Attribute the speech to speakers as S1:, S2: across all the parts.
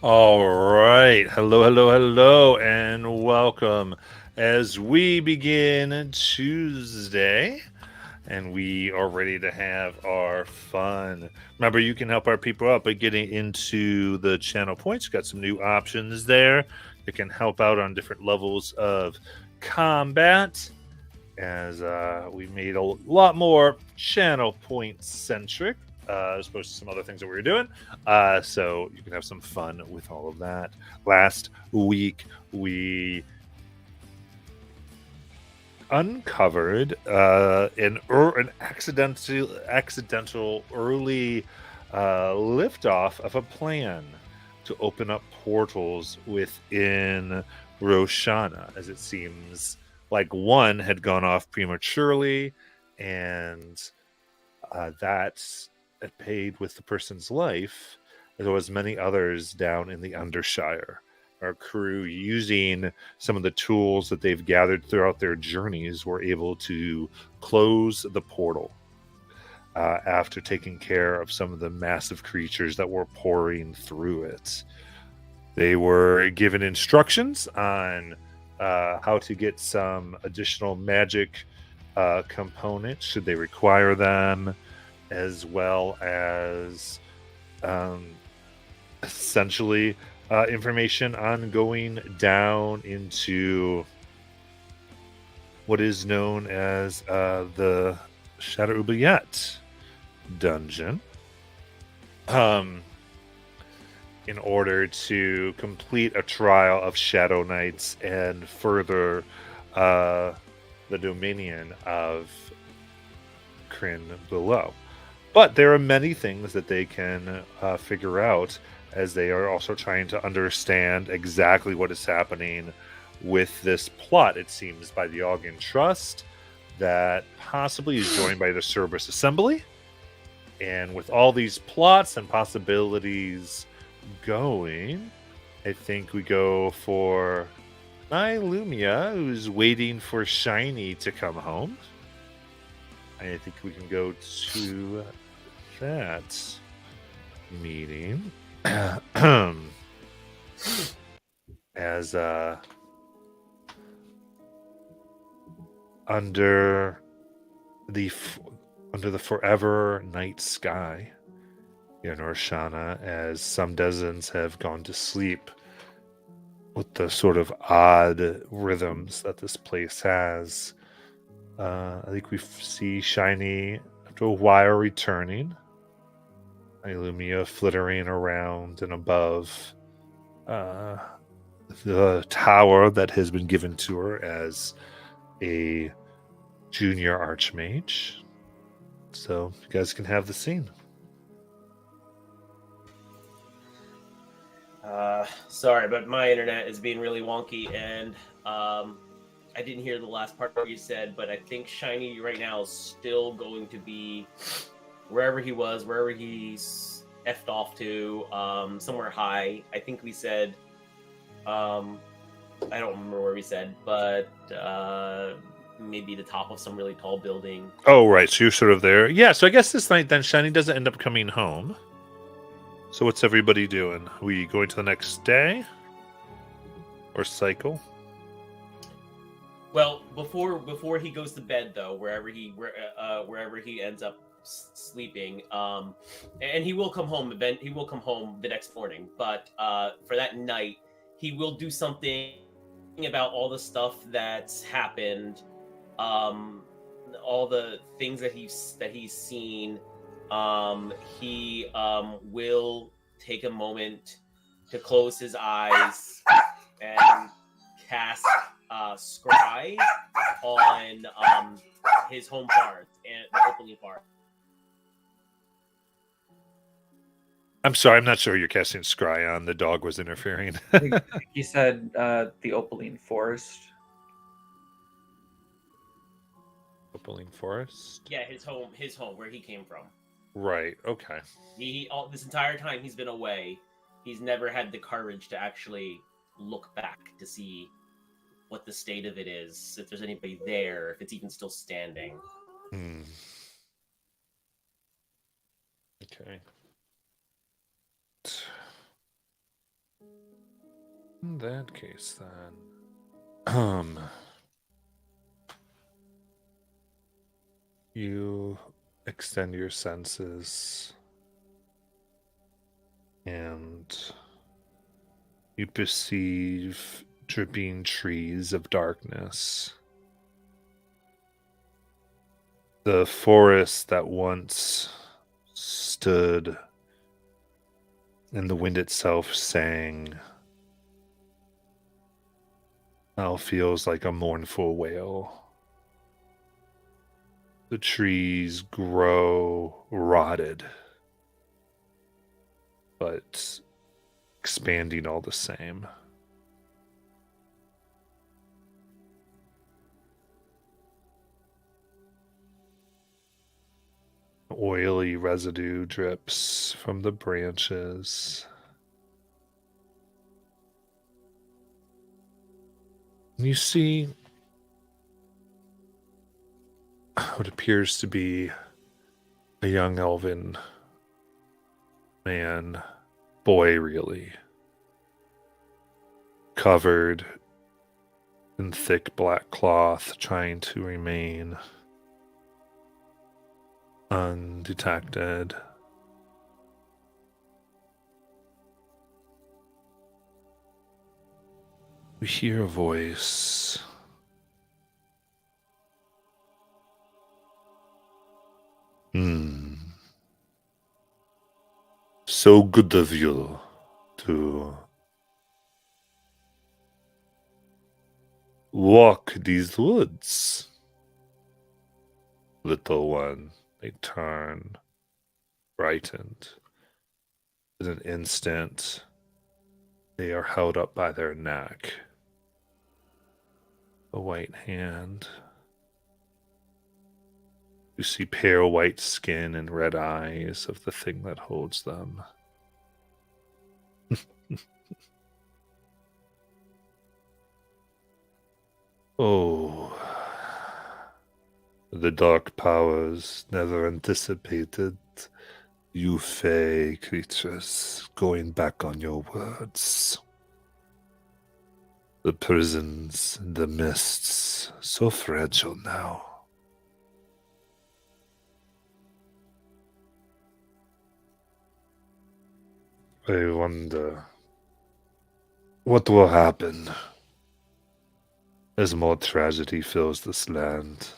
S1: All right. Hello, hello, hello, and welcome as we begin Tuesday and we are ready to have our fun. Remember, you can help our people out by getting into the channel points. Got some new options there that can help out on different levels of combat as we made a lot more channel point centric as opposed to some other things that we were doing. So you can have some fun with all of that. Last week, we uncovered an accidental early liftoff of a plan to open up portals within Roshanna, as it seems like one had gone off prematurely, and that had paid with the person's life. There was many others down in the Undershire. Our crew, using some of the tools that they've gathered throughout their journeys, were able to close the portal after taking care of some of the massive creatures that were pouring through it. They were given instructions on how to get some additional magic components should they require them, as well as essentially information on going down into what is known as the Shadow Oubliette dungeon. In order to complete a trial of Shadow Knights and further the dominion of Kryn below. But there are many things that they can figure out, as they are also trying to understand exactly what is happening with this plot, it seems, by the Ogden Trust, that possibly is joined by the Cerberus Assembly. And with all these plots and possibilities going, I think we go for Lumia, who's waiting for Shiny to come home. I think we can go to that meeting as under the forever night sky in Roshanna, as some dozens have gone to sleep with the sort of odd rhythms that this place has. I think we see Shiny after a while returning. Illumia flittering around and above the tower that has been given to her as a junior archmage. So you guys can have the scene.
S2: Sorry, but my internet is being really wonky, and I didn't hear the last part of what you said, but I think Shiny right now is still going to be wherever he was, wherever he's effed off to, somewhere high. I think we said, I don't remember where we said, but maybe the top of some really tall building.
S1: Oh, right. So you're sort of there. Yeah, so I guess this night then Shiny doesn't end up coming home. So what's everybody doing? Are we going to the next day? Or cycle?
S2: Well, before he goes to bed, though, wherever he ends up sleeping, and he will come home. He will come home the next morning. But for that night, he will do something about all the stuff that's happened, all the things that he's seen. He will take a moment to close his eyes and cast scry on his home card and the opening card.
S1: I'm sorry, I'm not sure who you're casting scry on. The dog was interfering.
S3: He said the Opaline Forest.
S1: Opaline Forest?
S2: Yeah, his home where he came from.
S1: Right, okay.
S2: He all this entire time he's been away, he's never had the courage to actually look back to see what the state of it is, if there's anybody there, if it's even still standing.
S1: Okay. In that case, then, you extend your senses and you perceive dripping trees of darkness. The forest that once stood and the wind itself sang now feels like a mournful wail. The trees grow rotted, but expanding all the same. Oily residue drips from the branches. You see what appears to be a young elven man, boy really, covered in thick black cloth, trying to remain undetected. We hear a voice. So good of you to walk these woods, little one. They turn, frightened. In an instant, they are held up by their neck. A white hand. You see pale white skin and red eyes of the thing that holds them. Oh, the dark powers never anticipated you fey creatures going back on your words. The prisons, the mists, so fragile now. I wonder what will happen as more tragedy fills this land,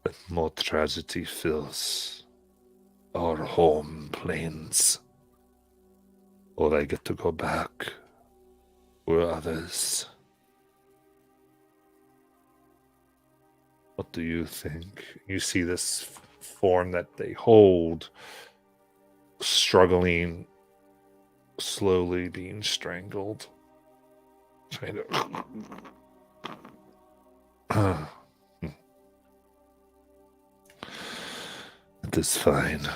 S1: and more tragedy fills our home plains. Will I get to go back? Will others? What do you think? You see this form that they hold struggling, slowly being strangled. Trying to. It is fine.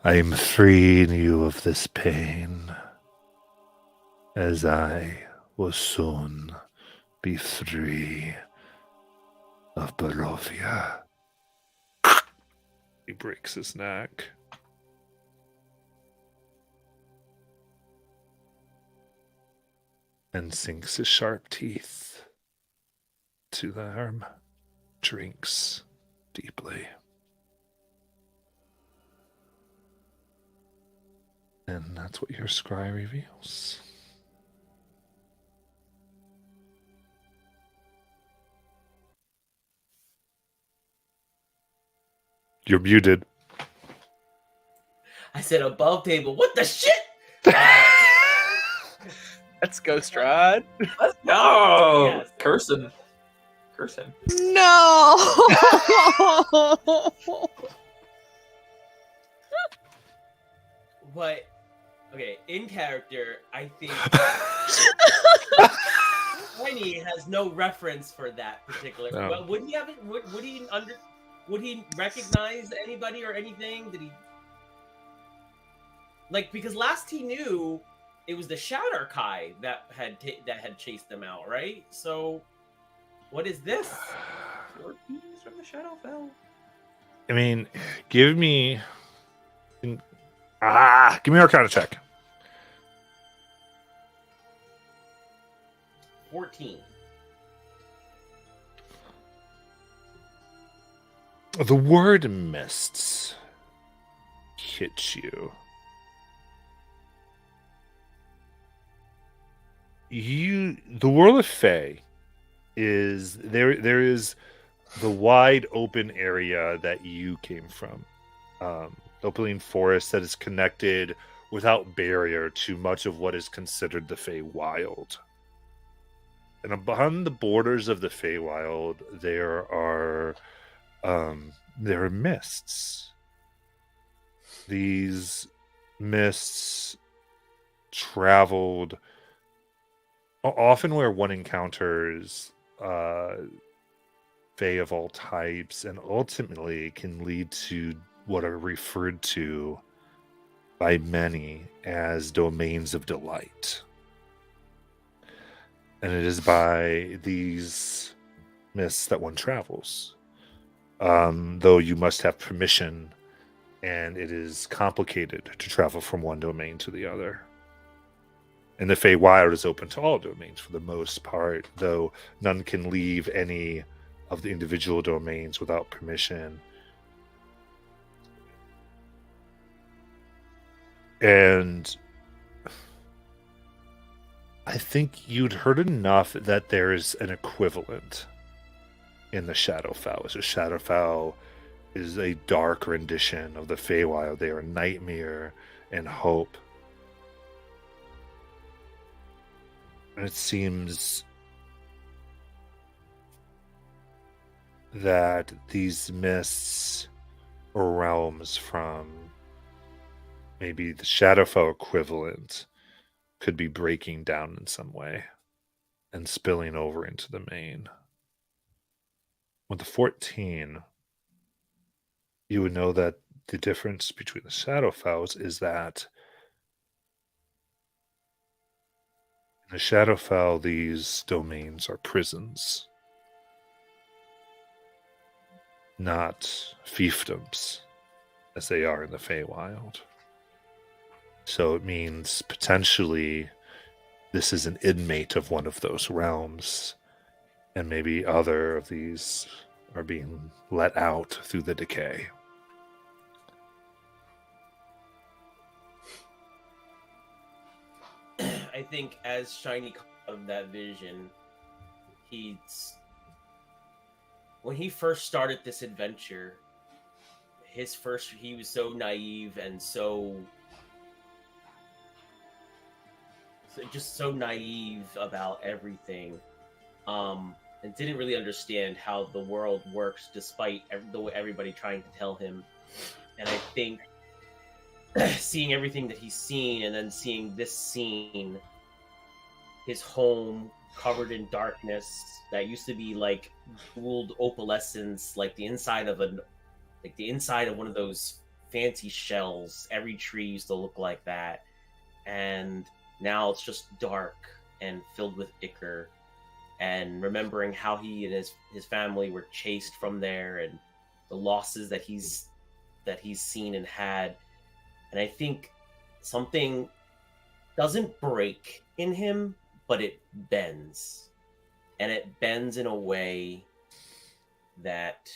S1: I am freeing you of this pain, as I will soon be free of Barovia. He breaks his neck. And sinks his sharp teeth to the arm, drinks deeply. And that's what your scry reveals. You're muted.
S2: I said above table. What the shit?
S4: Let's go, Strahd.
S3: Let's go.
S2: Yes.
S3: Curse him. Curse him.
S5: No.
S2: What? Okay, in character, I think Tiny has no reference for that particular.
S1: No.
S2: Well, would he have it? Would he recognize anybody or anything? Did he? Like, because last he knew, it was the Shatter Kai that had chased them out, right? So, what is this?
S3: Your keys from the Shadowfell.
S1: I mean, give me an Arcana check.
S2: 14.
S1: The word mists hits you. The world of Fae is there is the wide open area that you came from. The opening forest that is connected without barrier to much of what is considered the Feywild. And upon the borders of the Feywild, there are mists. These mists traveled often where one encounters Fae of all types, and ultimately can lead to what are referred to by many as domains of delight. And it is by these mists that one travels. Though you must have permission, and it is complicated to travel from one domain to the other. And the Feywild is open to all domains for the most part, though none can leave any of the individual domains without permission. And I think you'd heard enough that there's an equivalent in the Shadowfowl. So Shadowfowl is a dark rendition of the Feywild. They are nightmare and hope. And it seems that these mists or realms from maybe the Shadowfowl equivalent could be breaking down in some way and spilling over into the main. With the 14, you would know that the difference between the Shadowfowls is that in the Shadowfowl, these domains are prisons, not fiefdoms, as they are in the Feywild. So it means potentially this is an inmate of one of those realms, and maybe other of these are being let out through the decay.
S2: I think as Shiny caught of that vision, when he first started this adventure, he was so naive and just so naive about everything, and didn't really understand how the world works, despite everybody trying to tell him. And I think seeing everything that he's seen, and then seeing this scene, his home covered in darkness that used to be like gold opalescence, like the inside of one of those fancy shells. Every tree used to look like that, and now it's just dark and filled with ichor. And remembering how he and his family were chased from there, and the losses that he's seen and had. And I think something doesn't break in him, but it bends. And it bends in a way that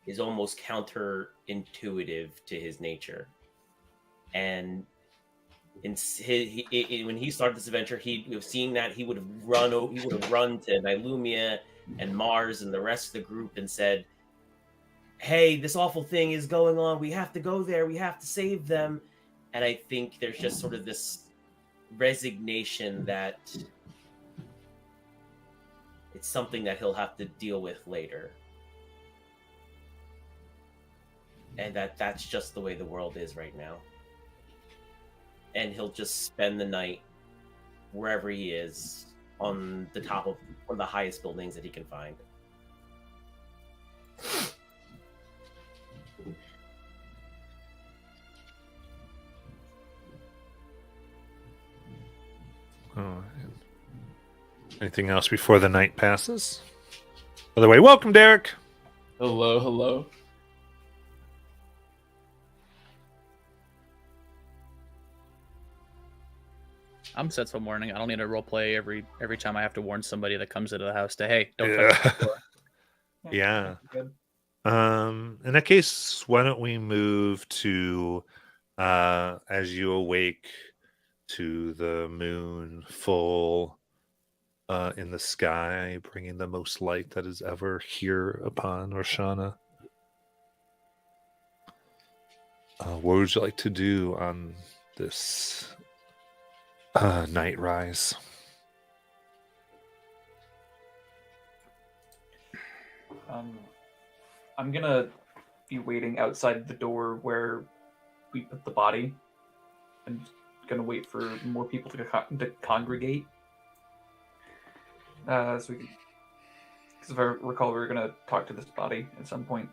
S2: is almost counterintuitive to his nature. And when he started this adventure, seeing that he would have run to Nilumia and Mars and the rest of the group and said, "Hey, this awful thing is going on. We have to go there. We have to save them." And I think there's just sort of this resignation that it's something that he'll have to deal with later. And that's just the way the world is right now. And he'll just spend the night wherever he is, on the top of one of the highest buildings that he can find.
S1: Oh, anything else before the night passes? By the way, welcome, Derek.
S5: Hello, hello.
S6: I'm set till morning. I don't need to role play every time I have to warn somebody that comes into the house to, hey, don't touch
S1: Yeah.
S6: the floor.
S1: Yeah.
S3: Good.
S1: In that case, why don't we move to as you awake to the moon full in the sky, bringing the most light that is ever here upon Roshanna. What would you like to do on this night rise?
S3: I'm gonna be waiting outside the door where we put the body. I'm gonna wait for more people to congregate. So we can, because if I recall, we were gonna talk to this body at some point.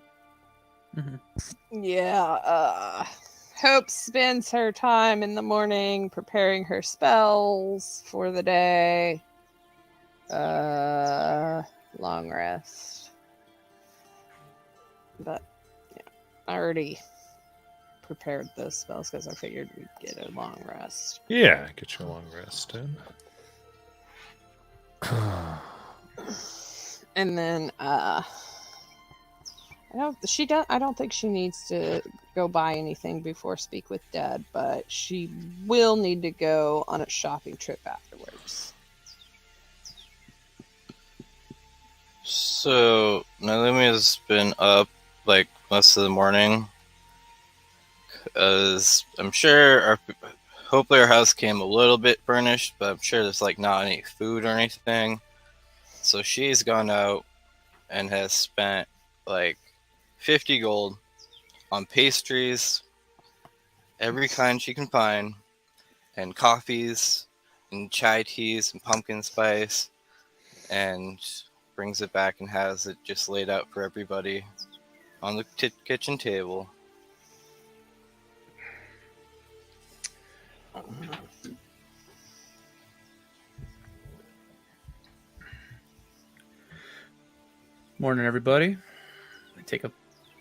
S7: Yeah, Hope spends her time in the morning preparing her spells for the day. Long rest. But yeah, I already prepared those spells because I figured we'd get a long rest.
S1: Yeah, get your long rest in.
S7: And then I don't think she needs to go buy anything before speak with Dad, but she will need to go on a shopping trip afterwards.
S8: So Naomi has been up like most of the morning, because I'm sure hopefully our house came a little bit furnished, but I'm sure there's like not any food or anything. So she's gone out and has spent like 50 gold on pastries, every kind she can find, and coffees, and chai teas, and pumpkin spice, and brings it back and has it just laid out for everybody on the kitchen table.
S6: Morning, everybody. I take a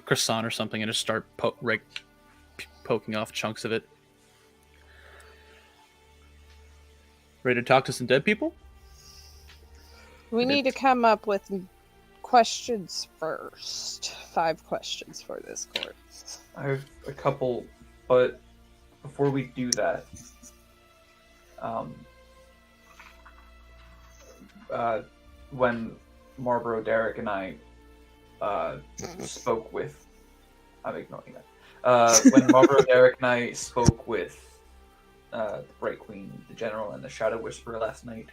S6: croissant or something and just start poking off chunks of it. Ready to talk to some dead people?
S7: We need to come up with questions first. 5 questions for this court.
S3: I have a couple, but before we do that, when Marlboro, Derek, and I spoke with, I'm ignoring that. When Marlboro, Derek, and I spoke with the Bright Queen, the General, and the Shadow Whisperer last night,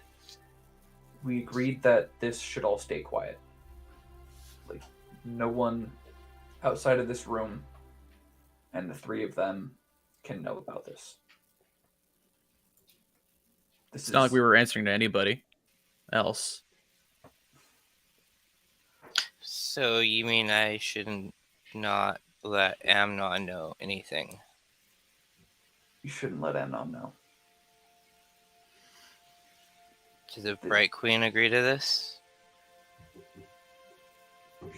S3: we agreed that this should all stay quiet. Like, no one outside of this room and the 3 of them can know about this.
S6: It's not like we were answering to anybody else.
S8: So you mean I shouldn't not let Amnon know anything?
S3: You shouldn't let Amnon know.
S8: Did the Bright Queen agree to this?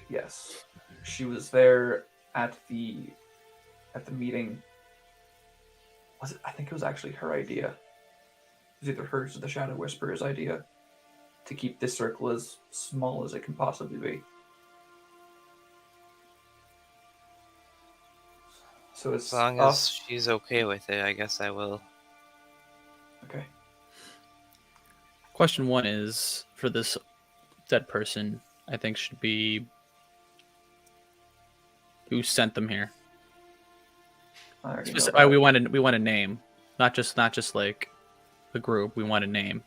S3: Yes, she was there at the meeting. Was it? I think it was actually her idea. It was either hers or the Shadow Whisperer's idea to keep this circle as small as it can possibly be. So it's
S8: As long as she's okay with it, I guess I will.
S3: Okay.
S6: Question 1 is, for this dead person, I think should be who sent them here.
S3: I already know that.
S6: We want a name, not just like a group. We want a name.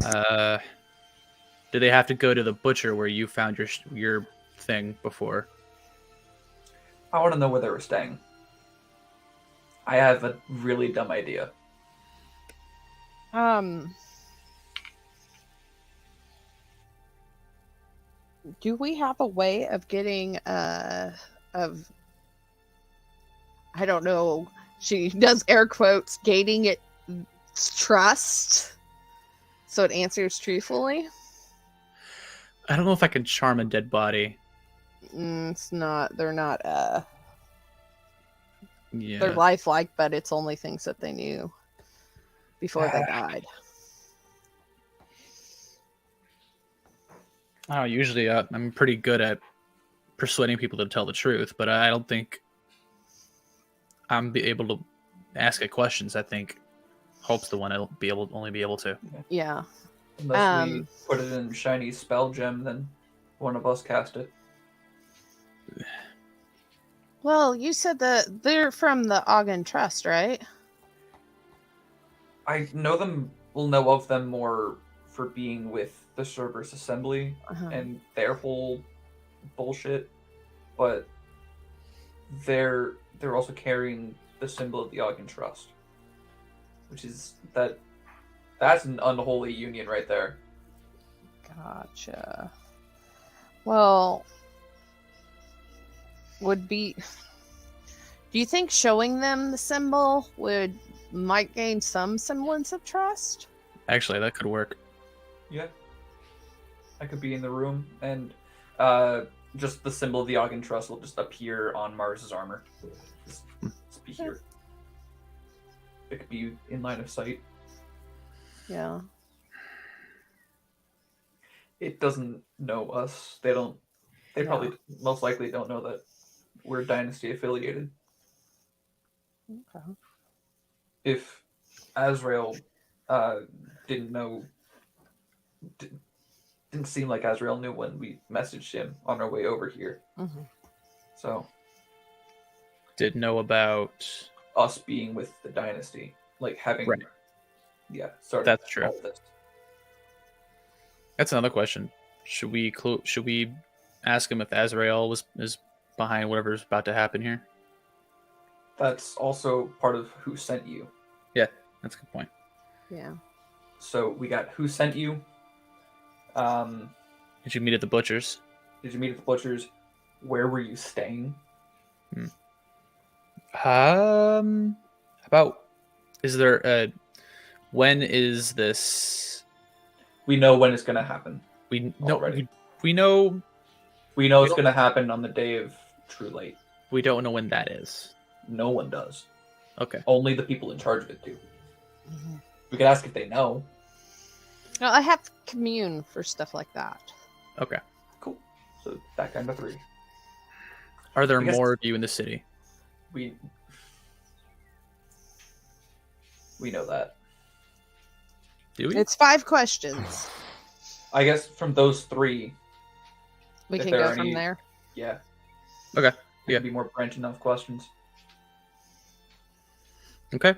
S6: Do they have to go to the butcher where you found your thing before?
S3: I want to know where they were staying. I have a really dumb idea.
S7: Do we have a way of getting I don't know, she does air quotes, gating it trust so it answers truthfully?
S6: I don't know if I can charm a dead body.
S7: They're not
S6: Yeah.
S7: they're lifelike, but it's only things that they knew before they died.
S6: Oh, usually I'm pretty good at persuading people to tell the truth, but I don't think I'm be able to ask it questions. I think Hope's the one I'll only be able to.
S7: Yeah.
S3: Unless we put it in shiny spell gem, then one of us cast it.
S7: Well, you said that they're from the Ogden Trust, right?
S3: I know them. Will know of them more for being with the Cerberus Assembly and their whole bullshit, but they're also carrying the symbol of the Ogden Trust, which is that's an unholy union right there.
S7: Gotcha. Well, do you think showing them the symbol might gain some semblance of trust?
S6: Actually, that could work.
S3: Yeah, I could be in the room, and just the symbol of the Ogden Trust will just appear on Mars's armor. Just be here. It could be in line of sight.
S7: Yeah.
S3: It doesn't know us. They don't. They probably most likely don't know that we're Dynasty affiliated.
S7: Okay.
S3: If Azrael didn't know, didn't seem like Azrael knew when we messaged him on our way over here.
S7: Mm-hmm.
S3: So
S6: Did know about
S3: us being with the Dynasty, like having,
S6: right.
S3: Yeah, started.
S6: That's true.
S3: All this.
S6: That's another question. Should we ask him if Azrael is behind whatever's about to happen here?
S3: That's also part of who sent you.
S6: Yeah, that's a good point.
S7: Yeah.
S3: So we got who sent you.
S6: Did you meet at the butcher's?
S3: Did you meet at the butcher's? Where were you staying?
S6: About is there a when is this?
S3: We know when it's going to happen.
S6: We know
S3: already.
S6: we know
S3: it's going to happen on the day of True Light.
S6: we don't know when that is.
S3: No one does.
S6: Okay.
S3: Only the people in charge of it do.
S7: Mm-hmm.
S3: We could ask if they know.
S7: Well, I have commune for stuff like that.
S6: Okay.
S3: Cool. So that kind of 3.
S6: Are there
S3: I guess-
S6: more of you in the city?
S3: We know that.
S6: Do we?
S7: It's 5 questions.
S3: I guess from those 3,
S7: We
S3: If
S7: can
S3: there
S7: go
S3: are
S7: from
S3: any-
S7: there.
S3: yeah.
S6: Okay.
S3: There
S6: Yeah.
S3: could be more branching off questions.
S6: Okay.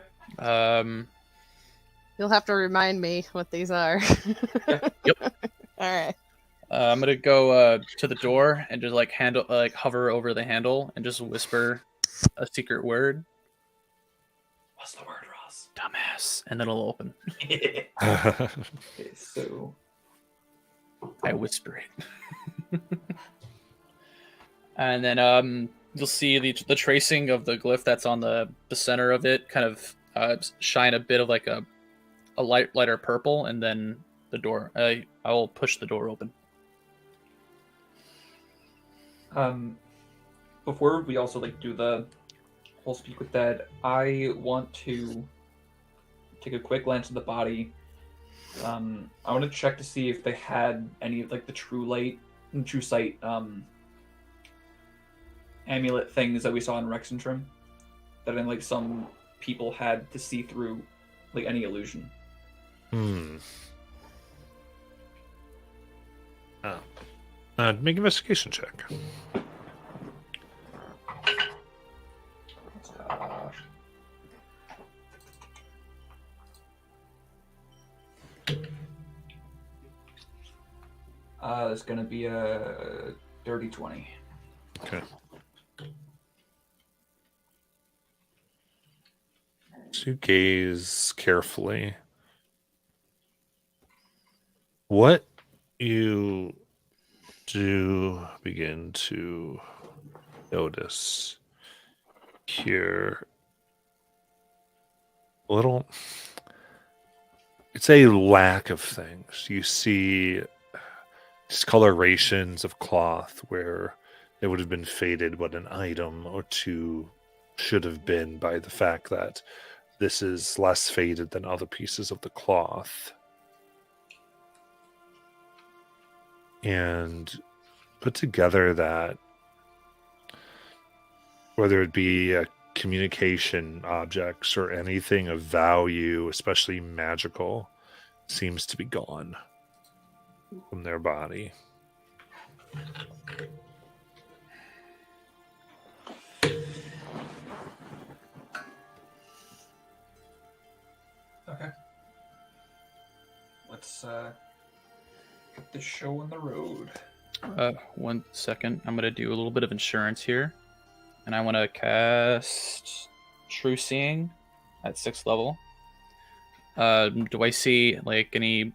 S7: You'll have to remind me what these are.
S6: Yep.
S7: All right.
S6: I'm gonna go to the door and just hover over the handle and just whisper a secret word.
S3: What's the word, Ross?
S6: Dumbass, and then it'll open.
S3: Okay, so
S6: I whisper it, and then you'll see the tracing of the glyph that's on the center of it kind of shine a bit of like a lighter purple, and then the door. I will push the door open.
S3: before we also do the whole speak with Dad, I want to take a quick glance at the body. I want to check to see if they had any of the true sight amulet things that we saw in Rexentrum, that some people had to see through any illusion.
S1: Make an investigation check.
S3: It's going to be a dirty 20.
S1: Okay. So you gaze carefully. What you do begin to notice here, it's a lack of things. You see discolorations of cloth where it would have been faded what an item or two should have been by the fact that this is less faded than other pieces of the cloth. And put together that whether it be communication objects or anything of value, especially magical, seems to be gone from their body.
S3: Okay. Let's get the show on the road.
S6: 1 second. I'm gonna do a little bit of insurance here, and I want to cast True Seeing at 6th level. Do I see like any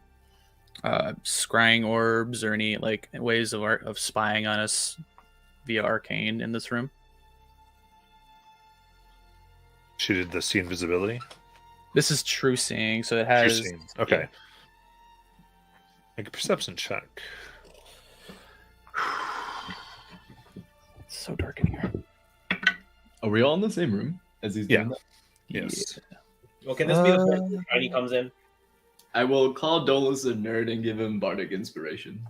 S6: scrying orbs or any like ways of spying on us via arcane in this room?
S1: She did the see invisibility.
S6: This is True Seeing, so it
S1: True
S6: has.
S1: seeing. Okay.
S6: Yeah.
S1: Make a perception check.
S6: It's so dark in here.
S5: Are we all in the same room as he's doing that?
S1: Yes.
S2: Well, can this be the point where Shiny comes in?
S5: I will call Dolus a nerd and give him bardic inspiration.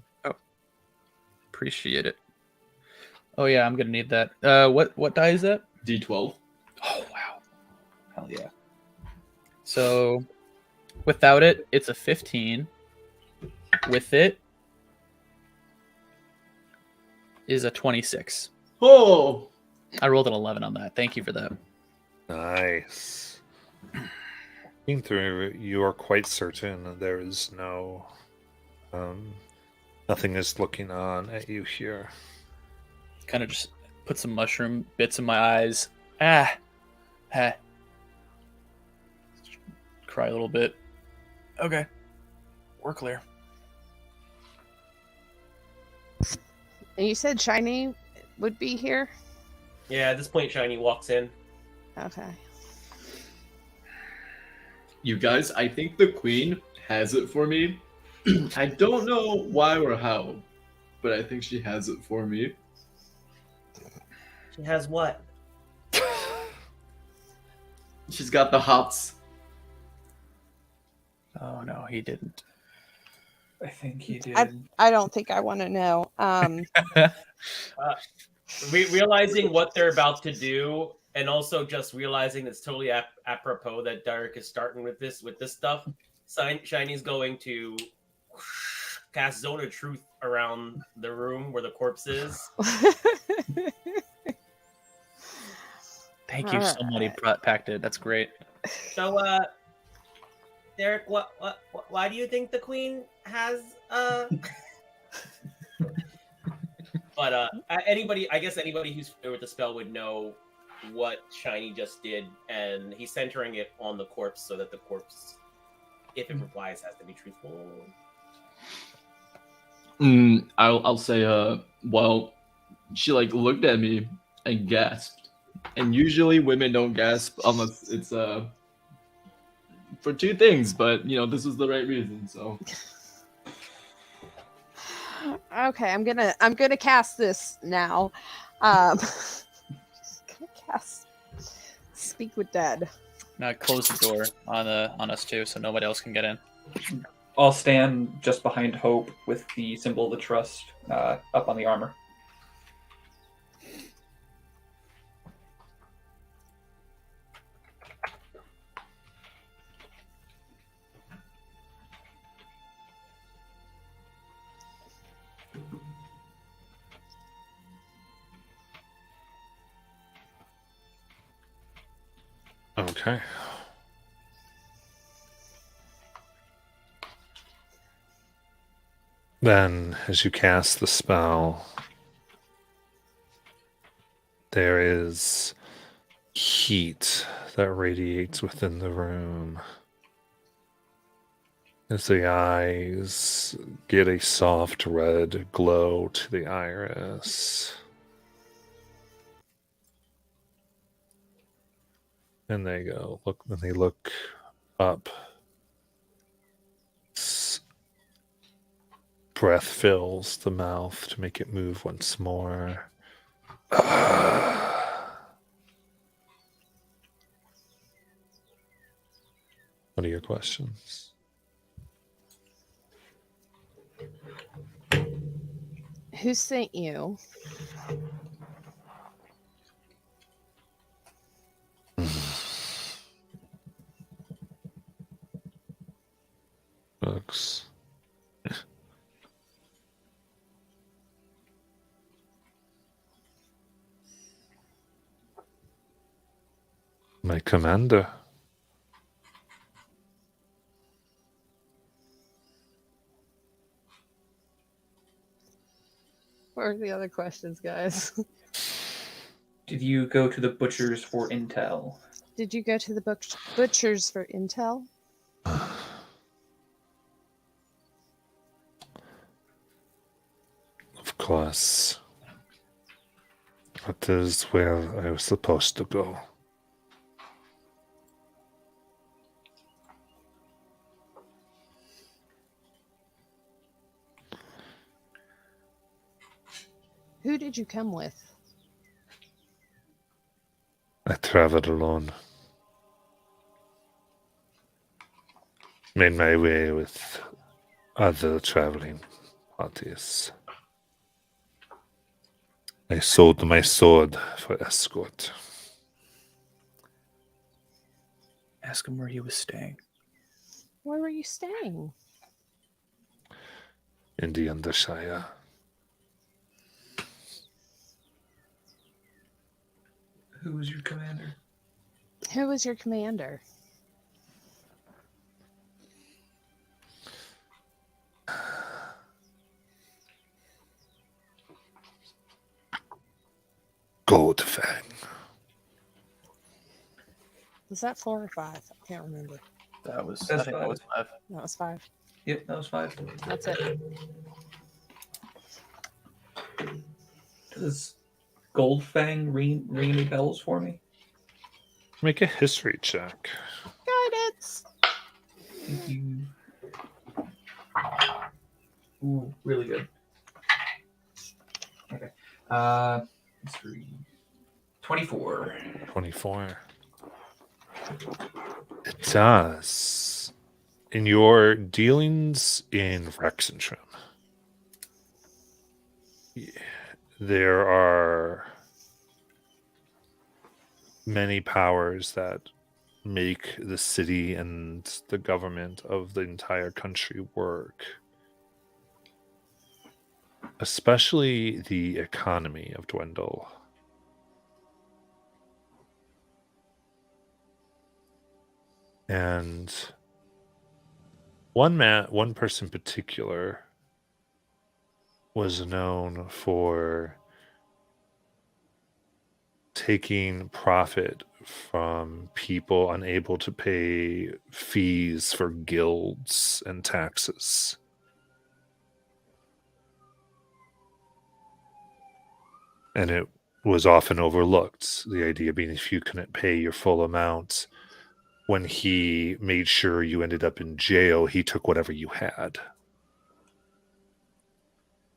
S6: Appreciate it. Oh yeah, I'm gonna need that. What die is that?
S5: D12.
S6: Oh wow, hell yeah. So, without it, it's a 15. With it, is a 26.
S5: Oh!
S6: I rolled an 11 on that. Thank you for that.
S1: Nice. Looking through it, you are quite certain that there is nothing is looking on at you here.
S6: Kind of just put some mushroom bits in my eyes. Ah. Cry a little bit. Okay. We're clear.
S7: And you said Shiny would be here?
S2: Yeah, at this point, Shiny walks in.
S7: Okay.
S5: You guys, I think the queen has it for me. I don't know why or how, but I think she has it for me.
S2: She has what?
S5: She's got the hops.
S6: Oh no, he didn't.
S3: I think he did.
S7: I don't think I want to know.
S2: Realizing what they're about to do, and also just realizing it's totally apropos that Derek is starting with this stuff. Shiny's going to cast Zone of Truth around the room where the corpse is.
S6: Thank you. Somebody packed it. That's great.
S2: So, Derek, why do you think the queen has But anybody who's familiar with the spell would know what Shiny just did, and he's centering it on the corpse so that the corpse, if it replies, has to be truthful.
S5: I'll say, well, she like looked at me and gasped. And usually women don't gasp unless it's for two things, but you know, this was the right reason, so.
S7: Okay, I'm gonna cast this now. Just gonna cast Speak with Dead.
S6: Now close the door on us too, so nobody else can get in.
S3: I'll stand just behind Hope with the symbol of the trust up on the armor.
S1: Okay. Then, as you cast the spell, there is heat that radiates within the room. As the eyes get a soft red glow to the iris. And they look up. Breath fills the mouth to make it move once more. What are your questions?
S7: Who sent you?
S1: Books. My commander.
S7: What are the other questions, guys?
S3: Did you go to the butchers for intel?
S7: Did you go to the butchers for intel?
S1: Of course. That is where I was supposed to go.
S7: Who did you come with?
S1: I traveled alone. Made my way with other traveling parties. I sold my sword for escort.
S6: Ask him where he was staying.
S7: Where were you staying?
S1: In the Undershire.
S3: Who was your commander?
S7: Who was your commander?
S1: Goldfang.
S7: Was that 4 or 5? I can't remember.
S6: That was
S3: That's
S6: I think that was 5.
S7: That was 5.
S3: Yep, that was 5.
S7: That's it.
S3: Does Goldfang ring any bells for me?
S1: Make a history check.
S7: Guidance.
S3: Thank you. Ooh, really good. Okay. History. 24.
S1: 24. It does. In your dealings in Rexentrim, there are many powers that make the city and the government of the entire country work. Especially the economy of Dwendal. And one person in particular was known for taking profit from people unable to pay fees for guilds and taxes. And it was often overlooked. The idea being if you couldn't pay your full amount, when he made sure you ended up in jail, he took whatever you had.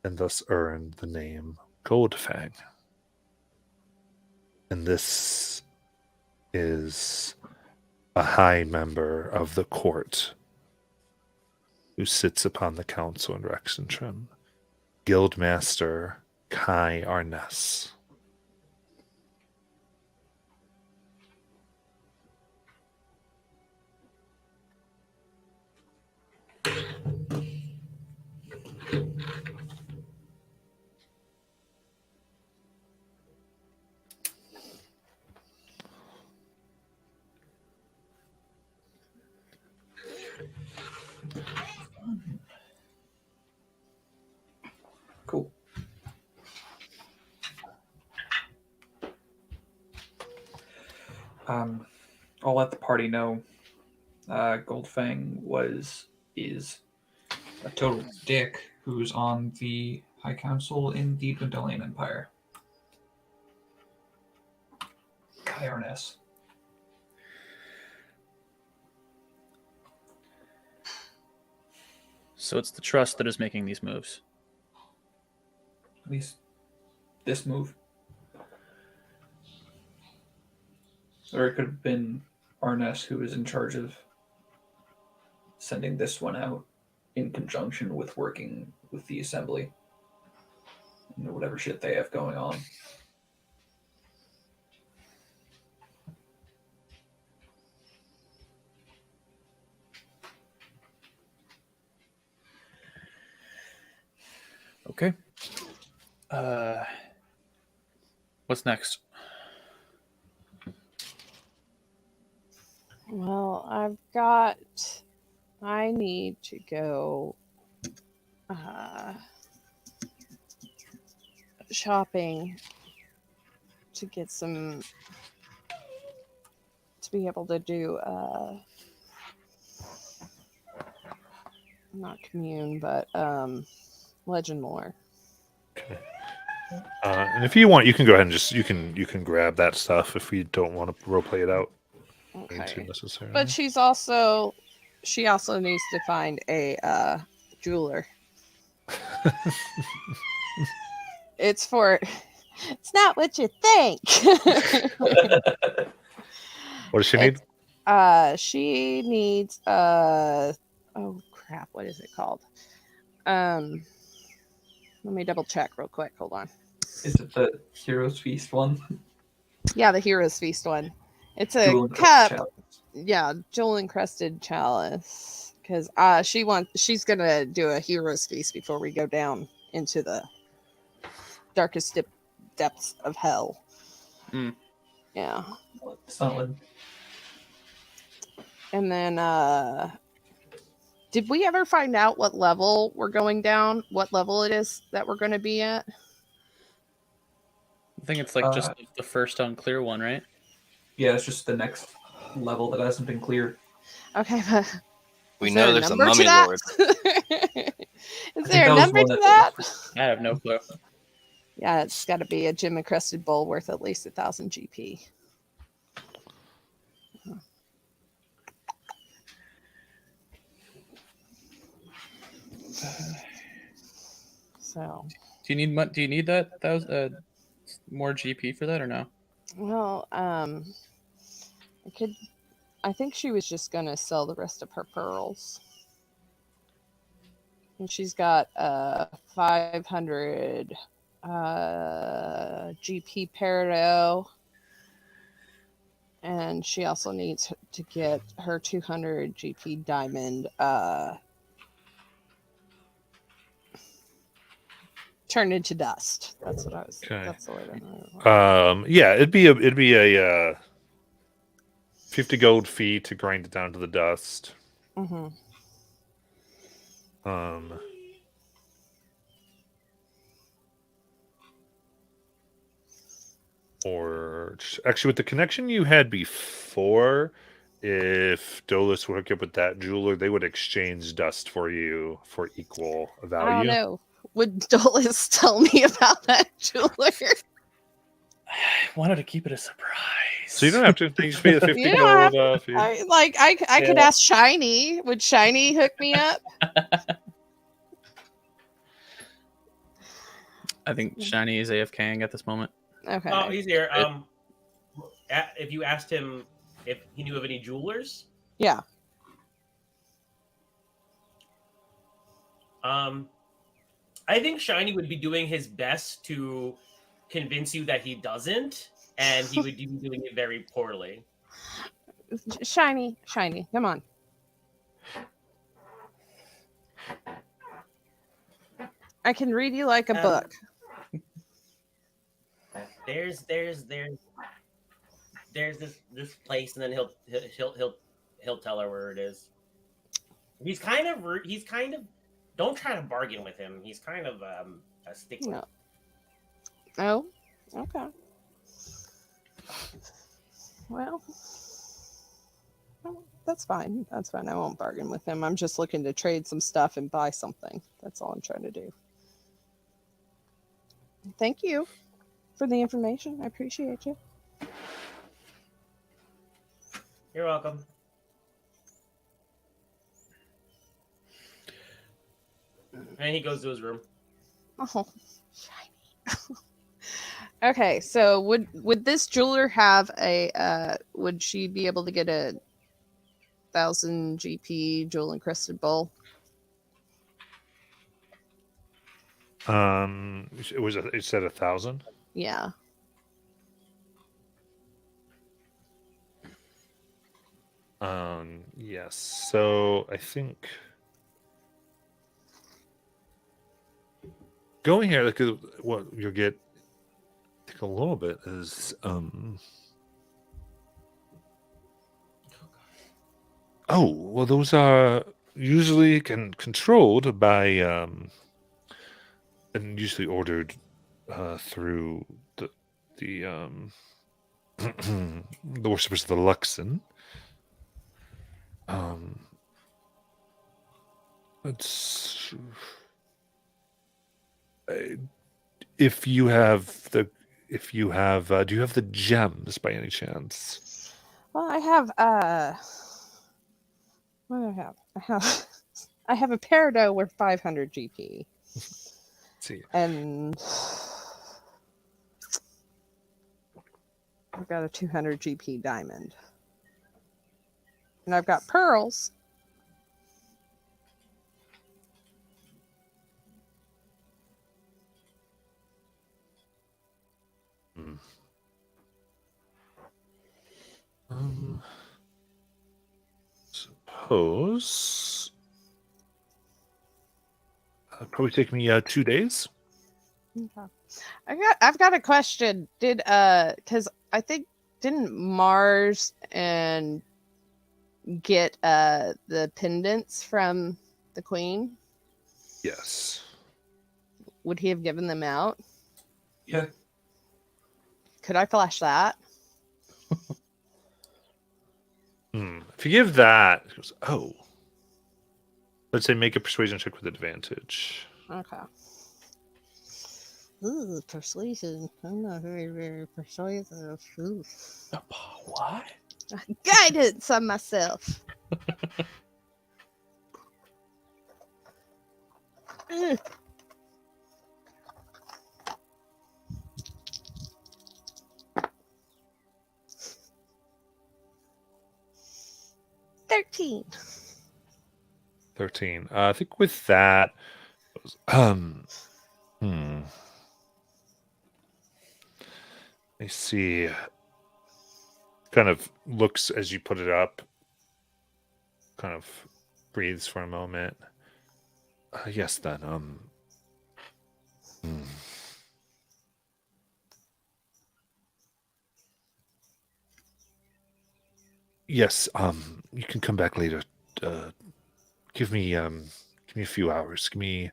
S1: And thus earned the name Goldfang. And this is a high member of the court who sits upon the council in Rexentrim, Guildmaster Kai Arness.
S3: Cool. I'll let the party know. Goldfang is a total dick who's on the High Council in the Dwendalian Empire. Kai Arness.
S6: So it's the trust that is making these moves.
S3: At least this move. Or it could have been Arness who was in charge of sending this one out in conjunction with working with the assembly. You know, whatever shit they have going on.
S6: Okay. What's next?
S7: Well, I need to go shopping to get some, to be able to do, not commune, but legend lore.
S1: And if you want, you can go ahead and just you can grab that stuff if you don't want to roleplay it out too
S7: Okay.
S1: necessarily.
S7: But she also needs to find a jeweler. It's not what you think.
S1: What does she need?
S7: She needs oh crap, what is it called? Let me double check real quick. Hold on.
S3: Is it the Heroes Feast one?
S7: Yeah, the Heroes Feast one. It's a
S3: Jewel and
S7: cup.
S3: Chalice.
S7: Yeah, jewel encrusted chalice. Because she's gonna do a Heroes Feast before we go down into the darkest depths of hell.
S6: Mm.
S7: Yeah.
S3: Solid.
S7: And then did we ever find out what level we're going down? What level it is that we're going to be at?
S6: I think it's like just the first unclear one, right?
S3: Yeah, it's just the next level that hasn't been cleared.
S7: Okay, but
S8: We
S7: is
S8: know
S7: there
S8: there's a
S7: number to
S8: mummy
S7: that?
S8: lord.
S7: Is there a
S3: that was
S7: number
S3: one
S7: to
S3: that-
S7: that?
S6: I have no clue.
S7: Yeah, it's got to be a gem encrusted bowl worth at least 1,000 GP. So,
S6: Do you need that more GP for that or no?
S7: well, I think she was just gonna sell the rest of her pearls. And she's got 500 GP peridot. And she also needs to get her 200 GP diamond turned into dust. That's what I was.
S1: Okay.
S7: That's the word I know.
S1: Yeah, it'd be a 50 gold fee to grind it down to the dust.
S7: Mm-hmm.
S1: Or actually, with the connection you had before, if Dolus would hook you up with that jeweler, they would exchange dust for you for equal value.
S7: I don't know. Would Dolus tell me about that jeweler?
S6: I wanted to keep it a surprise.
S1: So you don't have to. You just pay the 50
S7: You don't
S1: gold fee.
S7: I could ask Shiny. Would Shiny hook me up?
S6: I think Shiny is AFKing at this moment.
S7: Okay.
S2: Oh, he's here. If you asked him if he knew of any jewelers,
S7: Yeah.
S2: I think Shiny would be doing his best to convince you that he doesn't, and he would be doing it very poorly.
S7: Shiny, come on. I can read you like a book.
S2: There's this place, and then he'll tell her where it is. He's kind of don't try to bargain with him. He's kind of a stickler.
S7: No. Oh, okay. Well, that's fine. That's fine. I won't bargain with him. I'm just looking to trade some stuff and buy something. That's all I'm trying to do. Thank you for the information. I appreciate you.
S2: You're welcome. And he goes to his room.
S7: Oh, shiny. Okay, so would this jeweler have a would she be able to get a 1,000 GP jewel encrusted bowl.
S1: It said 1,000.
S7: Yeah.
S1: Yes. So I think going here, like, what you'll get, I think, a little bit is oh, well, those are usually controlled by and usually ordered through the the worshippers of the Luxon. It's if you have do you have the gems by any chance?
S7: Well, I have what do I have? I have a peridot worth 500 GP.
S1: Let's see.
S7: And I've got a 200 GP diamond. And I've got pearls.
S1: Suppose probably take me 2 days.
S7: Okay. I've got a question. Did because I think didn't Mars and get the pendants from the Queen?
S1: Yes.
S7: Would he have given them out?
S3: Yeah.
S7: Could I flash that?
S1: If you give that, it goes, oh. Let's say make a persuasion check with advantage.
S7: Okay. Ooh, persuasion. I'm not very persuasive. Ooh.
S4: What?
S7: Guidance on myself. Ugh. $13.
S1: 13. I think with that, I see. Kind of looks as you put it up. Kind of breathes for a moment. Yes, then. Yes. You can come back later. Give me a few hours. Give me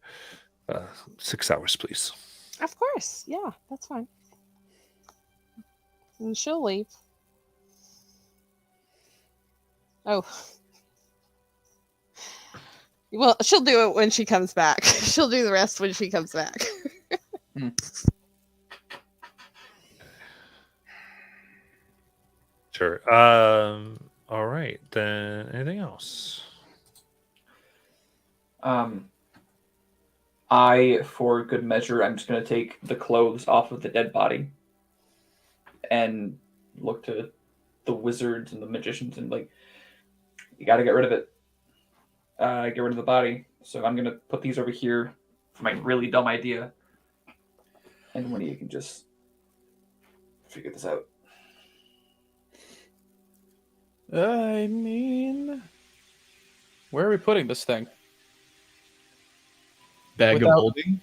S1: 6 hours, please.
S7: Of course. Yeah, that's fine. And she'll leave. Oh. Well, she'll do it when she comes back. She'll do the rest when she comes back.
S1: Sure. All right. Then anything else?
S3: For good measure, I'm just going to take the clothes off of the dead body and look to the wizards and the magicians and like, you got to get rid of it. Get rid of the body. So I'm going to put these over here for my really dumb idea. And one of you can just figure this out.
S4: I mean, where are we putting this thing?
S5: Bag of
S4: Without-
S5: holding.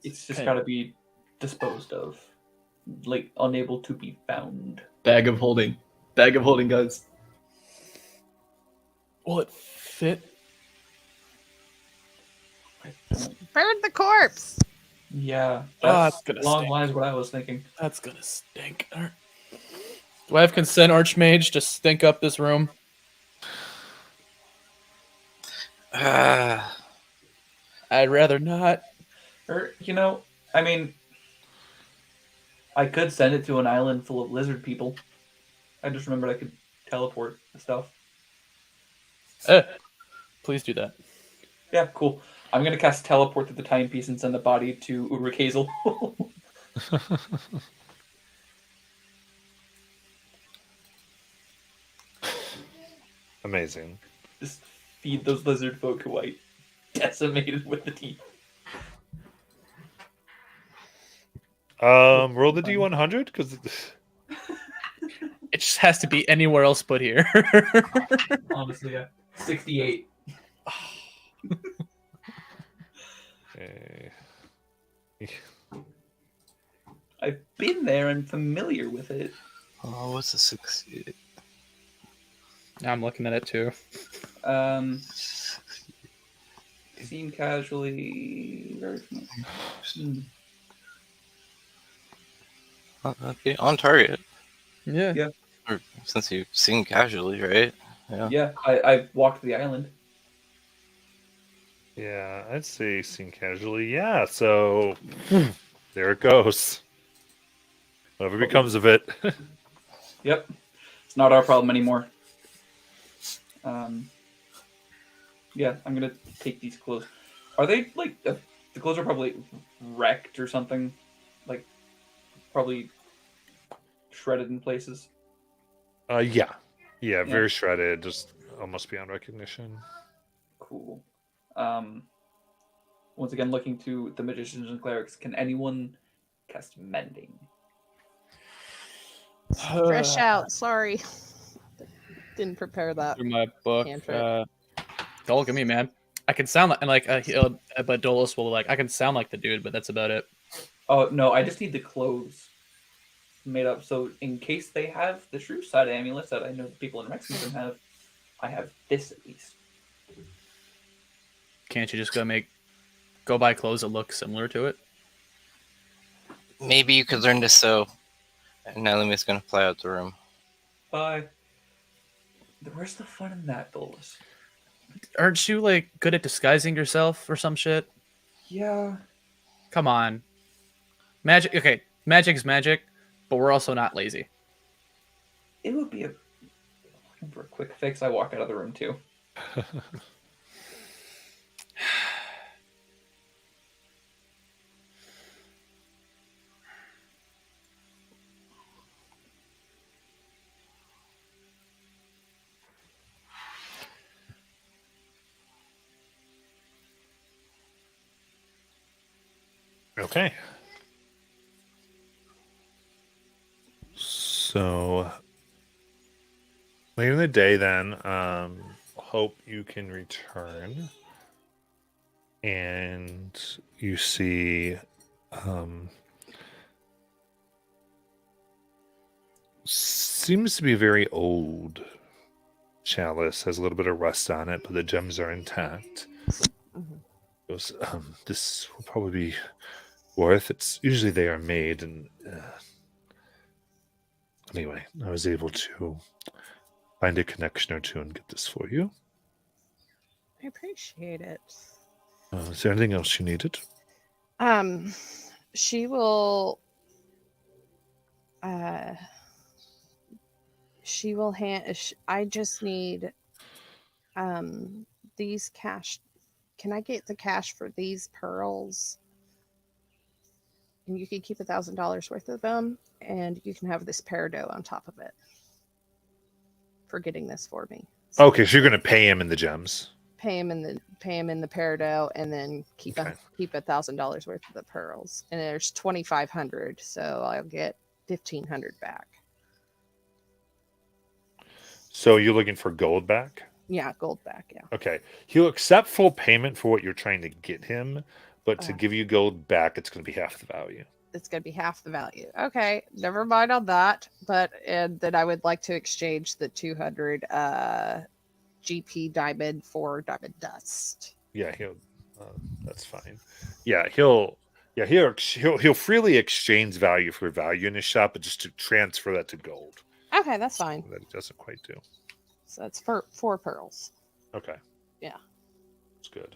S3: It's just
S4: Okay.
S3: got to be disposed of. Like, unable to be found.
S5: Bag of holding. Bag of holding, guys.
S4: Will it fit?
S7: Burn the corpse.
S3: Yeah,
S4: It's
S3: that's
S4: gonna
S3: along
S4: stink.
S3: lines what I was thinking.
S4: That's gonna stink. Do I have consent, Archmage, to stink up this room?
S8: Ah,
S4: I'd rather not.
S3: Or, I mean, I could send it to an island full of lizard people. I just remembered I could teleport the stuff.
S4: Please do that.
S3: Yeah, cool. I'm going to cast teleport to the timepiece and send the body to Uruk Hazel.
S1: Amazing.
S3: Just feed those lizard folk who I decimated with the teeth.
S1: Roll the D100 because
S6: It just has to be anywhere else but here.
S3: Honestly, yeah. 68.
S1: okay.
S3: I've been there and familiar with it.
S8: Oh, what's a succeed?
S6: I'm looking at it too.
S3: Seen casually. Very familiar.
S8: Okay, on target.
S6: Yeah.
S3: Yeah.
S8: Or since you've seen casually, right?
S3: Yeah, I walked the island.
S1: Yeah, I'd say seen casually. Yeah, so there it goes. Whatever becomes of it.
S3: Yep. It's not our problem anymore. Yeah, I'm gonna take these clothes. Are they like the clothes are probably wrecked or something? Like probably shredded in places.
S1: Yeah,
S3: Yeah.
S1: very shredded, just almost beyond recognition.
S3: Cool. Once again, looking to the magicians and clerics. Can anyone cast mending?
S7: Fresh out. Sorry. Didn't prepare that.
S6: Through my book.
S7: Cantrip.
S6: Don't look at me, man. I can sound like but Dolus will I can sound like the dude, but that's about it.
S3: Oh no, I just need the clothes made up. So in case they have the true side amulets that I know the people in Rexington have, I have this at least.
S6: Can't you just go buy clothes that look similar to it?
S8: Maybe you could learn to sew. And Nalumi's gonna fly out the room.
S3: Bye. Where's the fun in that, Dolus?
S6: Aren't you good at disguising yourself or some shit?
S3: Yeah.
S6: Come on. Magic. Okay, magic's magic, but we're also not lazy.
S3: It would be looking for a quick fix. I walk out of the room too.
S1: Okay. So later in the day, then, hope you can return, and you see, seems to be a very old chalice. Has a little bit of rust on it, but the gems are intact.
S7: Mhm.
S1: Goes, this will probably be worth. It's usually they are made, and anyway, I was able to find a connection or two and get this for you.
S7: I appreciate it.
S1: Is there anything else you needed?
S7: She will. She will hand. I just need. These cash. Can I get the cash for these pearls? And you can keep $1,000 worth of them, and you can have this peridot on top of it for getting this for me. So
S1: Okay, so you're going to pay him in the gems.
S7: pay him in the peridot, and then keep $1,000 worth of the pearls. And there's 2,500, so I'll get 1,500 back.
S1: So you're looking for gold back?
S7: Yeah, gold back. Yeah.
S1: Okay. He'll accept full payment for what you're trying to get him, but to give you gold back, it's going to be half the value.
S7: It's going to be half the value. Okay, never mind on that. But then I would like to exchange the 200 GP diamond for diamond dust.
S1: Yeah, that's fine. Yeah, he'll freely exchange value for value in his shop, but just to transfer that to gold.
S7: Okay, that's fine.
S1: That it doesn't quite do.
S7: So that's for 4 pearls.
S1: Okay.
S7: Yeah.
S1: It's good.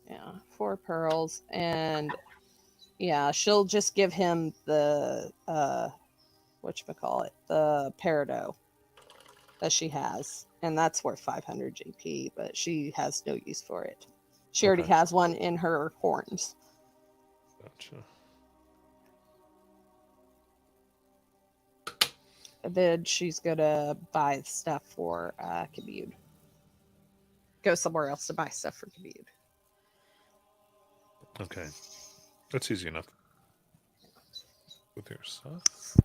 S7: Yeah, 4 pearls, and yeah, she'll just give him the whatchamacallit, the peridot that she has, and that's worth 500 GP, but she has no use for it. She already
S1: Okay.
S7: has one in her horns.
S1: Gotcha.
S7: And then she's gonna buy stuff for Commune. Go somewhere else to buy stuff for Commune.
S1: Okay. That's easy enough. With your stuff.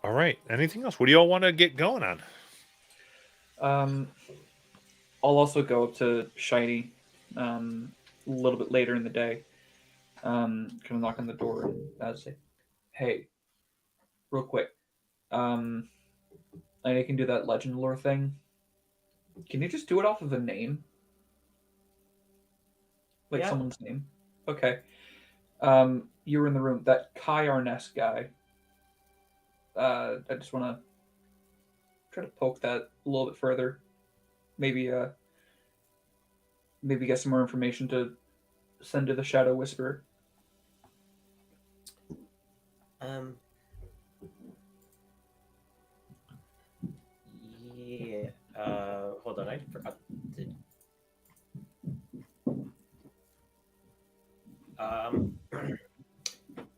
S1: All right. Anything else? What do y'all want to get going on?
S3: I'll also go up to Shiny a little bit later in the day. Kind of knock on the door and say, "Hey, real quick. I know you can do that legend lore thing. Can you just do it off of a name? Like
S2: Yeah.
S3: someone's name? Okay. You were in the room. That Kai Arness guy. I just want to try to poke that a little bit further. Maybe get some more information to send to the Shadow Whisperer.
S2: Yeah. Hold on, I forgot.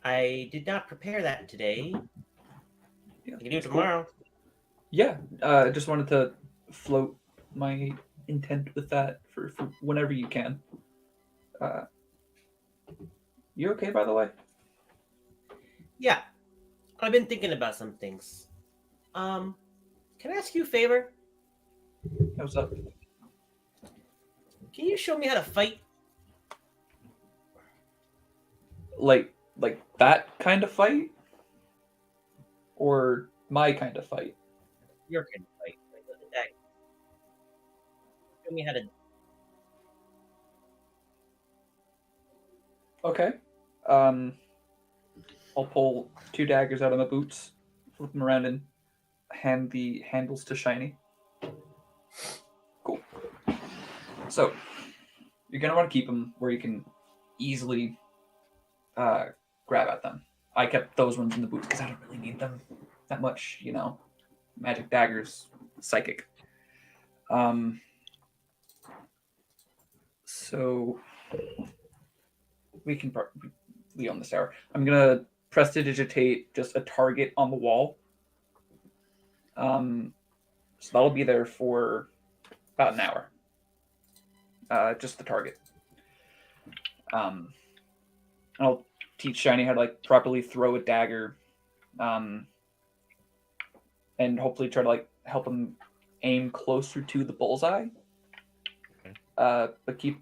S2: I did not prepare that today.
S3: Yeah,
S2: I can do it
S3: that's cool.
S2: tomorrow.
S3: Yeah, I just wanted to float my intent with that for whenever you can. You okay, by the way?
S2: Yeah, I've been thinking about some things. Can I ask you a favor?
S3: How's up?
S2: Can you show me how to fight?
S3: Like that kind of fight, or my kind of fight?
S2: Your kind of fight. Like, look at that. Show me how to.
S3: Okay. I'll pull 2 daggers out of my boots, flip them around, and hand the handles to Shiny. Cool. So, you're going to want to keep them where you can easily grab at them. I kept those ones in the boots because I don't really need them that much, Magic daggers, psychic. So, we can we own this tower. I'm going to prestidigitate just a target on the wall. So that'll be there for about an hour. Just the target. I'll teach Shiny how to properly throw a dagger, and hopefully try to help him aim closer to the bullseye.
S1: Okay.
S3: But teach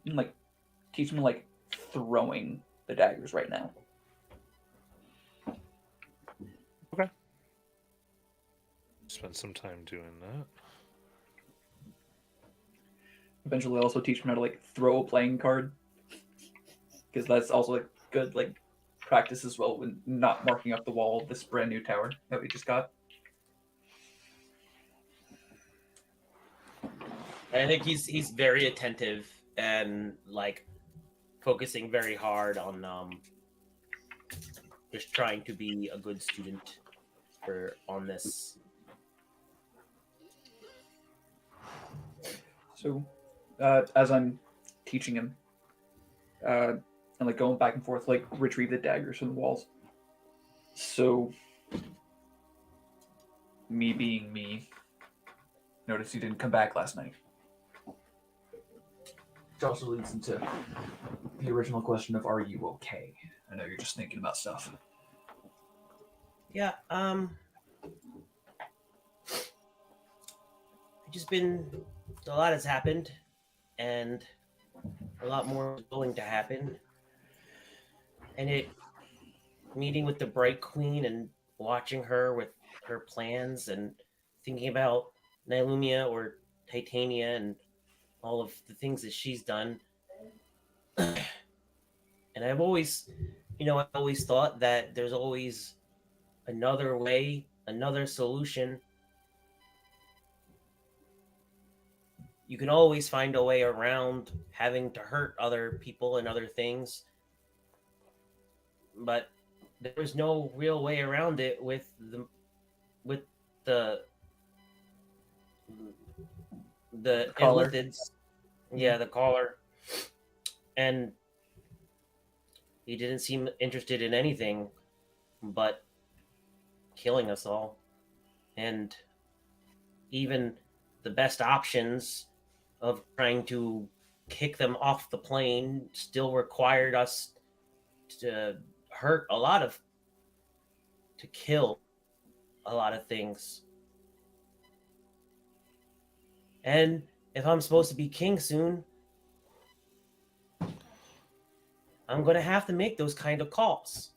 S3: him throwing the daggers right now.
S1: Okay. Spend some time doing that.
S3: Eventually, I'll also teach him how to throw a playing card, because that's also good practice as well when not marking up the wall of this brand new tower that we just got.
S2: I think he's very attentive and focusing very hard on just trying to be a good student on this.
S3: So, as I'm teaching him, and going back and forth, retrieve the daggers from the walls. So, me being me, notice you didn't come back last night. Which also leads into the original question of, are you okay? I know you're just thinking about stuff.
S2: Yeah, I've just been, a lot has happened, and a lot more is going to happen. And meeting with the Bright Queen and watching her with her plans and thinking about Nylumia or Titania and all of the things that she's done. And I've always, I always thought that there's always another way, another solution. You can always find a way around having to hurt other people and other things. But there was no real way around it with the
S3: Caller.
S2: Illithids. Yeah, the caller. And he didn't seem interested in anything but killing us all. And even the best options of trying to kick them off the plane still required us to hurt a lot of, to kill a lot of things. And if I'm supposed to be king soon, I'm going to have to make those kind of calls.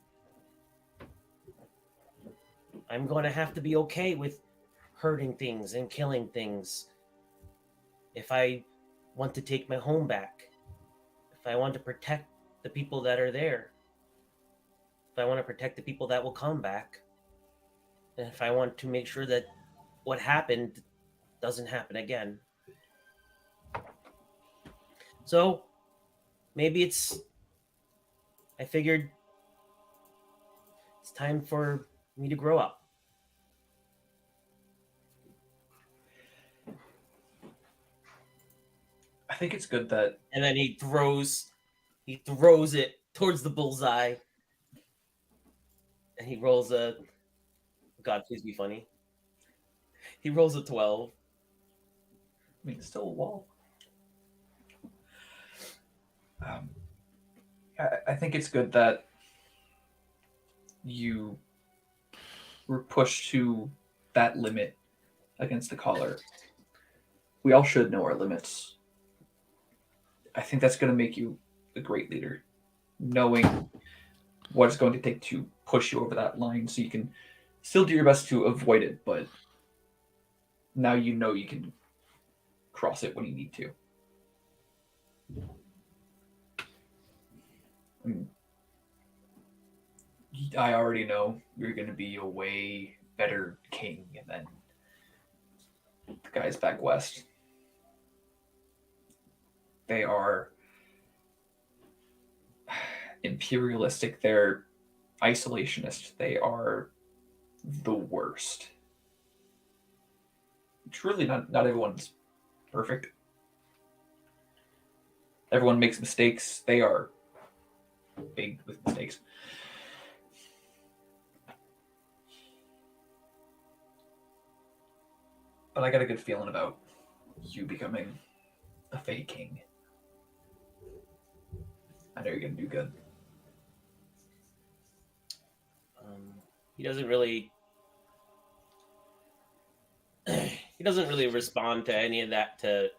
S2: I'm going to have to be okay with hurting things and killing things if I want to take my home back, if I want to protect the people that are there, if I want to protect the people that will come back, and if I want to make sure that what happened doesn't happen again. So maybe I figured it's time for me to grow up.
S3: I think it's good that
S2: And then he throws it towards the bullseye. And he rolls a, God, please be funny. He rolls a 12.
S3: I mean, it's still a wall. I think it's good that you were pushed to that limit against the collar. We all should know our limits. I think that's going to make you a great leader, knowing what it's going to take to push you over that line so you can still do your best to avoid it, but now you know you can cross it when you need to. I already know you're going to be a way better king than the guys back west. They are imperialistic. They're isolationist. They are the worst. Truly, not everyone's perfect. Everyone makes mistakes. They are big with mistakes. But I got a good feeling about you becoming a Fey King. I know you're gonna do good.
S2: He doesn't really he doesn't really respond to any of that to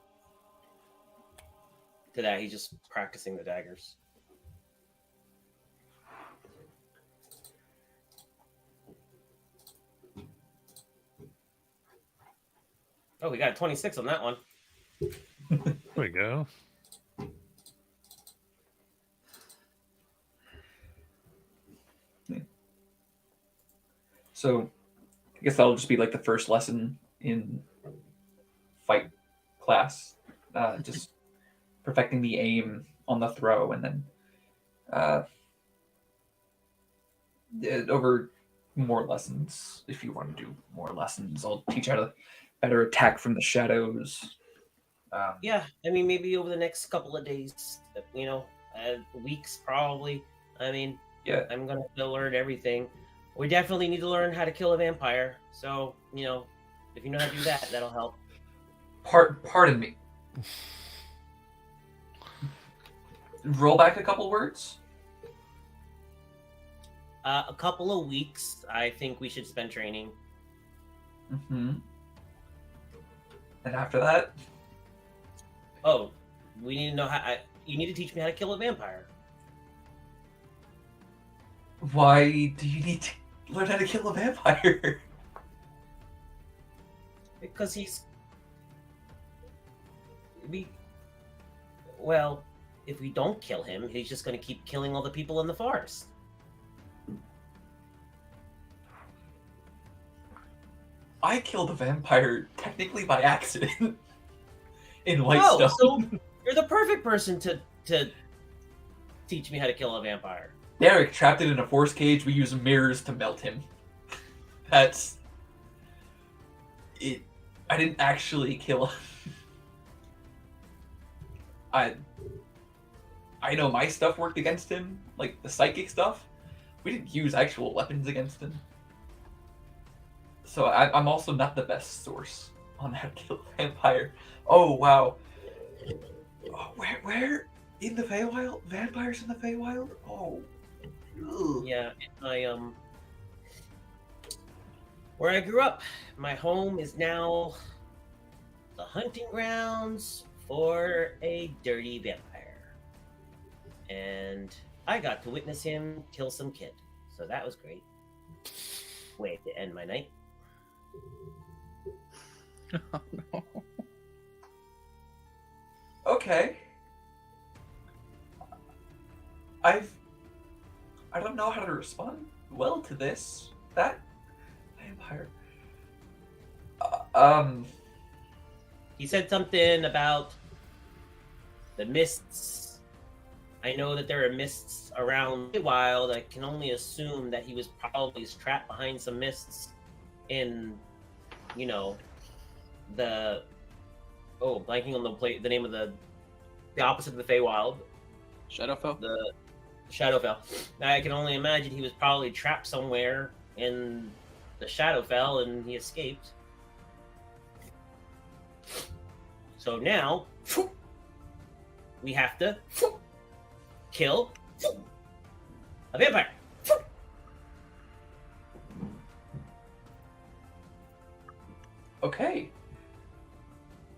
S2: that. He's just practicing the daggers. Oh, we got a 26 on that one.
S1: There we go.
S3: So I guess that'll just be like the first lesson in fight class. Just perfecting the aim on the throw, and then over more lessons, if you want to do more lessons, I'll teach you how to better attack from the shadows.
S2: Yeah, I mean, maybe over the next couple of days, weeks probably. I mean,
S3: Yeah.
S2: I'm gonna have to learn everything. We definitely need to learn how to kill a vampire. So, if you know how to do that, that'll help.
S3: Pardon me. Roll back a couple words.
S2: A couple of weeks, I think we should spend training.
S3: Mm-hmm. And after that,
S2: Oh, we need to know how. You need to teach me how to kill a vampire.
S3: why do you need to learn how to kill a vampire?
S2: Because well, if we don't kill him, he's just going to keep killing all the people in the forest.
S3: I killed a vampire technically by accident in Whitestone.
S2: Oh, so you're the perfect person to teach me how to kill a vampire.
S3: Derek trapped it in a force cage. We use mirrors to melt him. That's it. I didn't actually kill him. I know my stuff worked against him, like the psychic stuff. We didn't use actual weapons against him. So So I'm also not the best source on how to kill a vampire. Oh wow. Oh, where in the Feywild? Vampires in the Feywild? Oh. Ugh.
S2: Yeah, where I grew up, my home is now the hunting grounds for a dirty vampire. And I got to witness him kill some kid. So that was great. Way to end my night.
S6: Oh, no.
S3: Okay. I don't know how to respond well to this. That vampire.
S2: He said something about the mists. I know that there are mists around the wild. I can only assume that he was probably trapped behind some mists in, the blanking on the name of the opposite of the Feywild,
S4: Shadowfell.
S2: the Shadowfell. I can only imagine he was probably trapped somewhere in the Shadowfell and he escaped. So now we have to kill a vampire.
S3: Okay.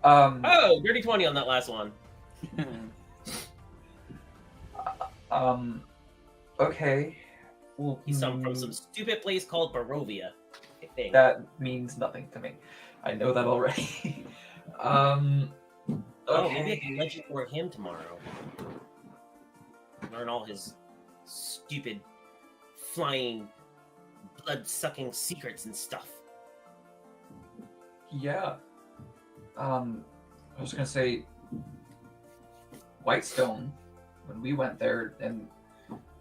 S2: Oh, dirty 20 on that last one.
S3: Okay. Well,
S2: He's from some stupid place called Barovia, I think.
S3: that means nothing to me. I know that already.
S2: Oh, maybe I
S3: Okay.
S2: can legend for him tomorrow. Learn all his stupid flying, blood-sucking secrets and stuff.
S3: Yeah. I was gonna say Whitestone, when we went there and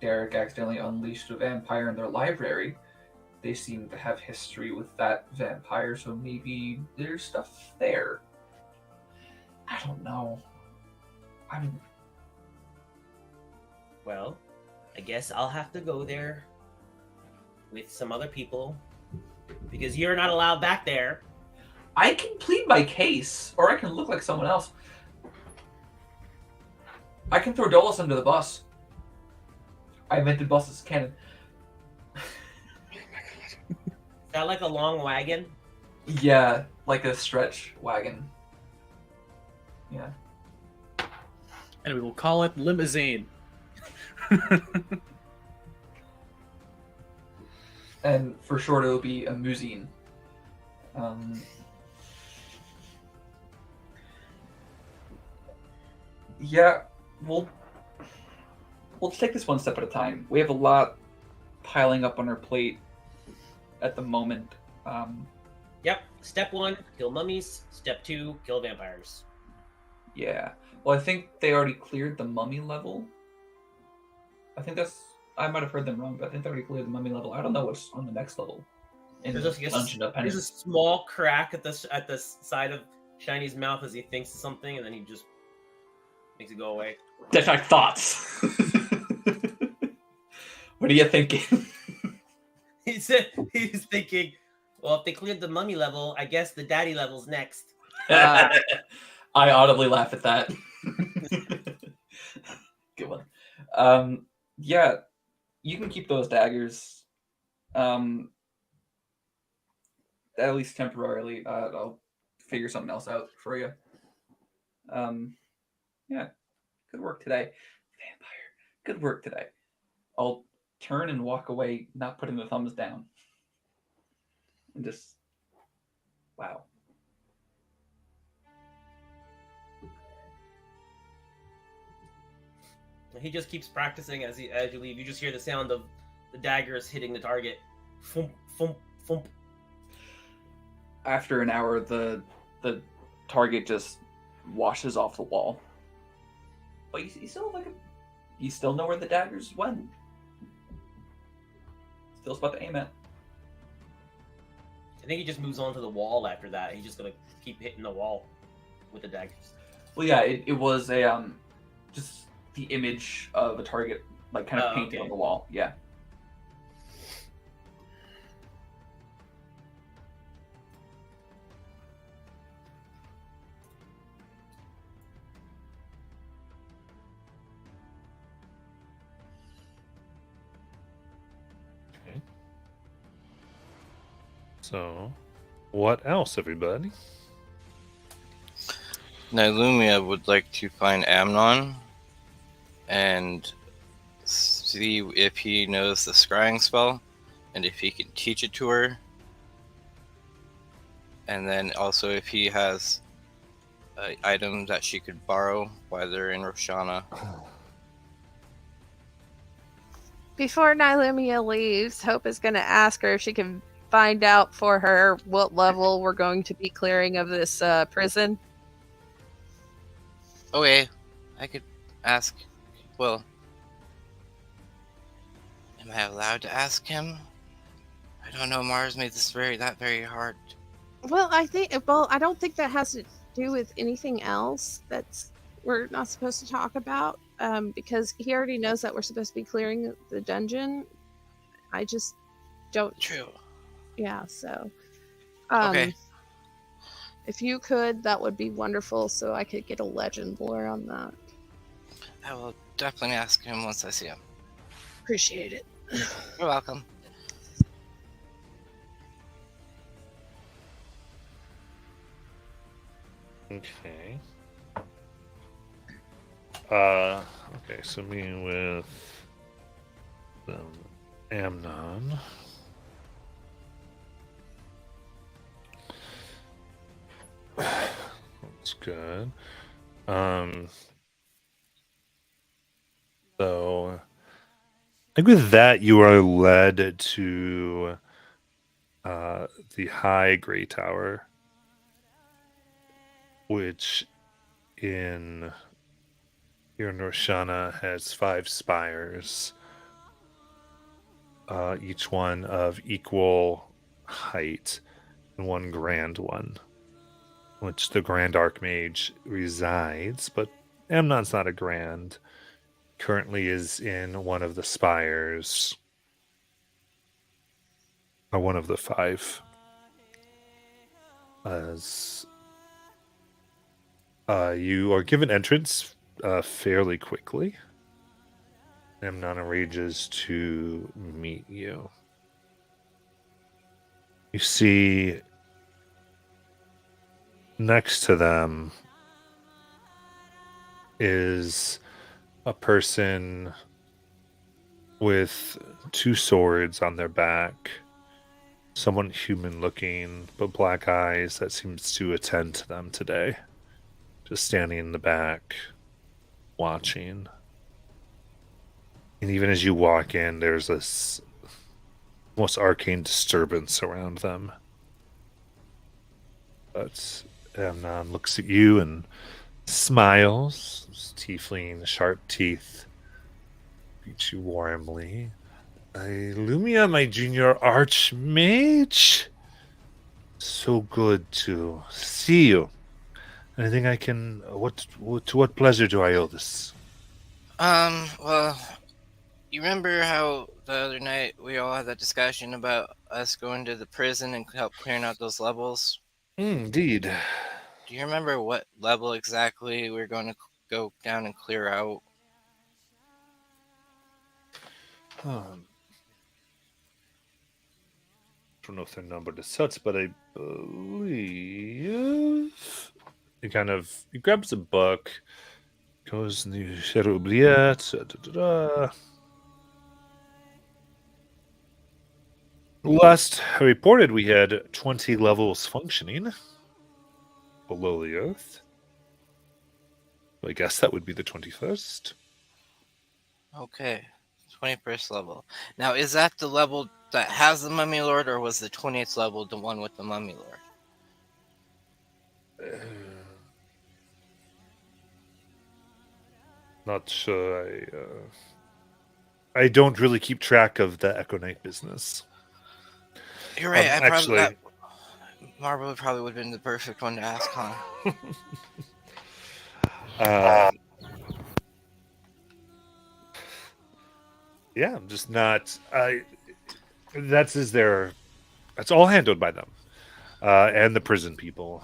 S3: Derek accidentally unleashed a vampire in their library, they seem to have history with that vampire, so maybe there's stuff there. I don't know.
S2: Well, I guess I'll have to go there with some other people because you're not allowed back there.
S3: I can plead my case, or I can look like someone else. I can throw Dolus under the bus. I invented buses as canon.
S2: Is that like a long wagon?
S3: Yeah, like a stretch wagon. Yeah.
S6: And we will call it limousine.
S3: And for short, it'll be a museum. Yeah, we'll take this one step at a time. We have a lot piling up on our plate at the moment.
S2: Yep. Step 1, kill mummies. Step 2, kill vampires.
S3: Yeah. Well, I think they already cleared the mummy level. I might have heard them wrong, but I think they already cleared the mummy level. I don't know what's on the next level. In
S2: There's
S3: Dungeon
S2: a small crack at the side of Shiny's mouth as he thinks of something, and then he just makes it go away.
S3: Detect thoughts. What are you thinking?
S2: He's thinking, well, if they cleared the mummy level, I guess the daddy level's next.
S3: I audibly laugh at that. Good one. Yeah, you can keep those daggers. At least temporarily. I'll figure something else out for you. Yeah, good work today. Vampire, good work today. I'll turn and walk away, not putting the thumbs down. And just, wow.
S2: He just keeps practicing as you leave. You just hear the sound of the daggers hitting the target. Thump, thump, thump.
S3: After an hour, the target just washes off the wall. But you still know where the daggers went. Still spot to aim at.
S2: I think he just moves on to the wall after that. He's just gonna keep hitting the wall with the daggers.
S3: Well, yeah, it was a just the image of a target, like kind of painted
S2: okay.
S3: on the wall. Yeah.
S1: So, what else, everybody?
S8: Nylumia would like to find Amnon and see if he knows the scrying spell and if he can teach it to her. And then also if he has items that she could borrow while they're in Roshanna.
S7: Before Nylumia leaves, Hope is going to ask her if she can find out for her what level we're going to be clearing of this prison.
S8: Okay, I could ask. Well, am I allowed to ask him? I don't know. Mars made this very hard.
S7: Well, I don't think that has to do with anything else that's we're not supposed to talk about, because he already knows that we're supposed to be clearing the dungeon. I just don't.
S8: True.
S7: Yeah, so.
S8: Okay.
S7: If you could, that would be wonderful, so I could get a legend lore on that.
S8: I will definitely ask him once I see him.
S7: Appreciate it.
S8: You're welcome.
S1: Okay. Okay, so meeting with Amnon. That's good. So I think with that you are led to the High Grey Tower, which here in Roshanna has 5 spires, each one of equal height, and one grand one, which the Grand Archmage resides, but Amnon's not a grand. Currently is in one of the spires, or one of the 5. As you are given entrance fairly quickly. Amnon arranges to meet you. You see next to them is a person with 2 swords on their back. Someone human looking, but black eyes that seems to attend to them today. Just standing in the back, watching. And even as you walk in, there's this almost arcane disturbance around them. But Amnon looks at you and smiles. His tiefling, sharp teeth. Greets you warmly. Lumia, my junior archmage. So good to see you. Anything I can... to what pleasure do I owe this?
S8: Well, you remember how the other night we all had that discussion about us going to the prison and help clearing out those levels?
S1: Indeed.
S8: Do you remember what level exactly we're going to go down and clear out?
S1: I don't know if they're numbered as such, but I believe he grabs a book, goes in the Shadow Oubliette. Last I reported, we had 20 levels functioning below the earth. I guess that would be the 21st.
S8: Okay, 21st level. Now, is that the level that has the Mummy Lord, or was the 20th level the one with the Mummy Lord?
S1: Not sure. I don't really keep track of the Echo Knight business.
S8: You're right.
S1: Actually,
S8: Marble probably would have been the perfect one to ask, huh?
S1: Yeah, I'm just not. That's all handled by them, and the prison people.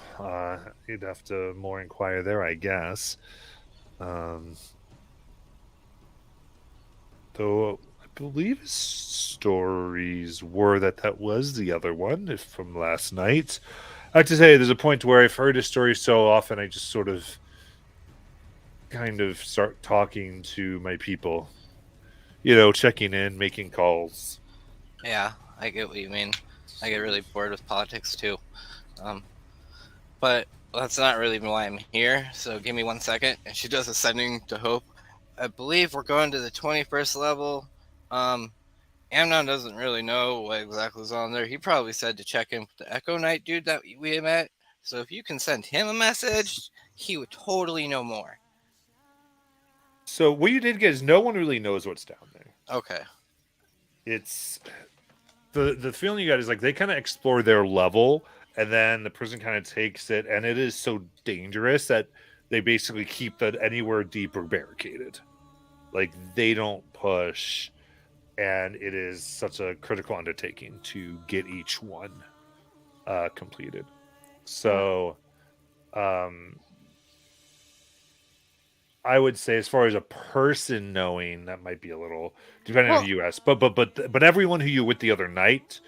S1: You'd have to more inquire there, I guess. Though I believe his stories were that was the other one, if from last night. I have to say, there's a point where I've heard his story so often, I just sort of kind of start talking to my people. Checking in, making calls.
S8: Yeah, I get what you mean. I get really bored with politics too. But that's not really why I'm here. So give me 1 second. And she does ascending to hope. I believe we're going to the 21st level. Amnon doesn't really know what exactly is on there. He probably said to check in with the Echo Knight dude that we met. So if you can send him a message, he would totally know more.
S1: So what you did get is no one really knows what's down there.
S8: Okay.
S1: It's the feeling you got is like they kind of explore their level, and then the prison kind of takes it, and it is so dangerous that they basically keep that anywhere deeper barricaded. Like they don't push, and it is such a critical undertaking to get each one completed. So, I would say, as far as a person knowing, that might be a little depending on who you ask. But everyone who you were with the other night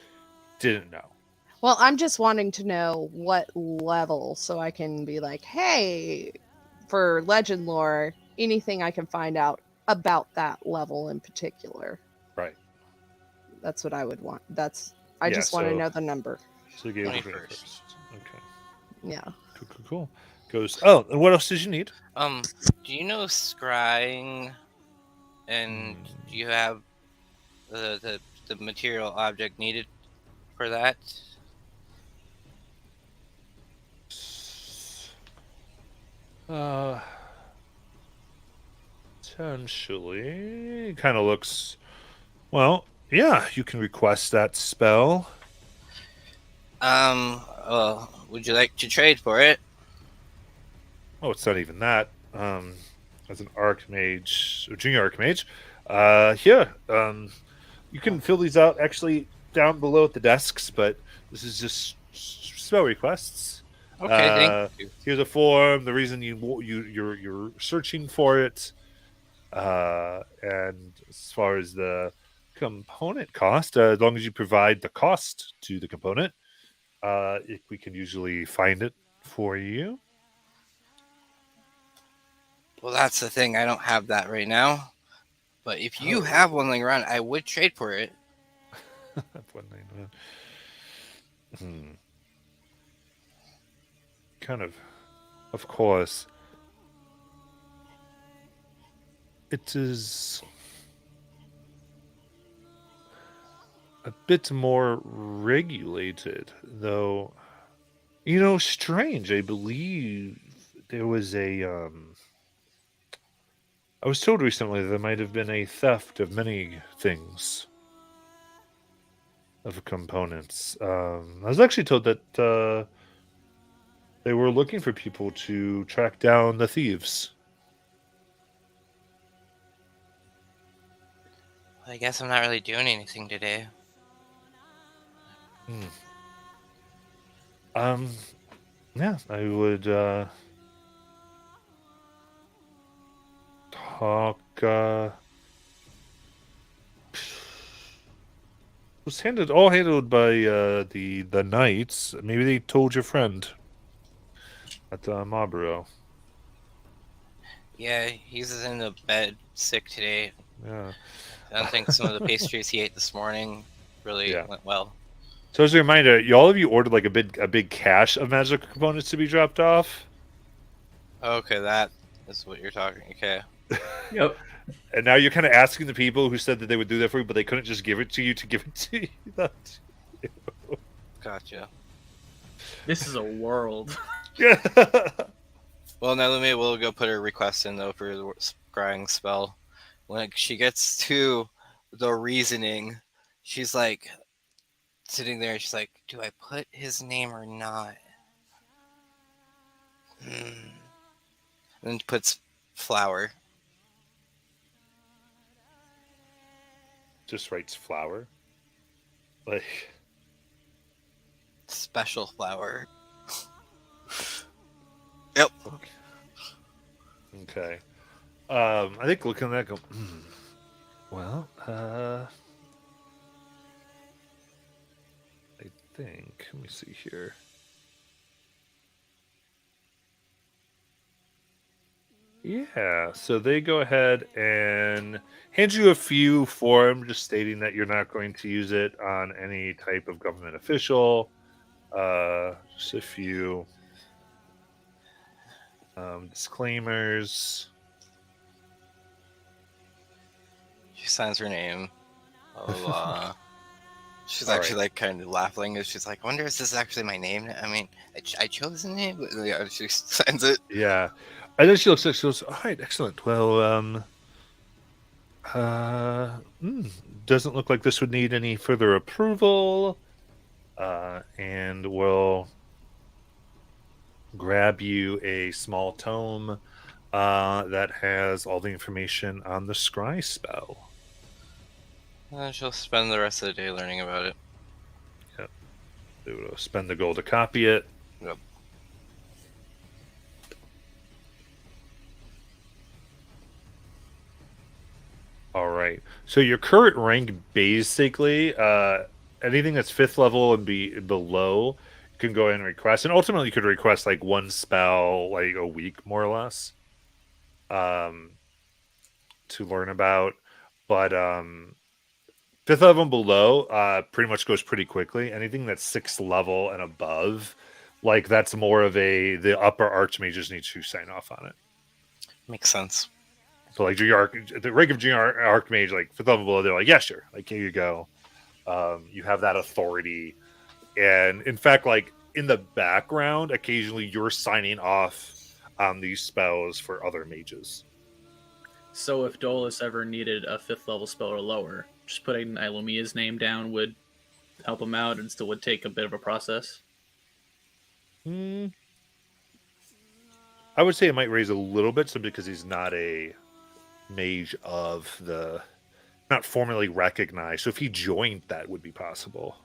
S1: didn't know.
S7: Well, I'm just wanting to know what level so I can be like, hey, for legend lore, anything I can find out about that level in particular.
S1: Right.
S7: That's what I would want. I just want to know the number.
S1: So you gave it
S8: 21st.
S1: first. Okay.
S7: Yeah.
S1: Cool. Goes. Oh, and what else did you need?
S8: Do you know scrying? And do you have the material object needed for that?
S1: Potentially. Kind of looks. Well, yeah, you can request that spell.
S8: Well, would you like to trade for it?
S1: Oh, it's not even that. As an archmage, or junior archmage, you can fill these out actually down below at the desks, but this is just spell requests.
S8: Okay, thank you.
S1: Here's a form. The reason you're searching for it, and as far as the component cost, as long as you provide the cost to the component, we can usually find it for you.
S8: Well, that's the thing. I don't have that right now. But if you have one laying around, I would trade for it.
S1: Kind of course. It is a bit more regulated, though. Strange. I believe there was I was told recently there might have been a theft of many things, of components. I was actually told that they were looking for people to track down the thieves.
S8: I guess I'm not really doing anything today.
S1: Yeah, I would talk. Was all handled by the knights. Maybe they told your friend at Marlborough.
S8: Yeah, he's in the bed sick today.
S1: Yeah.
S8: I don't think some of the pastries he ate this morning really went well.
S1: So as a reminder, all of you ordered like a big cache of magical components to be dropped off.
S8: Okay, that is what you're talking. Okay.
S3: Yep.
S1: And now you're kind of asking the people who said that they would do that for you, but they couldn't just give it to you to give it to you.
S8: Gotcha.
S6: This is a world.
S1: Yeah.
S8: Well, Nelumi will go put her request in though for the scrying spell. When she gets to the reasoning, she's like sitting there. She's like, "Do I put his name or not?" And then puts flower.
S1: Just writes flower. Like
S8: special flower. Yep.
S1: Okay. I think looking at that, Well, I think. Let me see here. Yeah, so they go ahead and hand you a few forms just stating that you're not going to use it on any type of government official. Just a few disclaimers.
S8: She signs her name. Blah, blah, blah. She's
S1: All
S8: actually
S1: right.
S8: like kind of laughing. And she's like, I wonder if this is actually my name. I mean, I chose the name, but yeah, she signs it.
S1: Yeah. And then she looks like she goes, all right, excellent. Well, doesn't look like this would need any further approval. And we'll grab you a small tome that has all the information on the scry spell.
S8: She'll spend the rest of the day learning about it.
S1: Yep. They will spend the gold to copy it.
S8: Yep.
S1: All right. So your current rank, basically, anything that's 5th level and below, you can go ahead and request. And ultimately, you could request like one spell, like a week, more or less, to learn about. But 5th level and below, pretty much goes pretty quickly. Anything that's 6th level and above, like that's more of the upper archmages need to sign off on it.
S8: Makes sense.
S1: So like the rank of junior archmage, like 5th level below, they're like, yeah, sure, like here you go. You have that authority, and in fact, like in the background, occasionally you're signing off on these spells for other mages.
S6: So if Dolus ever needed a 5th level spell or lower, just putting Ilumia's name down would help him out and still would take a bit of a process.
S1: I would say it might raise a little bit simply because he's not a mage of the, not formally recognized. So if he joined, that would be possible.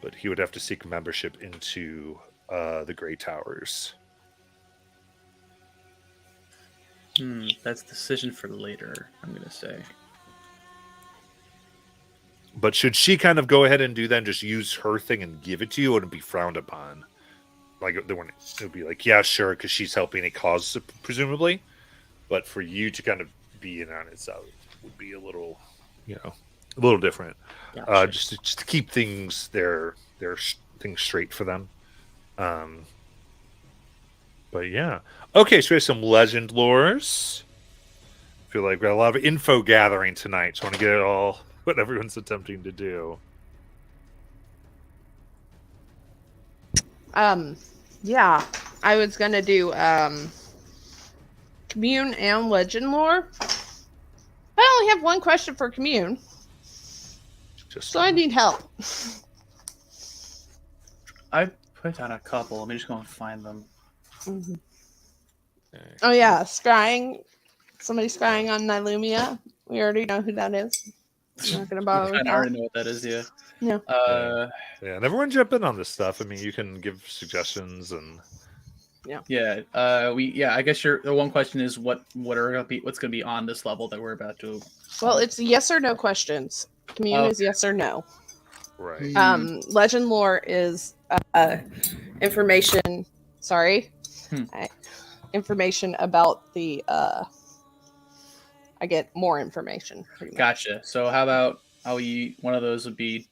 S1: But he would have to seek membership into the Grey Towers.
S6: That's a decision for later, I'm going to say.
S1: But should she kind of go ahead and do that and just use her thing and give it to you, it wouldn't be frowned upon. Like, it would be like, yeah, sure, because she's helping a cause, presumably. But for you to kind of be in on it, so it would be a little, a little different.
S6: Gotcha.
S1: Just to keep things their things straight for them. But yeah, okay. So we have some legend lores. I feel like we got a lot of info gathering tonight. So I want to get it all what everyone's attempting to do.
S7: Yeah, I was gonna do commune and legend lore. I only have one question for commune, so I need help.
S6: I put down a couple. Let me just go and find them.
S7: Mm-hmm. Oh yeah, scrying. Somebody scrying on Nilumia. We already know who that is. I'm not gonna bother with
S6: I
S7: that.
S6: already know what that is. Yeah.
S7: Yeah.
S1: Yeah, and everyone jump in on this stuff. I mean, you can give suggestions and.
S6: Yeah. I guess the one question is what's gonna be on this level that we're about to.
S7: Well, it's yes or no questions. Commune is yes or no.
S1: Right.
S7: Legend lore is information. Sorry, information about the. I get more information.
S6: Gotcha. So how about one of those would be?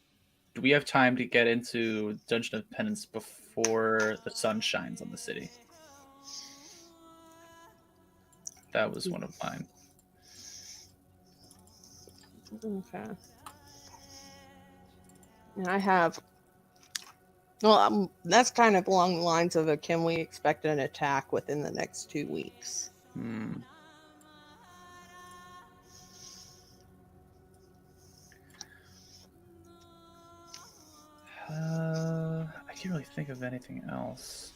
S6: Do we have time to get into Dungeon of Penance before the sun shines on the city? That was one of mine.
S7: Okay. And I have. Well, that's kind of along the lines of can we expect an attack within the next 2 weeks?
S6: I can't really think of anything else.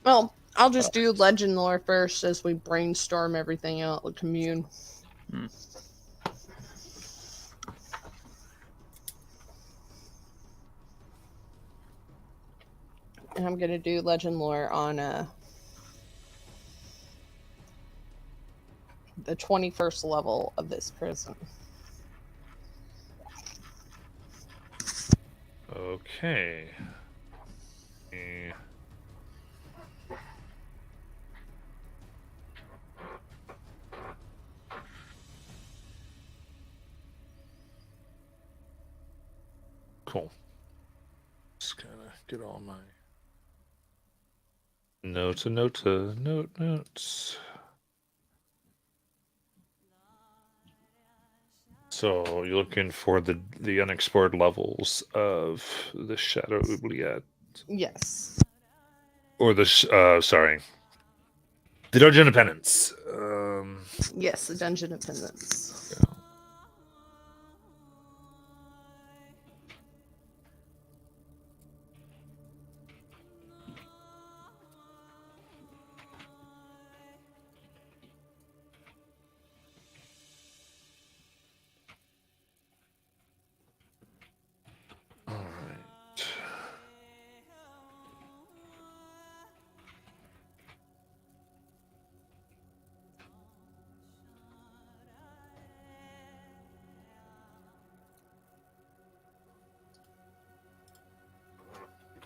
S7: Well, I'll just do legend lore first as we brainstorm everything out with commune. And I'm gonna do legend lore on the 21st level of this prison.
S1: Okay. Eh. Cool. Just gotta get all my notes. So you're looking for the unexplored levels of the Shadow Oubliette,
S7: Yes.
S1: or the sorry, the Dungeon of Penance.
S7: Yes, the Dungeon of Penance.
S1: Yeah. All right.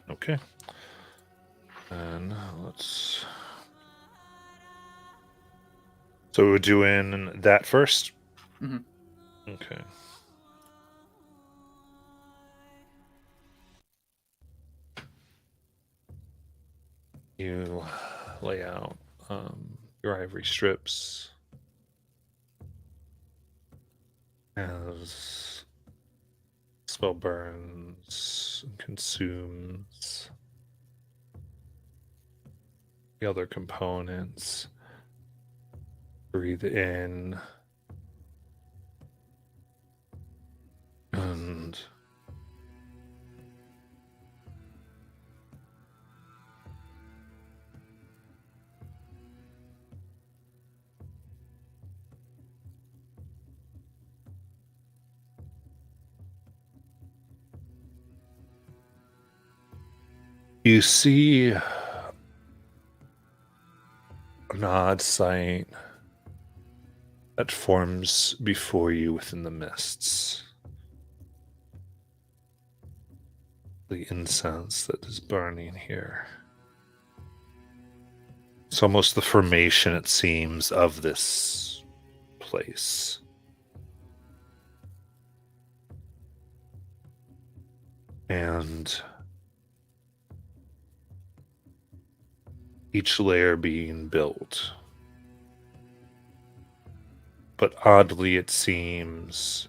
S1: Okay. And let's. So we're doing that first?
S3: Mhm.
S1: Okay. You lay out your ivory strips as spell burns and consumes the other components. Breathe in and you see an odd sight that forms before you within the mists. The incense that is burning here. It's almost the formation, it seems, of this place. And each layer being built. But oddly, it seems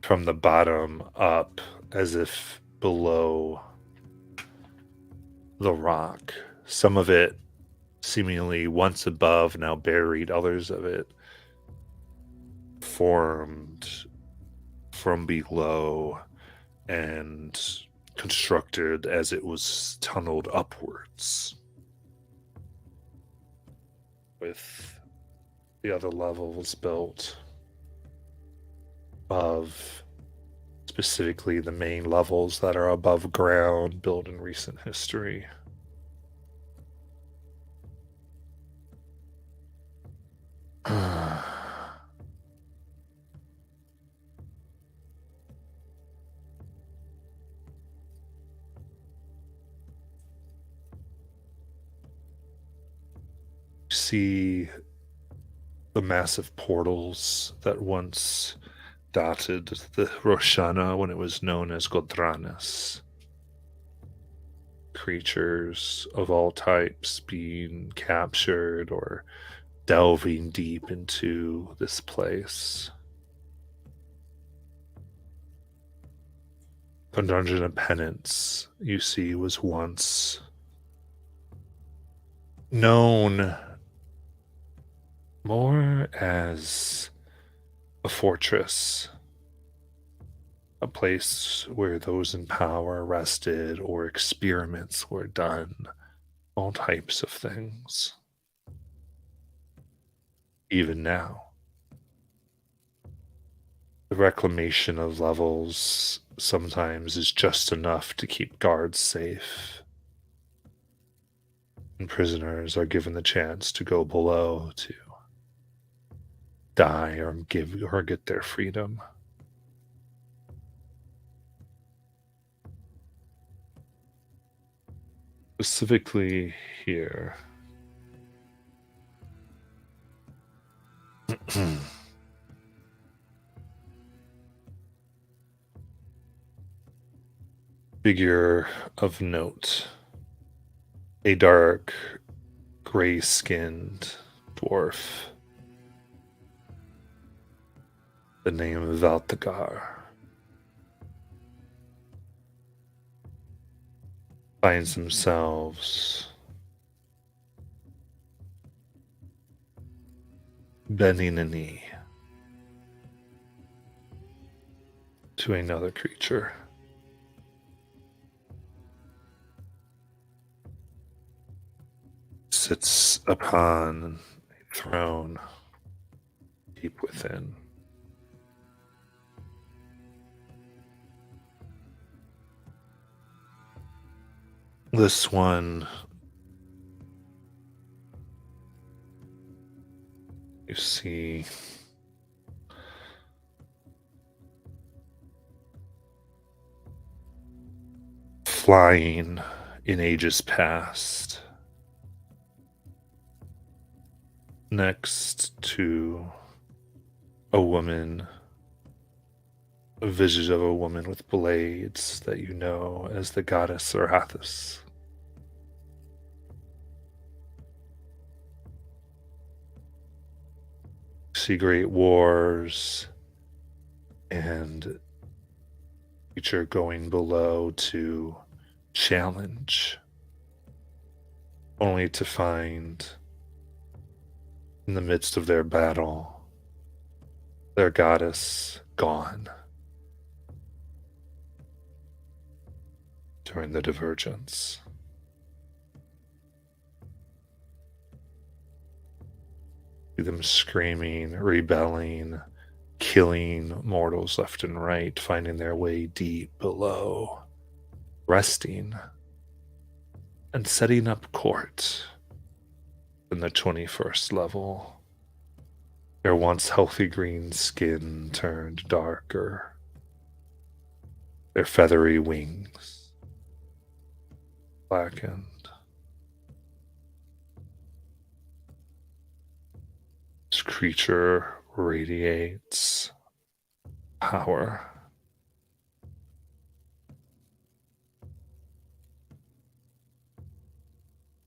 S1: from the bottom up, as if below the rock. Some of it seemingly once above, now buried, others of it formed from below and constructed as it was tunneled upwards, with the other levels built of specifically the main levels that are above ground, built in recent history. See the massive portals that once dotted the Roshanna when it was known as Godranas. Creatures of all types being captured or delving deep into this place. The Dungeon of Penance, you see, was once known more as a fortress, a place where those in power rested or experiments were done, all types of things. Even now, the reclamation of levels sometimes is just enough to keep guards safe. And prisoners are given the chance to go below to die or get their freedom. Specifically here. Figure of note. A dark, gray-skinned dwarf. The name of Valtagar. Finds themselves bending a knee to another creature. Sits upon a throne deep within. This one, you see, flying in ages past, next to a woman, a visage of a woman with blades that you know as the goddess Arathis. See great wars and creature going below to challenge, only to find in the midst of their battle their goddess gone during the divergence. See them screaming, rebelling, killing mortals left and right, finding their way deep below, resting, and setting up court in the 21st level. Their once healthy green skin turned darker, their feathery wings blackened. This creature radiates power.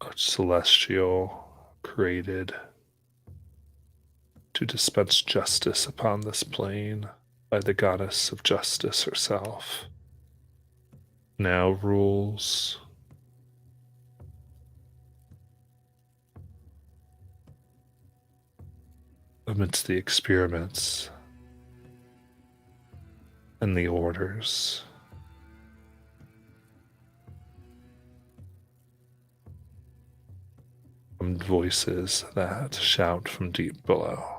S1: A celestial created to dispense justice upon this plane by the goddess of justice herself, now rules amidst the experiments and the orders. From voices that shout from deep below.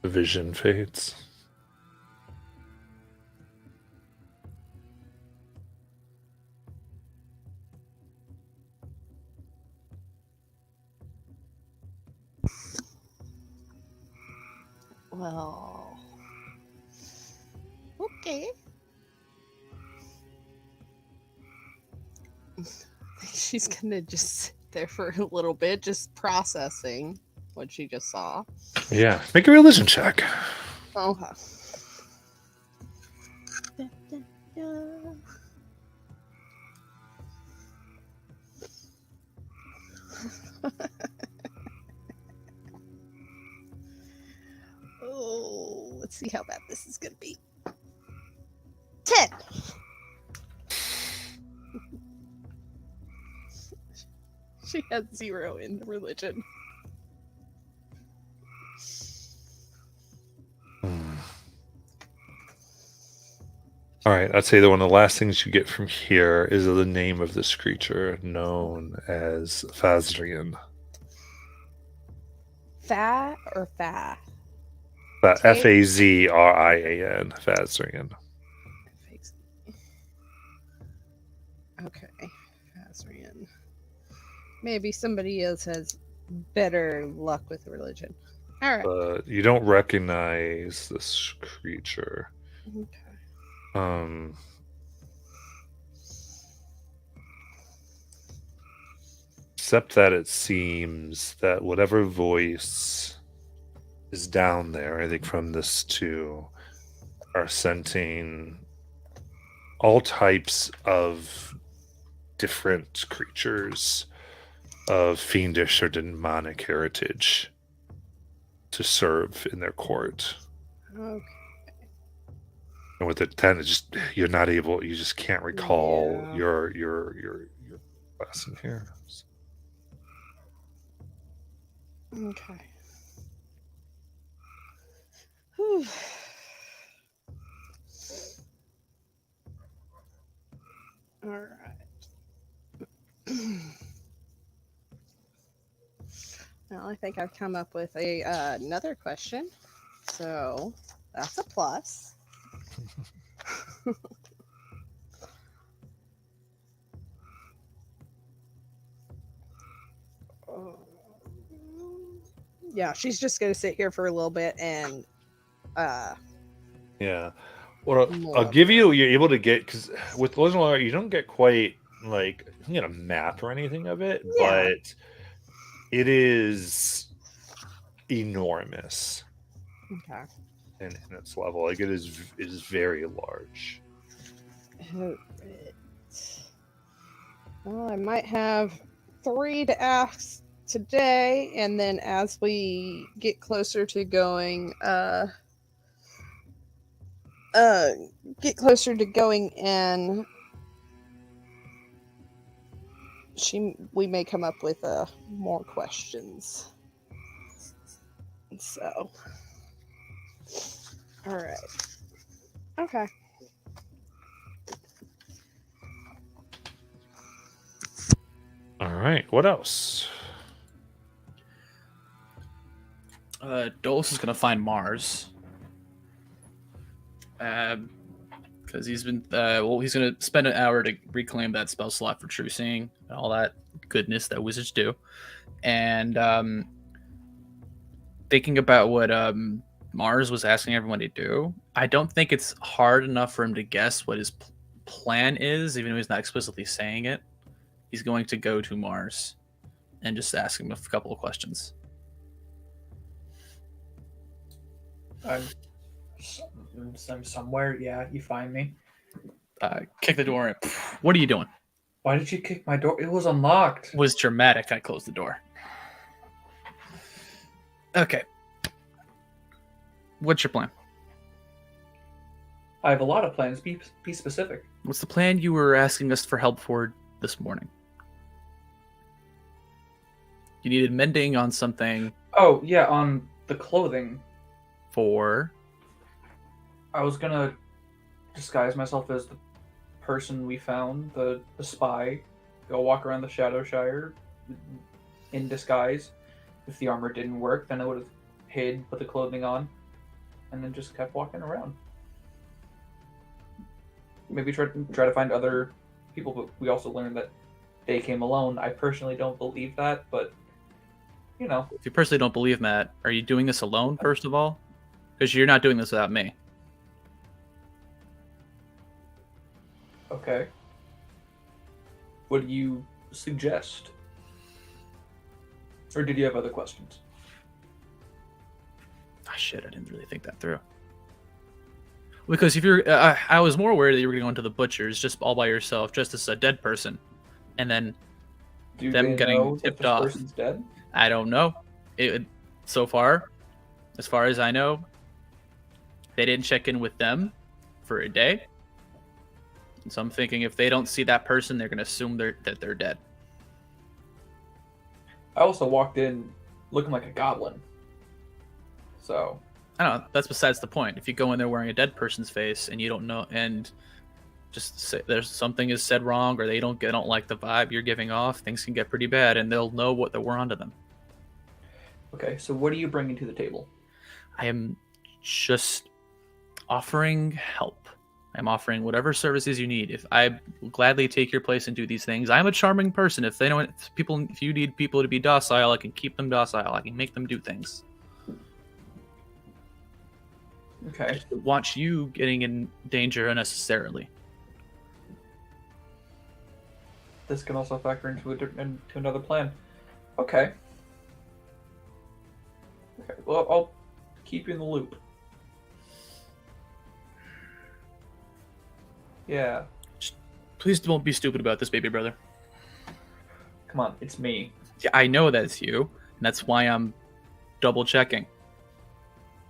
S1: The vision fades.
S7: Well, okay. She's gonna just sit there for a little bit, just processing what she just saw.
S1: Yeah, make a religion check.
S7: Okay. Oh, let's see how bad this is gonna be. 10. She has 0 in religion.
S1: All right, I'd say that one of the last things you get from here is the name of this creature, known as Fazrian.
S7: Fa or fa?
S1: Fazrian, Fazrian.
S7: Okay, Fazrian. Maybe somebody else has better luck with religion. All right.
S1: But you don't recognize this creature.
S7: Okay.
S1: Um, except that it seems that whatever voice is down there, I think from this too, are scenting all types of different creatures of fiendish or demonic heritage to serve in their court.
S7: Okay.
S1: And with the 10, it's just you just can't recall
S7: Yeah.
S1: your lesson here.
S7: Okay. Whew. All right. Well, I think I've come up with another question, so that's a plus. Yeah, she's just gonna sit here for a little bit and
S1: Yeah. Well, I'll
S7: mull
S1: give
S7: over
S1: you.
S7: it.
S1: You're able to get because with Legend of Art, you don't get quite like you can get a map or anything of it,
S7: Yeah.
S1: but it is enormous
S7: Okay.
S1: in its level. Like it is very large.
S7: Alright. Well, I might have 3 to ask today, and then as we get closer to going, in, we may come up with more questions. So, all right, okay.
S1: All right. What else?
S6: Dolus is gonna find Mars. Because he's been he's gonna spend an hour to reclaim that spell slot for True Seeing and all that goodness that wizards do, and thinking about what Mars was asking everyone to do. I don't think it's hard enough for him to guess what his plan is, even though he's not explicitly saying it. He's going to go to Mars and just ask him a couple of questions.
S3: I'm somewhere. Yeah, you find me.
S6: Kick the door in. What are you doing?
S3: Why did you kick my door? It was unlocked.
S6: It was dramatic. I closed the door. Okay. What's your plan?
S3: I have a lot of plans. Be specific.
S6: What's the plan you were asking us for help for this morning? You needed mending on something
S3: Oh yeah, on the clothing.
S6: for...
S3: I was gonna disguise myself as the person we found, the spy. Go walk around the Shadowshire in disguise. If the armor didn't work, then I would have hid, put the clothing on, and then just kept walking around. Maybe try to find other people, but we also learned that they came alone. I personally don't believe that, but you know.
S6: If you personally don't believe Matt, are you doing this alone, first of all? Because you're not doing this without me.
S3: Okay. What do you suggest? Or did you have other questions?
S6: Ah, shit, I didn't really think that through. Because if you're... I was more worried that you were going to go into the butchers just all by yourself, just as a dead person. And then
S3: Do
S6: them
S3: they
S6: getting
S3: know that
S6: tipped
S3: this
S6: off.
S3: person's dead?
S6: I don't know. So far, as far as I know, they didn't check in with them for a day. And so I'm thinking if they don't see that person, they're going to assume that they're dead.
S3: I also walked in looking like a goblin. So,
S6: I don't know. That's besides the point. If you go in there wearing a dead person's face and you don't know, and just say there's something is said wrong, or they don't like the vibe you're giving off, things can get pretty bad, and they'll know what we're onto them.
S3: okay, so what are you bringing to the table?
S6: I am just offering help. I'm offering whatever services you need. If I will gladly take your place and do these things, I'm a charming person. If you need people to be docile, I can keep them docile. I can make them do things. I
S3: Okay.
S6: just don't want you getting in danger unnecessarily.
S3: This can also factor into another plan. Okay. Okay. Well, I'll keep you in the loop. Yeah.
S6: Please don't be stupid about this, baby brother.
S3: Come on, it's me.
S6: Yeah, I know that's you, and that's why I'm double checking.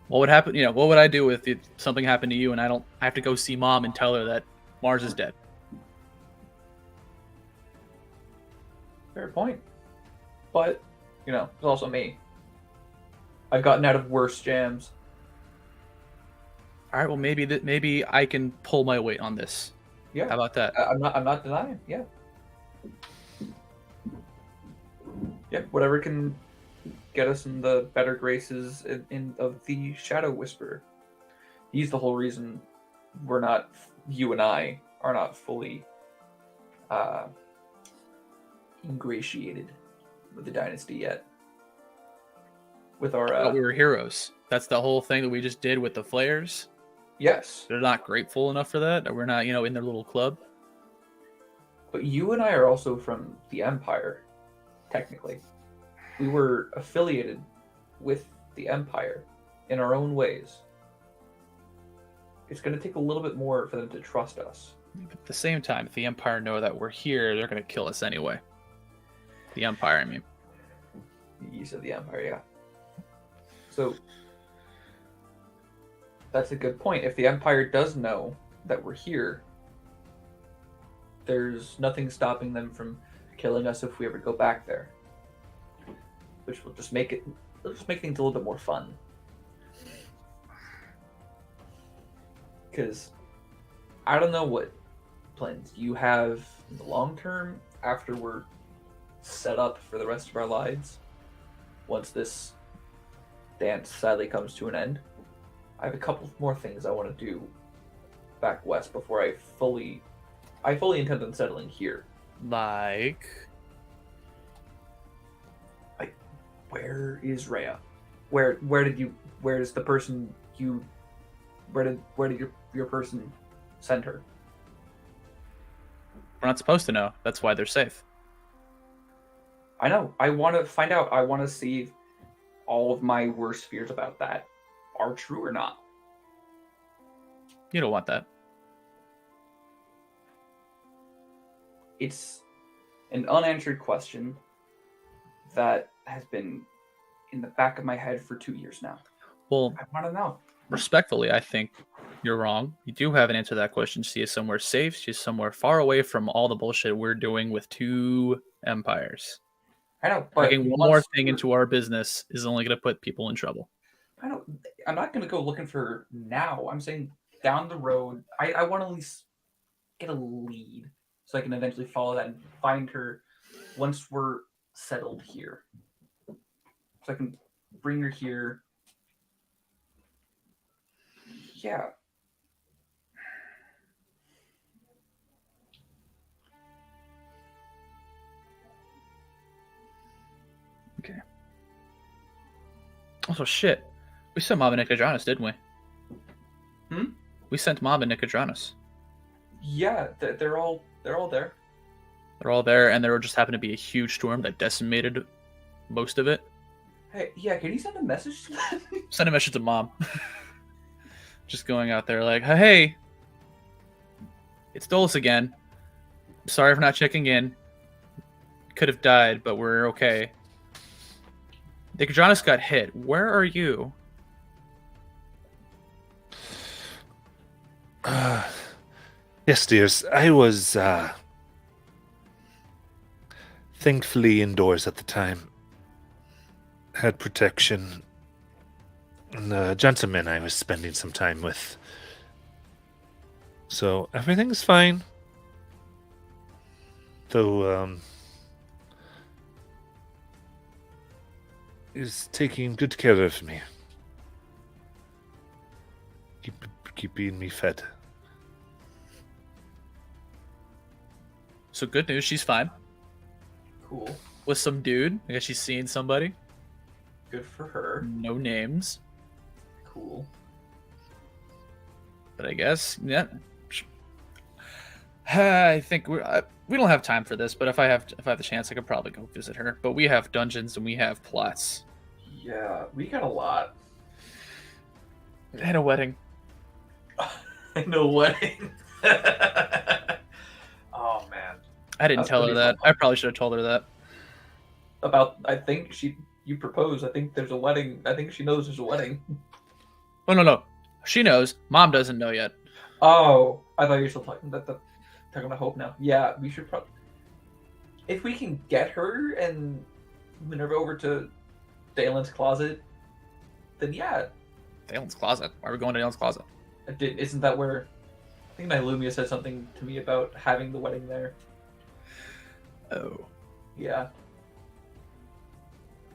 S6: What would happen? What would I do if something happened to you and I have to go see Mom and tell her that Mars is dead?
S3: Fair point. But, it's also me. I've gotten out of worse jams.
S6: All right, well maybe I can pull my weight on this.
S3: Yeah.
S6: How about that?
S3: I'm not denying. Yeah. Yeah. Whatever can get us in the better graces of the Shadow Whisperer. He's the whole reason you and I are not fully ingratiated with the dynasty yet. With our
S6: But we were heroes. That's the whole thing that we just did with the flares.
S3: yes.
S6: They're not grateful enough for that. We're not, in their little club.
S3: But you and I are also from the Empire, technically. We were affiliated with the Empire in our own ways. It's going to take a little bit more for them to trust us.
S6: But at the same time, if the Empire know that we're here, they're going to kill us anyway. The Empire, I mean.
S3: You said the Empire, yeah. So, that's a good point. If the Empire does know that we're here, there's nothing stopping them from killing us if we ever go back there. Which will just make things a little bit more fun. Because I don't know what plans you have in the long term after we're set up for the rest of our lives. Once this dance sadly comes to an end, I have a couple more things I want to do back west before I fully intend on settling here.
S6: Like,
S3: Where is Rhea? Where did your person send her?
S6: we're not supposed to know. That's why they're safe.
S3: I know. I want to find out. I want to see if all of my worst fears about that are true or not.
S6: You don't want that.
S3: It's an unanswered question that has been in the back of my head for 2 years now.
S6: Well,
S3: I want to know.
S6: respectfully, I think you're wrong. You do have an answer to that question. She is somewhere safe. She's somewhere far away from all the bullshit we're doing with two empires.
S3: I know, but
S6: Taking one more thing into our business is only going to put people in trouble.
S3: I know. I'm not going to go looking for her now. I'm saying down the road. I want to at least get a lead so I can eventually follow that and find her once we're settled here. So I can bring her here. Yeah.
S6: Okay. Also, shit. We sent Mob and Nicodranas, didn't we?
S3: Hmm?
S6: We sent Mob and Nicodranas.
S3: Yeah, they're all there.
S6: They're all there, and there just happened to be a huge storm that decimated most of it.
S3: Hey, yeah, can you send a message to them?
S6: Send a message to Mom. Just going out there like, hey, it's Dulce again. Sorry for not checking in. Could have died, but we're okay. Nicodranas got hit. Where are you?
S1: Yes, dears. I was thankfully indoors at the time. Had protection. And the gentleman I was spending some time with. So everything's fine. Though, is taking good care of me. Keeping me fed.
S6: So good news, she's fine.
S3: Cool.
S6: With some dude. I guess she's seeing somebody.
S3: Good for her.
S6: No names.
S3: Cool.
S6: But I guess, yeah. I think we don't have time for this, but if I have the chance, I could probably go visit her. But we have dungeons and we have plots.
S3: Yeah, we got a lot.
S6: And a wedding.
S3: No wedding. Oh man.
S6: I didn't
S3: That's
S6: tell her
S3: gonna be
S6: that.
S3: fun.
S6: I probably should have told her that.
S3: I think you proposed. I think there's a wedding. I think she knows there's a wedding.
S6: Oh no. She knows. Mom doesn't know yet.
S3: Oh, I thought you were still talking about Hope now. Yeah, we should probably, if we can get her and Minerva over to Dalen's closet, then yeah.
S6: Dalen's closet. Why are we going to Dalen's closet?
S3: Isn't that where? I think Nilumia said something to me about having the wedding there.
S6: Oh.
S3: Yeah.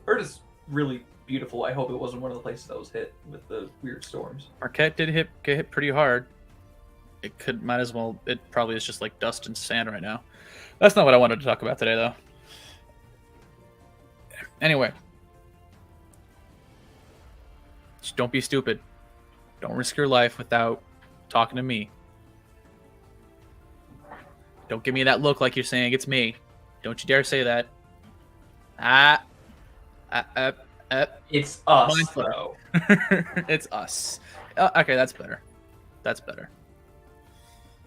S3: Heard is really beautiful. I hope it wasn't one of the places that was hit with the weird storms.
S6: Marquette did get hit pretty hard. Might as well. It probably is just like dust and sand right now. That's not what I wanted to talk about today, though. Anyway, just don't be stupid. Don't risk your life without talking to me. Don't give me that look like you're saying it's me. Don't you dare say that.
S3: It's us,
S6: Mindful.
S3: though.
S6: It's us. Okay, that's better. That's better.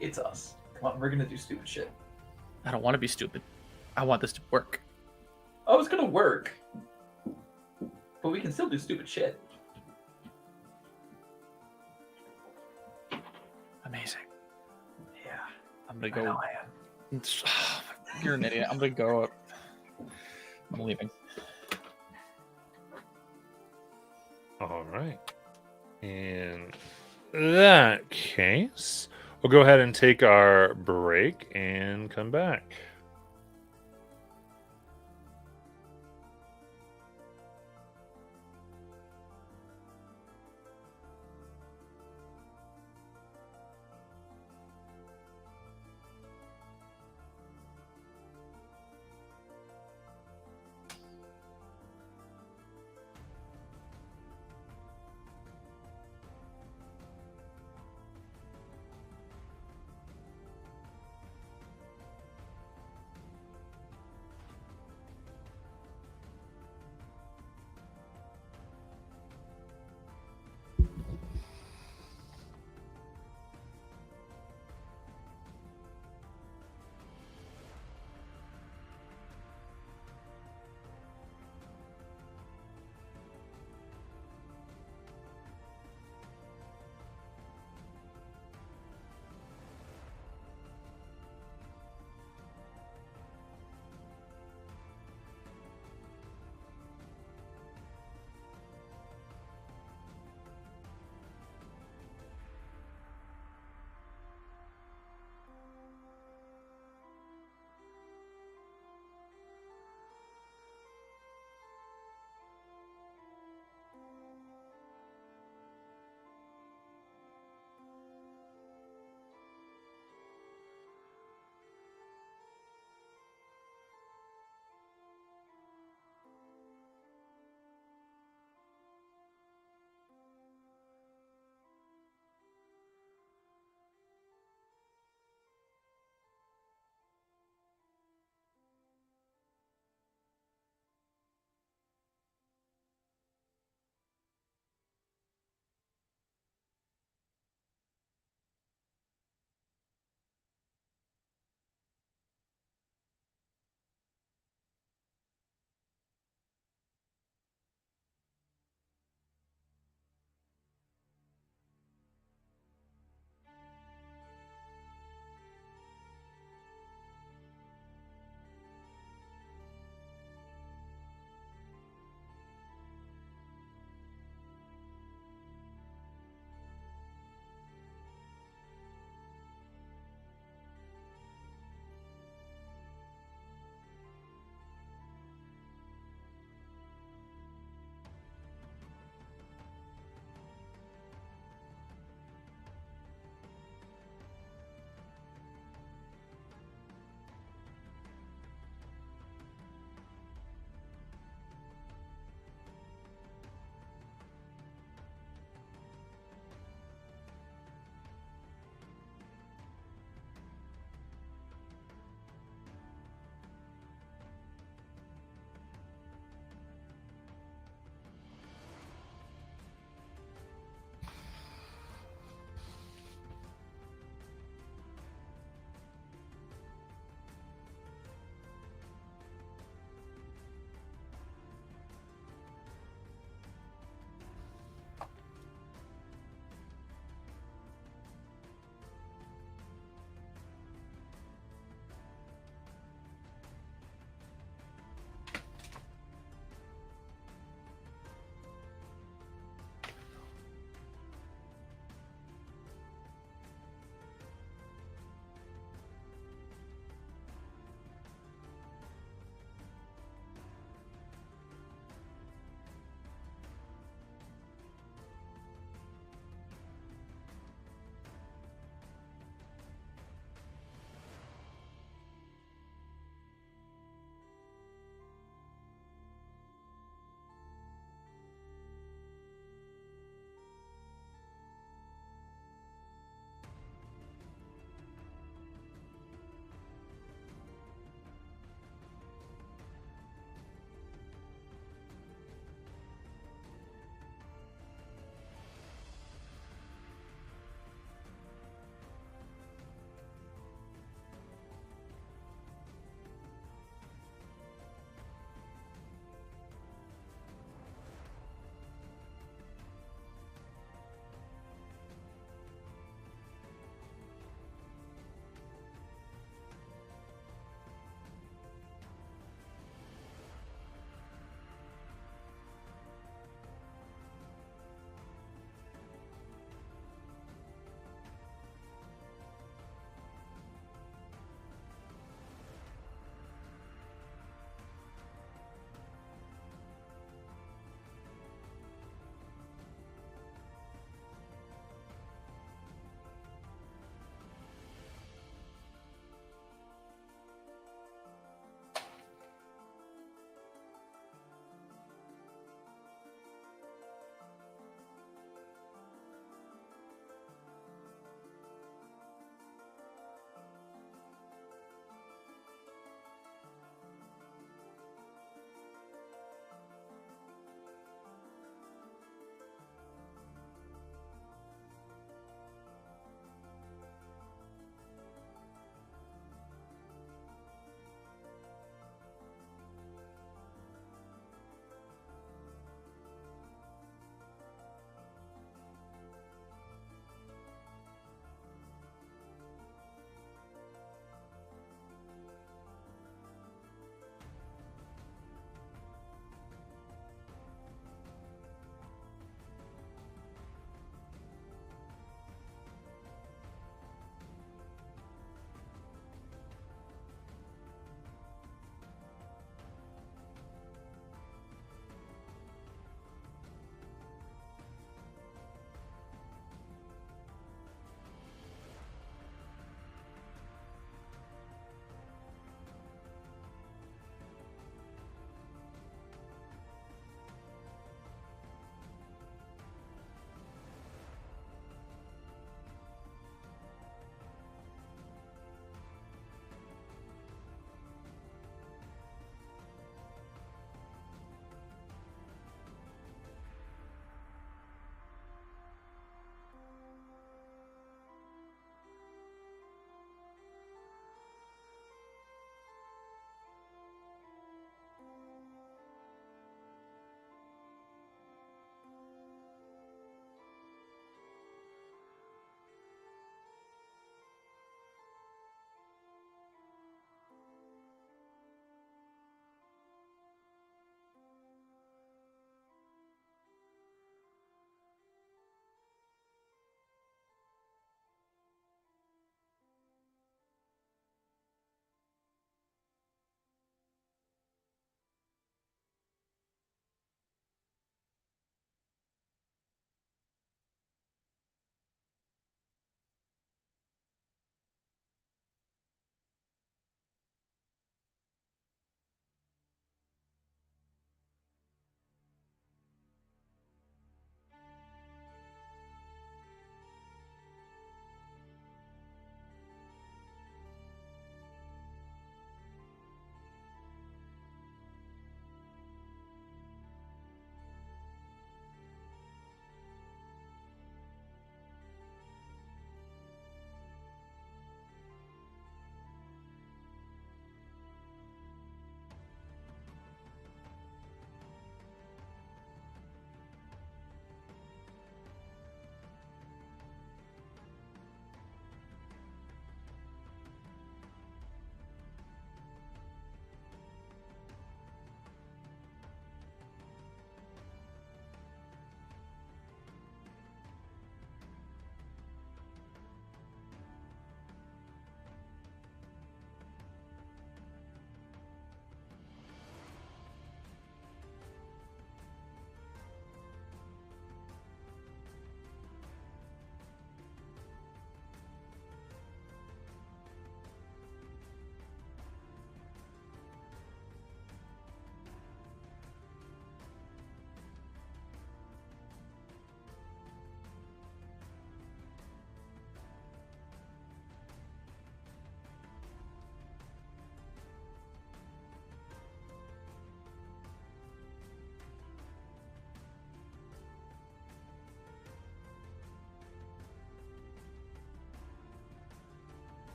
S3: It's us. Come on, we're gonna do stupid shit.
S6: I don't want to be stupid. I want this to work.
S3: Oh, it's gonna work. But we can still do stupid shit.
S6: Amazing.
S3: Yeah.
S6: I'm gonna
S3: I know
S6: go.
S3: I am.
S6: You're an idiot. I'm gonna go up. I'm leaving.
S1: All right. In that case, we'll go ahead and take our break and come back.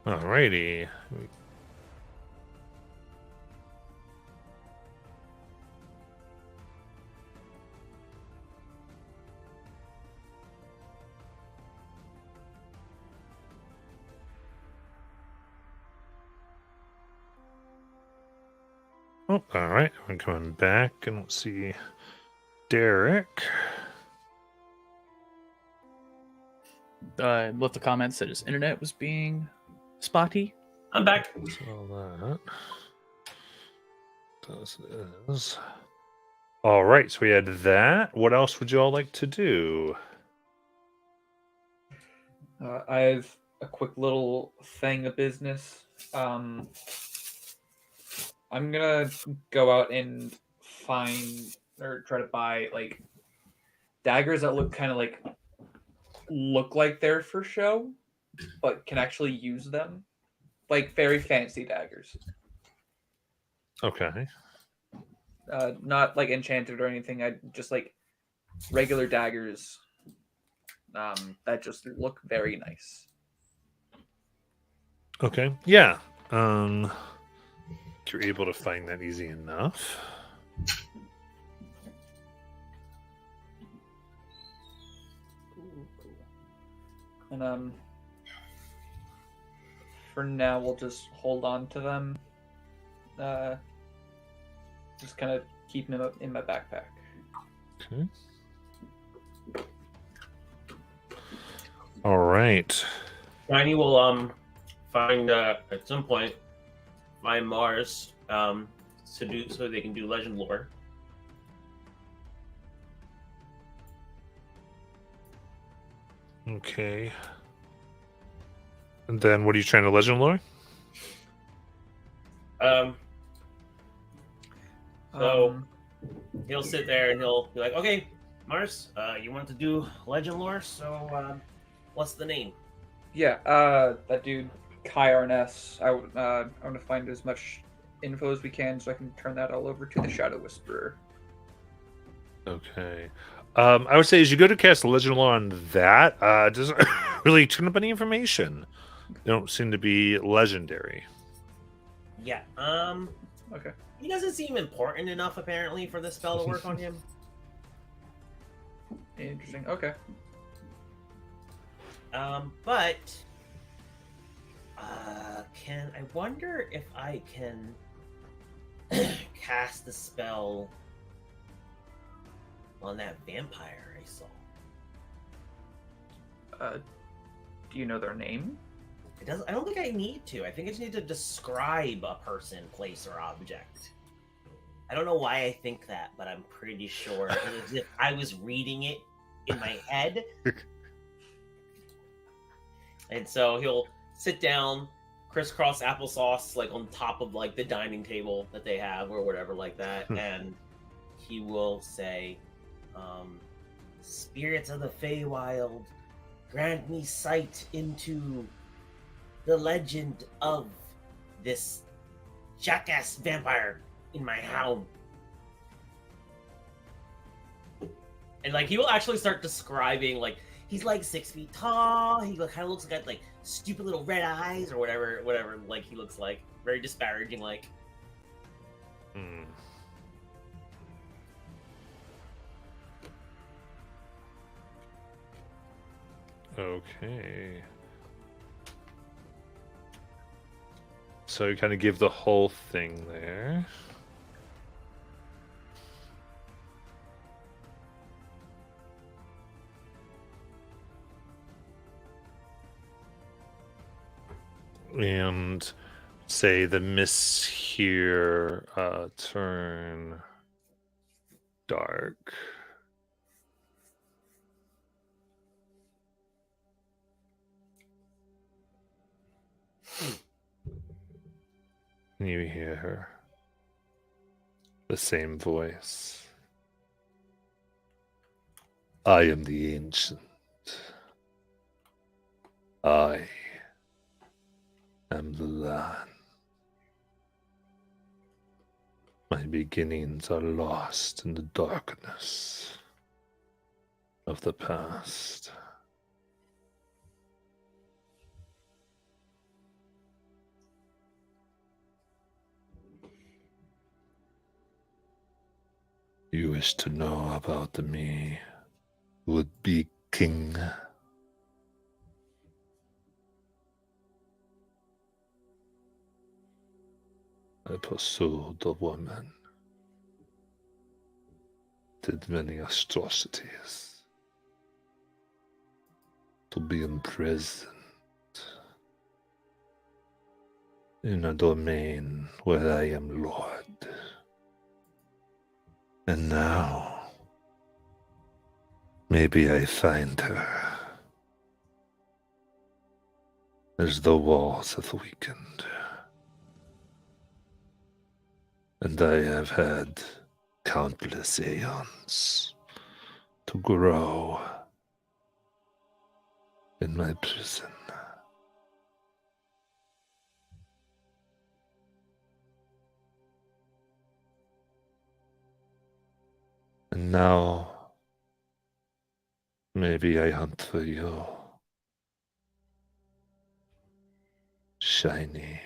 S1: Alrighty. Oh, all right. I'm coming back and let's see. Derek.
S6: Left a comment said his internet was being spotty.
S2: I'm back.
S1: So that is. All right. So we had that. What else would you all like to do?
S3: I have a quick little thing of business. I'm gonna go out and find or try to buy like daggers that look kind of look like they're for show, but can actually use them, like very fancy daggers.
S1: Okay.
S3: Not like enchanted or anything. I just like regular daggers. That just look very nice.
S1: Okay. Yeah. You're able to find that easy enough.
S3: And for now we'll just hold on to them. Just kind of keep them in my backpack.
S1: Okay. All right.
S2: Shiny will find at some point find Mars to do so they can do legend lore.
S1: Okay. And then what are you trying to legend lore?
S2: So he'll sit there and he'll be like, "Okay, Mars, you want to do legend lore? So what's the name?"
S3: Yeah, that dude Kai Arness. I want to find as much info as we can so I can turn that all over to the Shadow Whisperer.
S1: Okay. I would say as you go to cast legend lore on that, it doesn't really turn up any information. They don't seem to be legendary.
S2: Yeah.
S3: Okay.
S2: He doesn't seem important enough apparently for this spell to work on him.
S3: Interesting. Okay.
S2: But can I wonder if I can cast the spell on that vampire I saw?
S3: Do you know their name?
S2: It doesn't. I don't think I need to. I think I just need to describe a person, place, or object. I don't know why I think that, but I'm pretty sure it was as if I was reading it in my head. And so he'll sit down, crisscross applesauce, like on top of like the dining table that they have or whatever like that, and he will say, "Spirits of the Feywild, grant me sight into the legend of this jackass vampire in my home." And like he will actually start describing, like, he's like 6 feet tall. He kind of looks like stupid little red eyes or whatever. Like he looks like very disparaging. Like,
S1: Hmm. Okay. So you kind of give the whole thing there. And say the mists here turn dark. And you hear her. The same voice. I am the ancient. I am the land. My beginnings are lost in the darkness of the past. you wish to know about me, would be king? I pursued a woman, did many atrocities, to be imprisoned in a domain where I am lord. And now, maybe I find her as the walls have weakened. And I have had countless aeons to grow in my prison. And now, maybe I hunt for you, shiny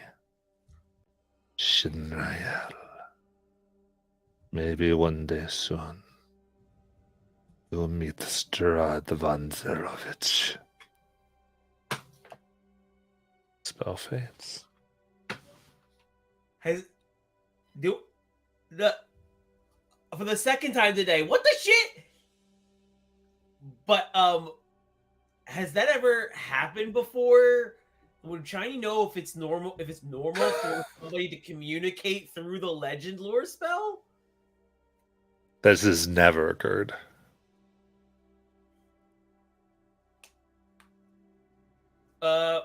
S1: Shinrael. Maybe one day soon, you'll meet Strad von Zerovich. Spell fades.
S2: Has do the for the second time today. What the shit? But has that ever happened before? Would Shiny know if it's normal? If it's normal for somebody to communicate through the legend lore spell?
S1: This has never occurred.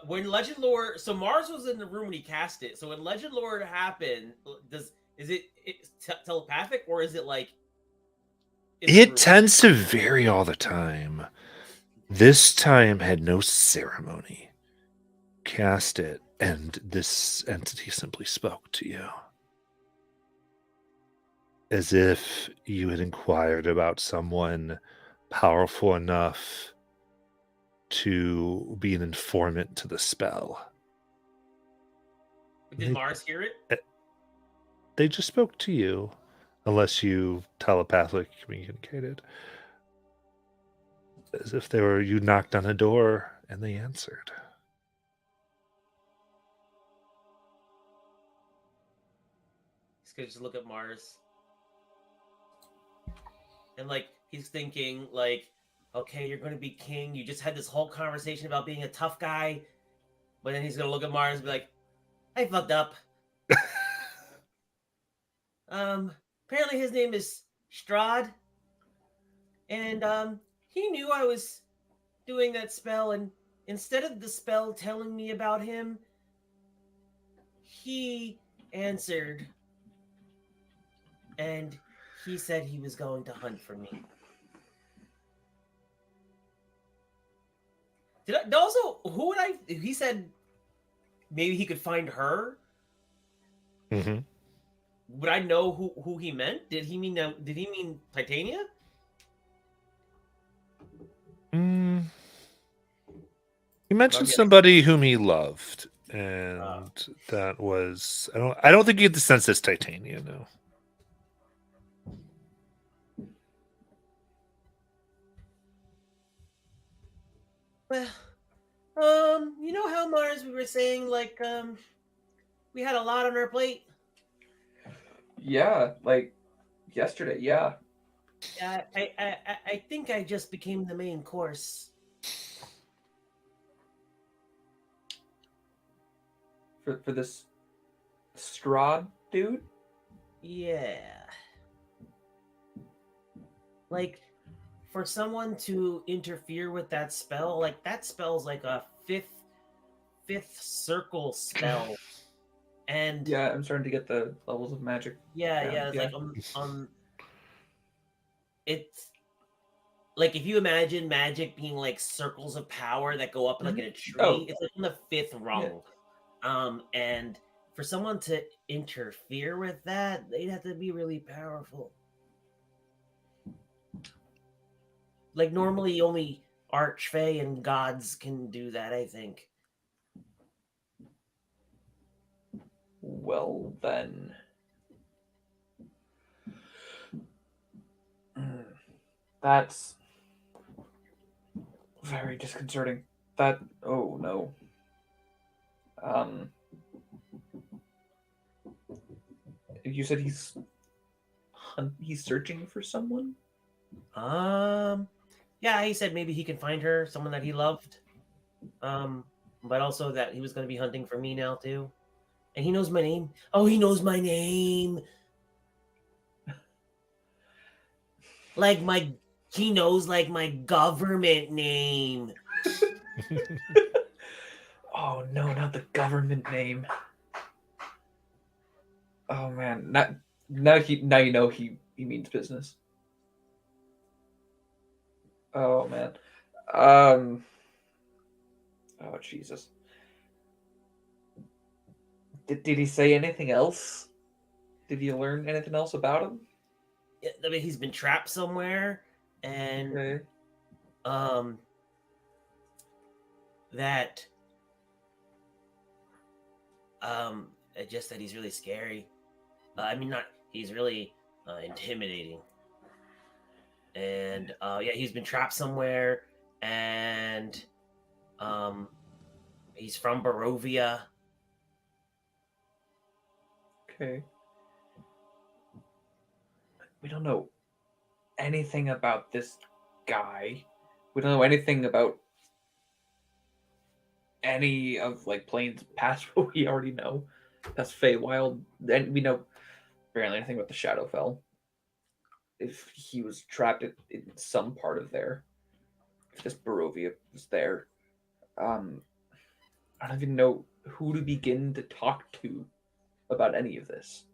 S2: When legend lore, so Mars was in the room when he cast it. So when legend lore happened, is it telepathic or is it like? in the
S1: It
S2: room?
S1: tends to vary all the time. This time had no ceremony. Cast it, and this entity simply spoke to you. As if you had inquired about someone powerful enough to be an informant to the spell.
S2: Did Mars hear it?
S1: They just spoke to you, unless you telepathically communicated. As if they were, you knocked on a door and they answered.
S2: He's gonna just look at Mars. And like he's thinking, like, okay, you're gonna be king. You just had this whole conversation about being a tough guy. But then he's gonna look at Mars and be like, I fucked up. Apparently his name is Strad. And he knew I was doing that spell, and instead of the spell telling me about him, he answered and he said he was going to hunt for me. Who would I? He said maybe he could find her.
S1: Mm-hmm.
S2: Would I know who he meant? Did he mean Titania?
S1: He mentioned somebody whom he loved, and that was I don't think you get the sense it's Titania, no.
S2: Well, you know how Mars we were saying like we had a lot on our plate.
S3: Yeah, like yesterday. Yeah.
S2: Yeah, I think I just became the main course.
S3: For this Strahd dude.
S2: Yeah. Like for someone to interfere with that spell, like that spell's like a fifth circle spell. And
S3: yeah, I'm starting to get the levels of magic.
S2: Yeah, it's like it's like if you imagine magic being like circles of power that go up like in a tree, it's like in the fifth rung. Yeah. And for someone to interfere with that, they'd have to be really powerful. Like normally only Archfey and gods can do that, I think.
S3: Well then. That's very disconcerting. Oh no. Um, you said he's searching for someone?
S2: Yeah, he said maybe he can find her, someone that he loved. But also that he was going to be hunting for me now too. And he knows my name. Oh, he knows my name. Like he knows like my government name.
S3: Oh no, not the government name. Oh man, now you know he means business. Oh man. Oh Jesus. Did he say anything else? Did you learn anything else about him?
S2: I mean, he's been trapped somewhere, and
S3: Okay.
S2: that just that he's really scary. I mean, not he's really intimidating, and yeah, he's been trapped somewhere, and um, he's from Barovia.
S3: Okay. We don't know anything about this guy. We don't know anything about any of like Plains past what we already know. That's Feywild. And we know barely anything about the Shadowfell. If he was trapped in some part of there. If this Barovia was there. I don't even know who to begin to talk to about any of this.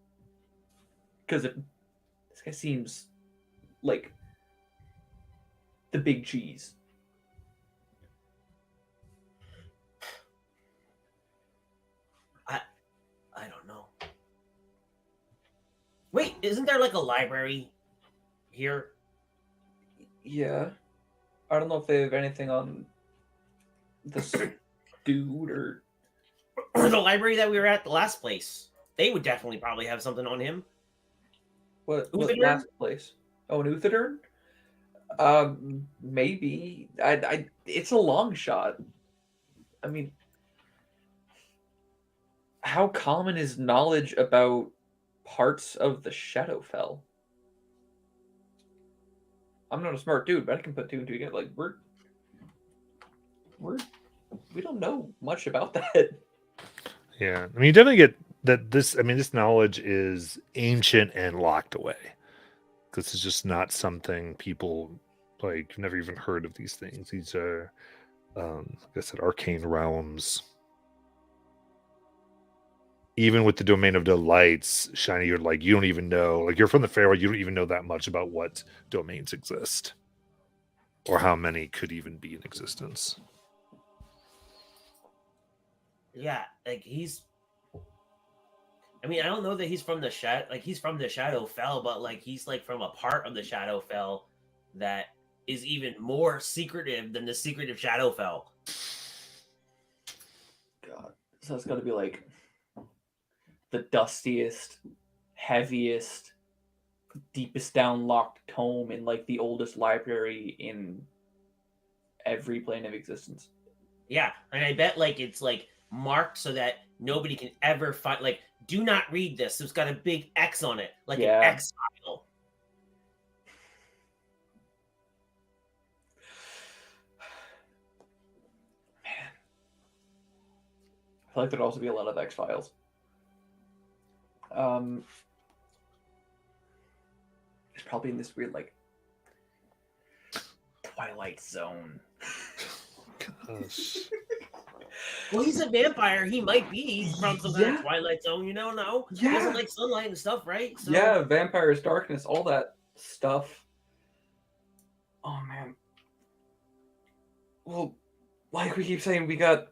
S3: Because this guy seems like the big cheese.
S2: I don't know. Wait, isn't there like a library here?
S3: Yeah. I don't know if they have anything on this dude or
S2: Or the library that we were at the last place? They would definitely probably have something on him.
S3: what
S2: Uthadern?
S3: last place? Oh, an Uthadern? Maybe. It's a long shot. I mean, how common is knowledge about parts of the Shadowfell? I'm not a smart dude, but I can put two and two together. Like we don't know much about that.
S1: Yeah, I mean, you definitely get that this. I mean, this knowledge is ancient and locked away. This is just not something people like. Never even heard of these things. These are, like I said, arcane realms. Even with the domain of delights, Shiny, you're like you don't even know. Like you're from the Fairway, you don't even know that much about what domains exist, or how many could even be in existence.
S2: Yeah, like he's. I mean, I don't know that he's from the he's from the Shadowfell, but like he's like from a part of the Shadowfell that is even more secretive than the secretive Shadowfell.
S3: God, so it's got to be like the dustiest, heaviest, deepest down locked tome in like the oldest library in every plane of existence.
S2: Yeah, and I bet like it's like marked so that nobody can ever find. Like, do not read this. So it's got a big X on it, like
S3: Yeah.
S2: an X file.
S3: Man, I feel like there'd also be a lot of X Files. It's probably in this weird like Twilight Zone.
S1: Gosh.
S2: Well, he's a vampire. He might be. He's from some kind
S3: Yeah.
S2: of Twilight Zone. You don't know. He
S3: Yeah.
S2: doesn't like sunlight and stuff, right? So,
S3: Yeah, vampires, darkness, all that stuff. Oh man. Well, like we keep saying, we got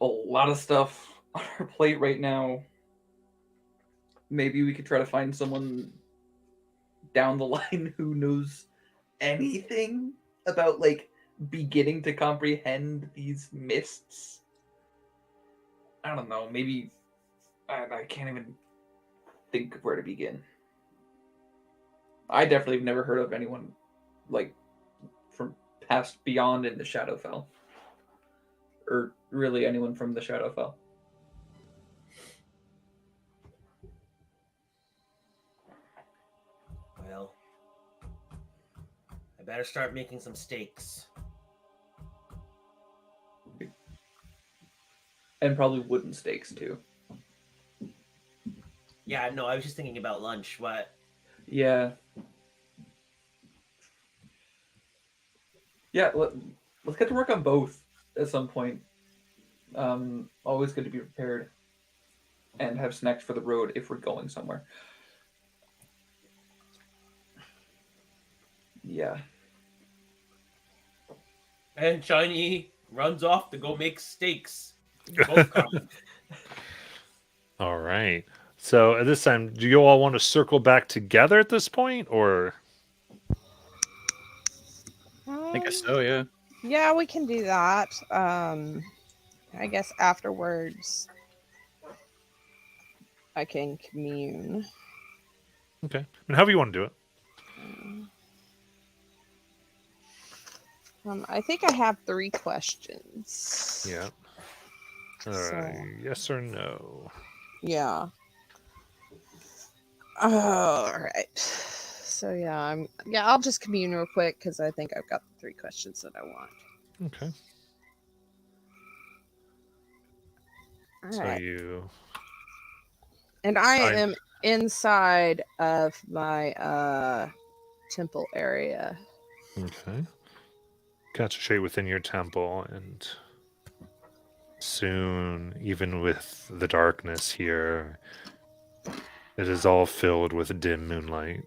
S3: a lot of stuff on our plate right now. Maybe we could try to find someone down the line who knows anything about like beginning to comprehend these mists. I don't know. Maybe I can't even think of where to begin. I definitely have never heard of anyone like from past beyond in the Shadowfell, or really anyone from the Shadowfell.
S2: Well, I better start making some steaks.
S3: And probably wooden stakes too.
S2: Yeah, no, I was just thinking about lunch. What?
S3: Yeah. Yeah, let's get to work on both at some point. Always good to be prepared and have snacks for the road if we're going somewhere. Yeah.
S2: And Shiny runs off to go make steaks. Both kinds.
S1: All right. So at this time, do you all want to circle back together at this point, or
S6: I guess so. Yeah.
S7: Yeah, we can do that. I guess afterwards I can commune.
S1: okay? I mean, however you want to do it.
S7: I think I have 3 questions.
S1: Yeah. All right. Yes or no?
S7: Yeah. All right. So I'll just commune real quick because I think I've got the 3 questions that I want.
S1: Okay.
S7: All
S1: So
S7: right.
S1: you.
S7: And I am inside of my temple area.
S1: Okay. Concentrate within your temple, and soon, even with the darkness here, it is all filled with dim moonlight.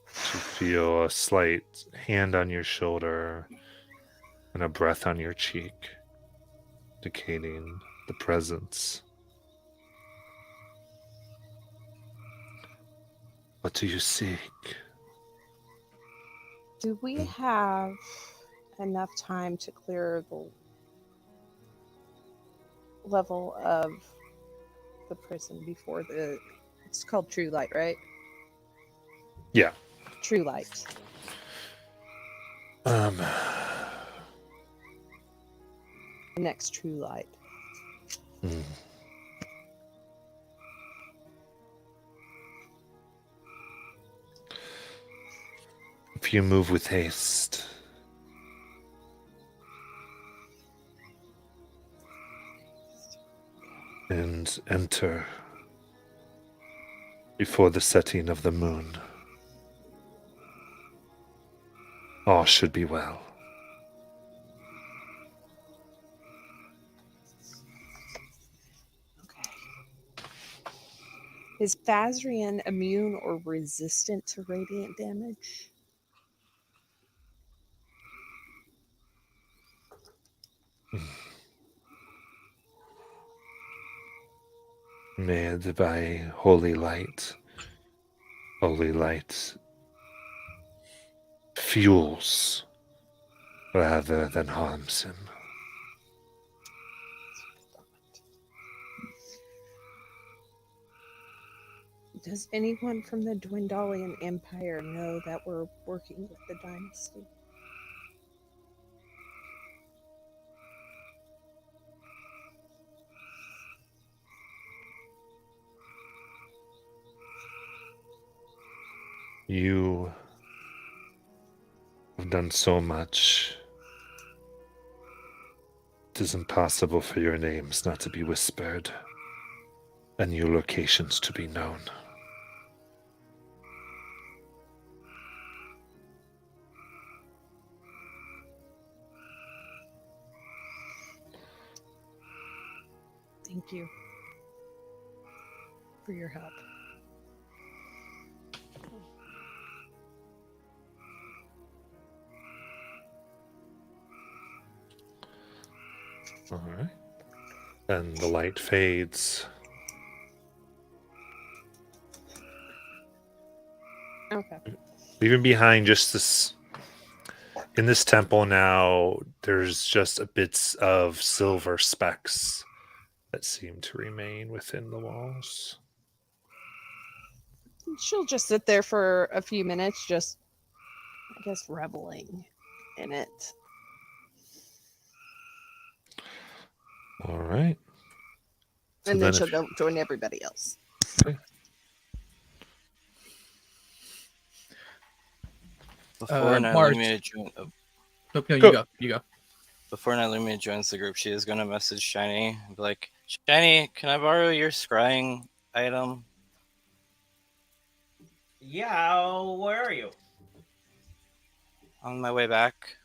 S1: You feel a slight hand on your shoulder and a breath on your cheek, indicating the presence. What do you seek?
S7: Do we have enough time to clear the level of the prison before it's called True Light, right?
S1: Yeah.
S7: True Light.
S1: Um.
S7: The next True Light.
S1: hmm. If you move with haste, and enter before the setting of the moon, all should be well.
S7: Okay. Is Phasrian immune or resistant to radiant damage?
S1: Made by holy light. Holy light fuels rather than harms him.
S7: Does anyone from the Dwendalian Empire know that we're working with the dynasty?
S1: You have done so much. It is impossible for your names not to be whispered, and your locations to be known.
S7: Thank you for your help.
S1: All right. And the light fades.
S7: Okay.
S1: Leaving behind just this. In this temple now, there's just bits of silver specks that seem to remain within the walls.
S7: She'll just sit there for a few minutes, just, I guess, reveling in it.
S1: All right. So
S7: And then
S1: then
S7: she'll
S1: if-
S7: go join everybody else.
S8: Before
S6: Marge.
S8: Nylumia join, oh,
S6: Nope, no,
S1: Go.
S6: you go. You go.
S8: before Nylumia joins the group, she is gonna message Shiny and be like, "Shiny, can I borrow your scrying item?"
S2: Yeah, where are you?
S8: On my way back.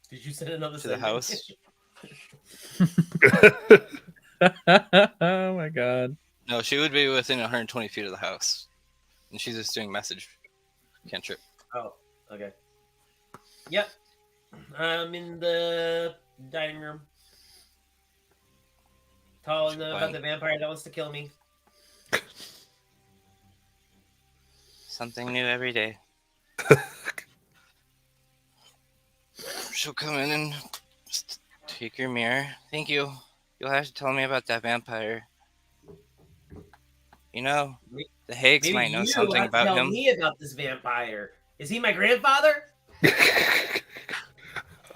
S2: Did you send another
S8: To the
S2: sentence?
S8: house.
S6: Oh my god.
S8: No, she would be within 120 feet of the house, and she's just doing message cantrip.
S2: Oh, okay. Yep. I'm in the dining room. Telling them about the vampire that wants to kill me.
S8: Something new every day. She'll come in and just take your mirror. Thank you. You'll have to tell me about that vampire. You know, the Higgs
S2: Maybe
S8: might know
S2: you
S8: something
S2: have to
S8: about
S2: tell
S8: him.
S2: me about this vampire. Is he my grandfather?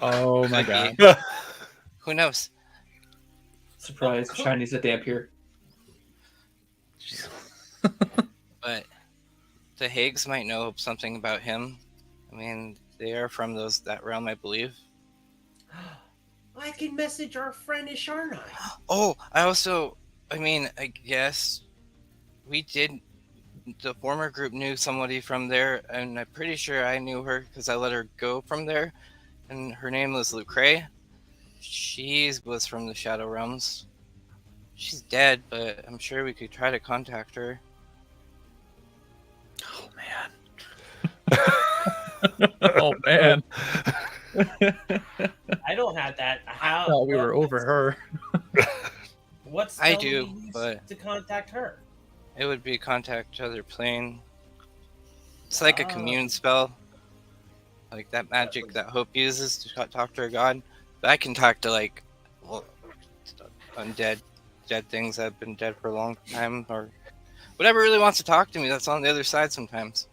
S6: Oh my
S8: Could
S6: god.
S8: be. Who knows?
S3: Surprise, Shiny's a Dampier.
S8: But the Higgs might know something about him. I mean, they are from that realm, I believe.
S2: I can message our friend Isharnai.
S8: Oh, I guess we did. The former group knew somebody from there, and I'm pretty sure I knew her because I let her go from there. And her name was Lucre. She was from the Shadow Realms. She's dead, but I'm sure we could try to contact her.
S6: Oh man. Oh man.
S2: I don't have that. How?
S6: I thought we were over her.
S2: What's
S8: I
S2: telling
S8: do,
S2: me you
S8: but-
S2: to contact her?
S8: It would be contact other plane. It's like a
S2: Ah.
S8: commune spell. Like that magic that Hope uses to talk to her god. But I can talk to undead dead things that have been dead for a long time, or whatever really wants to talk to me that's on the other side sometimes.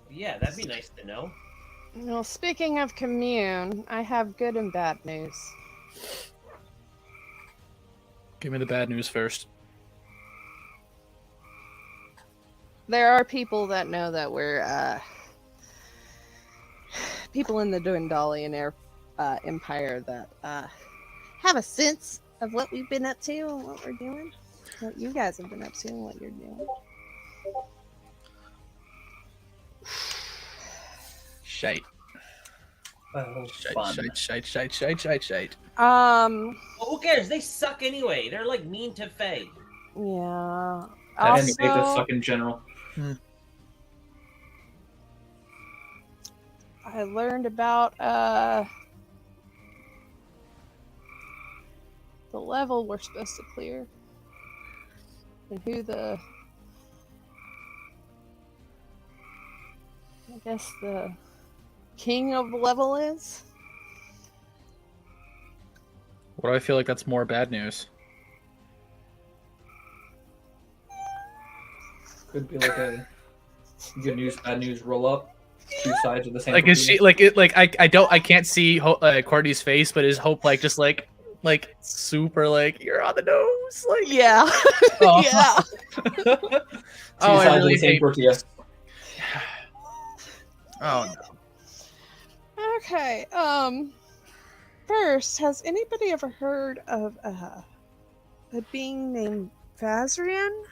S2: Yeah, that'd be nice to know.
S7: Well, speaking of commune, I have good and bad news.
S6: Give me the bad news first.
S7: There are people that know that we're people in the Dwendalian Empire that have a sense of what we've been up to and what we're doing. What you guys have been up to and what you're doing.
S6: Shite.
S3: Well,
S6: Shite,
S3: fun.
S6: shite.
S2: Well, who cares? They suck anyway. They're like mean to Faye.
S7: Yeah.
S3: And make the
S7: Also,
S3: suck in general.
S7: I learned about the level we're supposed to clear and who the king of the level is.
S6: What do I feel like that's more bad news?
S3: Could be like a good news, bad news roll up. Two sides of the same.
S6: Like is she like it? Like I can't see Courtney's face, but is Hope like just like super like you're on the nose? Like
S7: Yeah.
S6: oh.
S7: Yeah.
S3: Two
S6: Oh, I
S3: sides
S6: really
S3: of the same
S6: hate.
S3: tortilla.
S6: Oh no.
S7: Okay. First, has anybody ever heard of a being named Vazrian?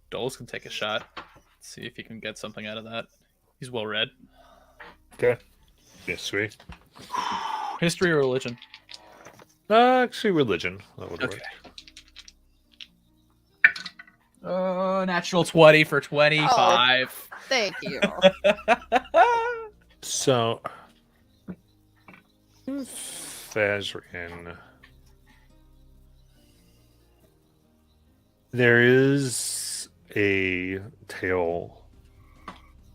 S6: Doles can take a shot. See if he can get something out of that. He's well read.
S1: Okay. Yes, sweet.
S6: History or religion?
S1: Actually, religion. That would
S6: Okay.
S1: work.
S6: Natural 20 for 25.
S7: Thank you.
S1: So, Fazrin. There is a tale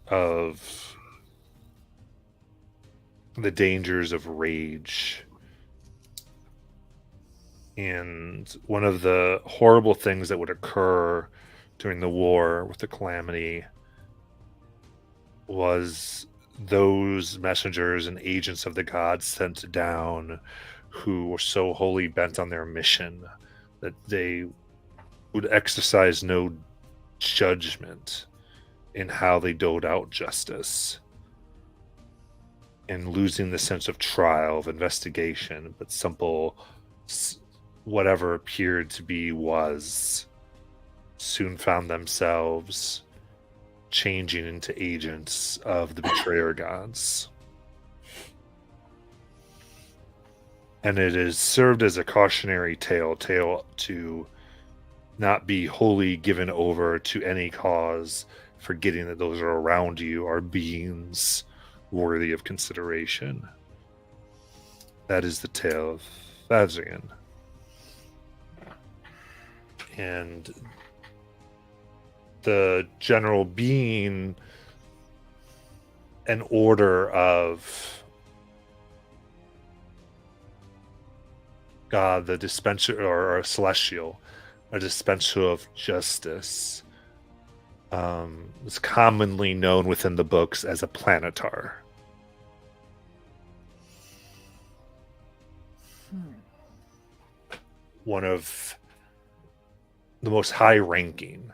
S1: of the dangers of rage. And one of the horrible things that would occur during the war with the Calamity was those messengers and agents of the gods sent down who were so wholly bent on their mission that they would exercise no judgment in how they doled out justice, and losing the sense of trial, of investigation, but simple whatever appeared to be was, soon found themselves changing into agents of the betrayer gods. And it has served as a cautionary tale to not be wholly given over to any cause, forgetting that those around you are beings worthy of consideration. That is the tale of Phazrian. And the general being an order of God, the dispenser, or celestial, a dispenser of justice, is commonly known within the books as a planetar. One of the most high ranking,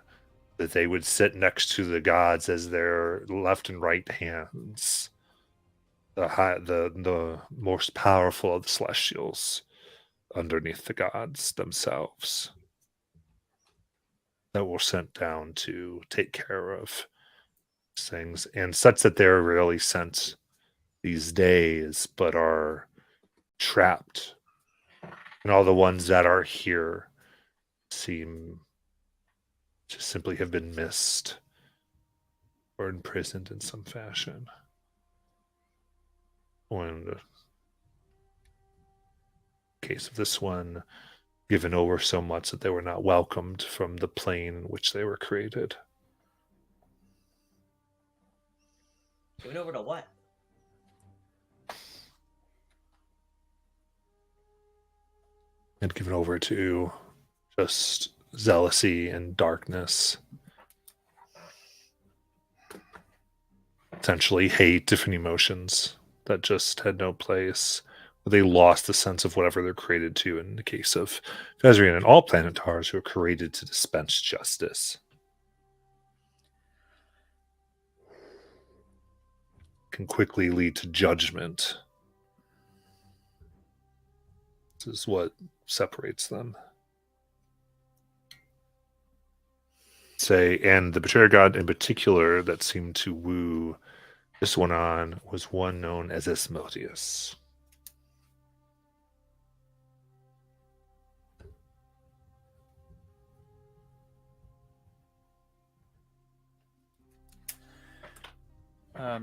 S1: that they would sit next to the gods as their left and right hands, the most powerful of the celestials underneath the gods themselves, that were sent down to take care of things, and such that they're rarely sent these days, but are trapped. And all the ones that are here seem to simply have been missed or imprisoned in some fashion. Or in the case of this one, given over so much that they were not welcomed from the plane in which they were created.
S2: Given over to what?
S1: And given over to just zealousy and darkness. Essentially hate, different emotions that just had no place. They lost the sense of whatever they're created to, in the case of Phazrian and all planetars who are created to dispense justice. Can quickly lead to judgment. This is what separates them. And the betrayer god in particular that seemed to woo this one on was one known as Asmodeus.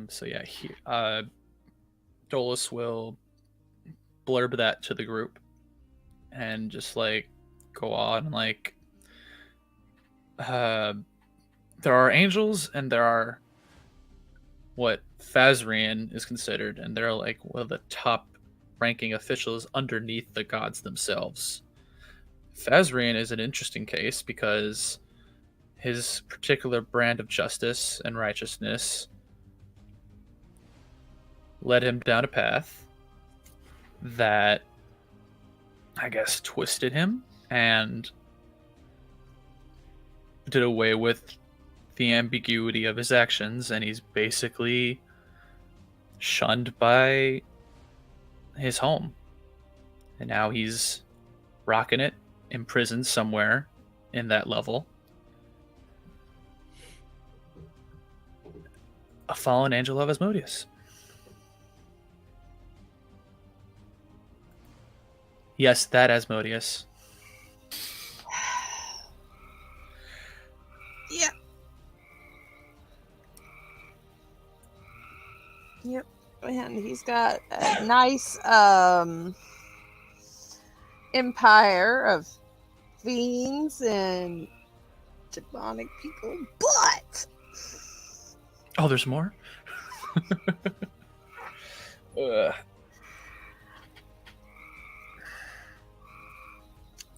S6: So yeah, Dolus will blurb that to the group and just like go on like there are angels and there are what Phazrian is considered, and they're like one of the top ranking officials underneath the gods themselves. Phazrian is an interesting case because his particular brand of justice and righteousness led him down a path that, I guess, twisted him and did away with the ambiguity of his actions, and he's basically shunned by his home. And now he's rocking it, imprisoned somewhere in that level. A fallen angel of Asmodeus. Yes, that Asmodeus.
S7: Yeah. Yep. And he's got a nice empire of fiends and demonic people, but
S6: Oh, there's more?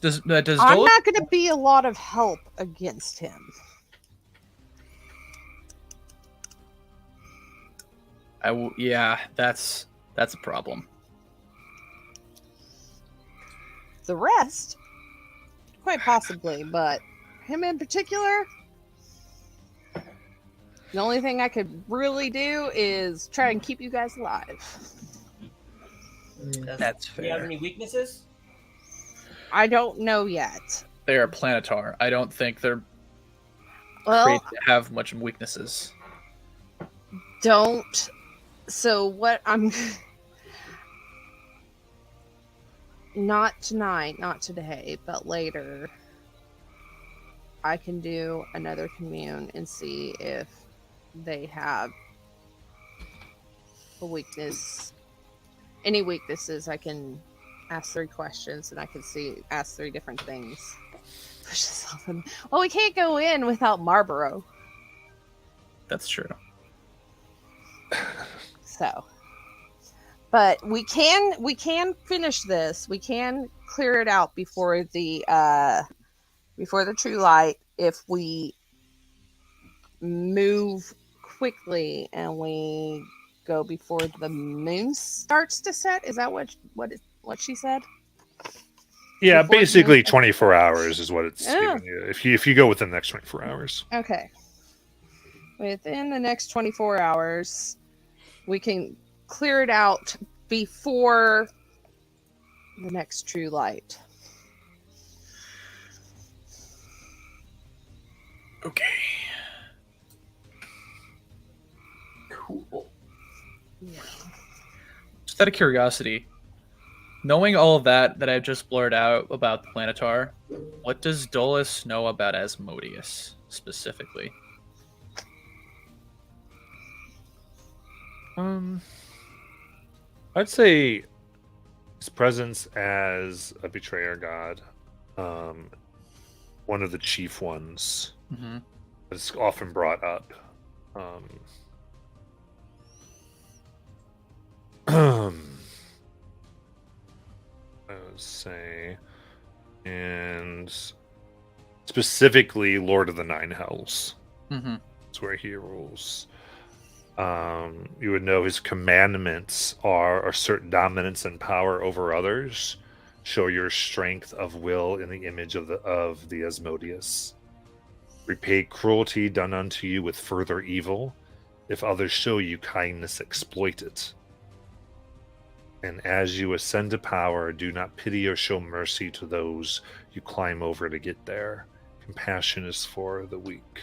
S4: Does
S7: I'm
S4: Dolus?
S7: not going to be a lot of help against him.
S6: Yeah, that's a problem.
S7: The rest, quite possibly, but him in particular, the only thing I could really do is try and keep you guys alive.
S6: That's
S2: Do you have
S6: fair.
S2: any weaknesses?
S7: I don't know yet.
S6: They are planetar. I don't think they're
S7: Well,
S6: created to have much weaknesses.
S7: don't. So what I'm not tonight, not today, but later, I can do another commune and see if they have a weakness. Any weaknesses, I can ask 3 questions and I can ask 3 different things. Push this off. Well, we can't go in without Marlboro.
S6: That's true.
S7: So, but we can finish this. We can clear it out before the true light if we move quickly and we go before the moon starts to set. Is that what she said?
S1: Yeah,
S7: Before the
S1: basically
S7: moon-
S1: 24 hours is what it's
S7: Yeah.
S1: giving you. If you go within the next 24 hours.
S7: Okay. Within the next 24 hours, we can clear it out before the next true light.
S6: Okay.
S3: Cool.
S7: Yeah.
S6: Just out of curiosity, knowing all of that I've just blurred out about the planetar, what does Dolus know about Asmodeus specifically?
S1: I'd say his presence as a betrayer god, one of the chief ones,
S6: Mm-hmm.
S1: is often brought up. I would say, and specifically Lord of the Nine Hells.
S6: Mm-hmm.
S1: That's where he rules. You would know his commandments are assert dominance and power over others, show your strength of will in the image of the Asmodeus. Repay cruelty done unto you with further evil. If others show you kindness, exploit it. And as you ascend to power, do not pity or show mercy to those you climb over to get there. Compassion is for the weak.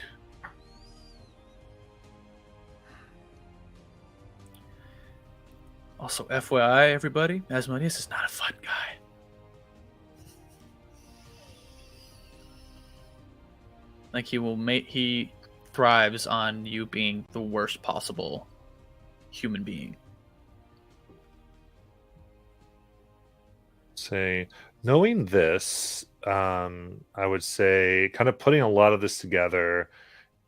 S6: Also, FYI, everybody, Asmodeus is not a fun guy. Like he thrives on you being the worst possible human being.
S1: Say, knowing this, I would say, kind of putting a lot of this together,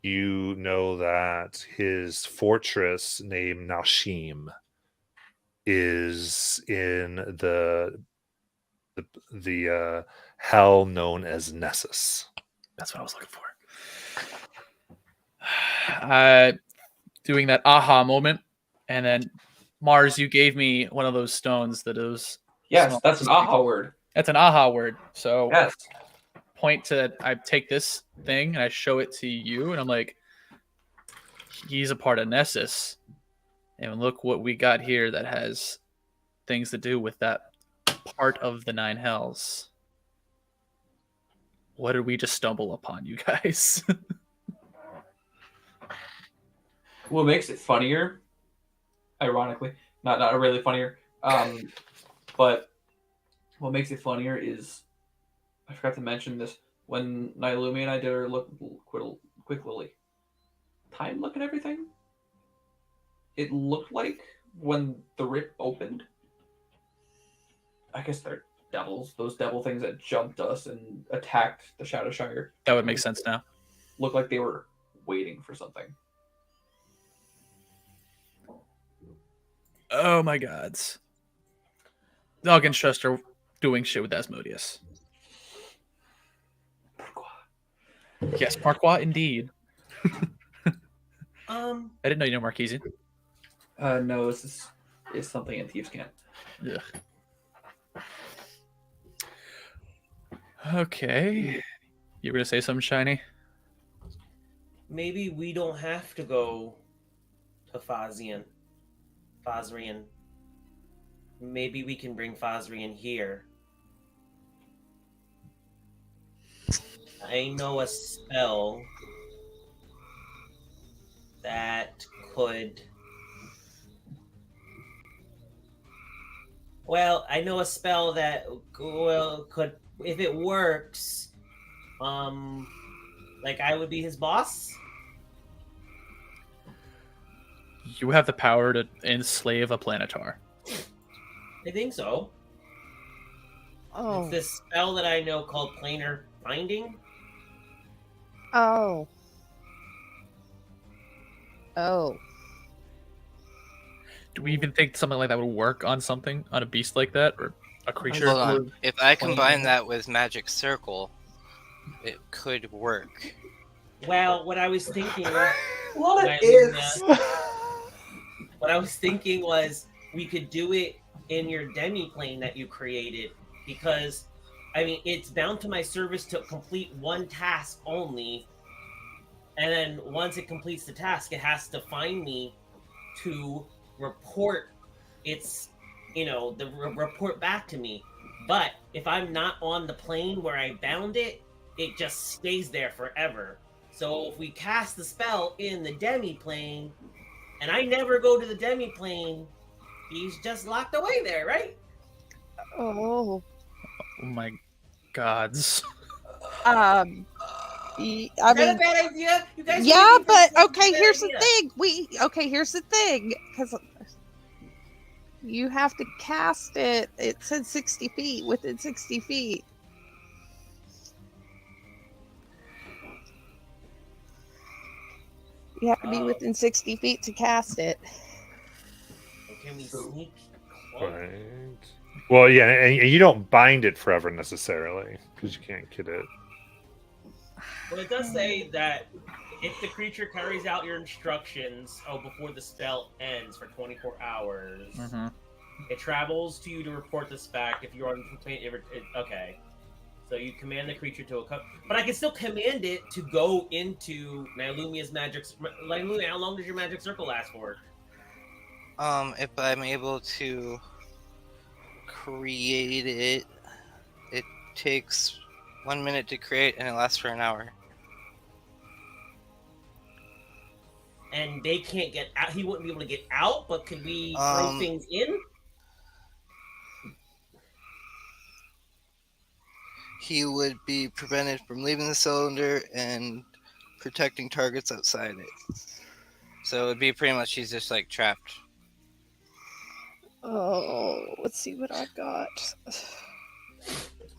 S1: you know that his fortress named Nashim is in the hell known as Nessus.
S6: That's what I was looking for. Doing that aha moment, and then Mars, you gave me one of those stones that is.
S3: Yes, that's an aha word.
S6: That's an aha word. So
S3: Yes.
S6: I take this thing and I show it to you, and I'm like, he's a part of Nessus, and look what we got here that has things to do with that part of the Nine Hells. What did we just stumble upon, you guys?
S3: What makes it funnier, ironically, not really funnier, but what makes it funnier is, I forgot to mention this, when Nailumi and I did our quick lily time look at everything, it looked like when the rip opened, I guess they're devils, those devil things that jumped us and attacked the Shadowshire.
S6: That would make sense now.
S3: Looked like they were waiting for something.
S6: Oh my gods. Dog and Trust are doing shit with Asmodeus. Yes, Marquois, indeed. I didn't know you know Marquisian.
S3: No, this is something in Thieves' Camp.
S6: Ugh. Okay. You were gonna say something, Shiny?
S2: Maybe we don't have to go to Fazrian. Maybe we can bring Fazrian here. I know a spell that could. Well, I know a spell that could, if it works, like I would be his boss.
S6: You have the power to enslave a planetar.
S2: I think so.
S7: Oh.
S2: It's this spell that I know called Planar Binding.
S7: Oh. Oh.
S6: Do we even think something like that would work on something, on a beast like that, or a creature?
S8: Hold on. If I combine that with Magic Circle, it could work.
S2: Well, what I was thinking,
S3: What
S2: my
S3: is?
S2: what I was thinking was we could do it in your demi-plane that you created, because I mean it's bound to my service to complete one task only, and then once it completes the task, it has to find me to report its, report back to me. But if I'm not on the plane where I bound it, it just stays there forever. So if we cast the spell in the demi-plane, and I never go to the demi-plane, he's just locked away there, right?
S7: Oh.
S6: Oh my gods.
S7: I
S2: Is that a
S7: mean,
S2: bad idea? You guys
S7: yeah,
S2: really think
S7: but
S2: that's a
S7: okay,
S2: bad
S7: here's
S2: idea?
S7: the thing. Here's the thing. Because you have to cast it. It said 60 feet, within 60 feet. You have to be
S2: Oh.
S7: within 60 feet to cast it.
S2: Can we sneak close?
S1: Right. Well, yeah, and you don't bind it forever necessarily because you can't get it.
S2: Well, it does say that if the creature carries out your instructions before the spell ends for 24 hours,
S6: Mm-hmm.
S2: it travels to you to report this back. If you're on okay. So you command the creature to but I can still command it to go into Nylumia's magic. Nylumia, how long does your magic circle last for?
S8: If I'm able to create it, it takes 1 minute to create and it lasts for an hour.
S2: And they can't get out. He wouldn't be able to get out. But could we throw
S8: Um,
S2: things in?
S8: He would be prevented from leaving the cylinder and protecting targets outside it. So it'd be pretty much he's just like trapped.
S7: Oh, let's see what I got.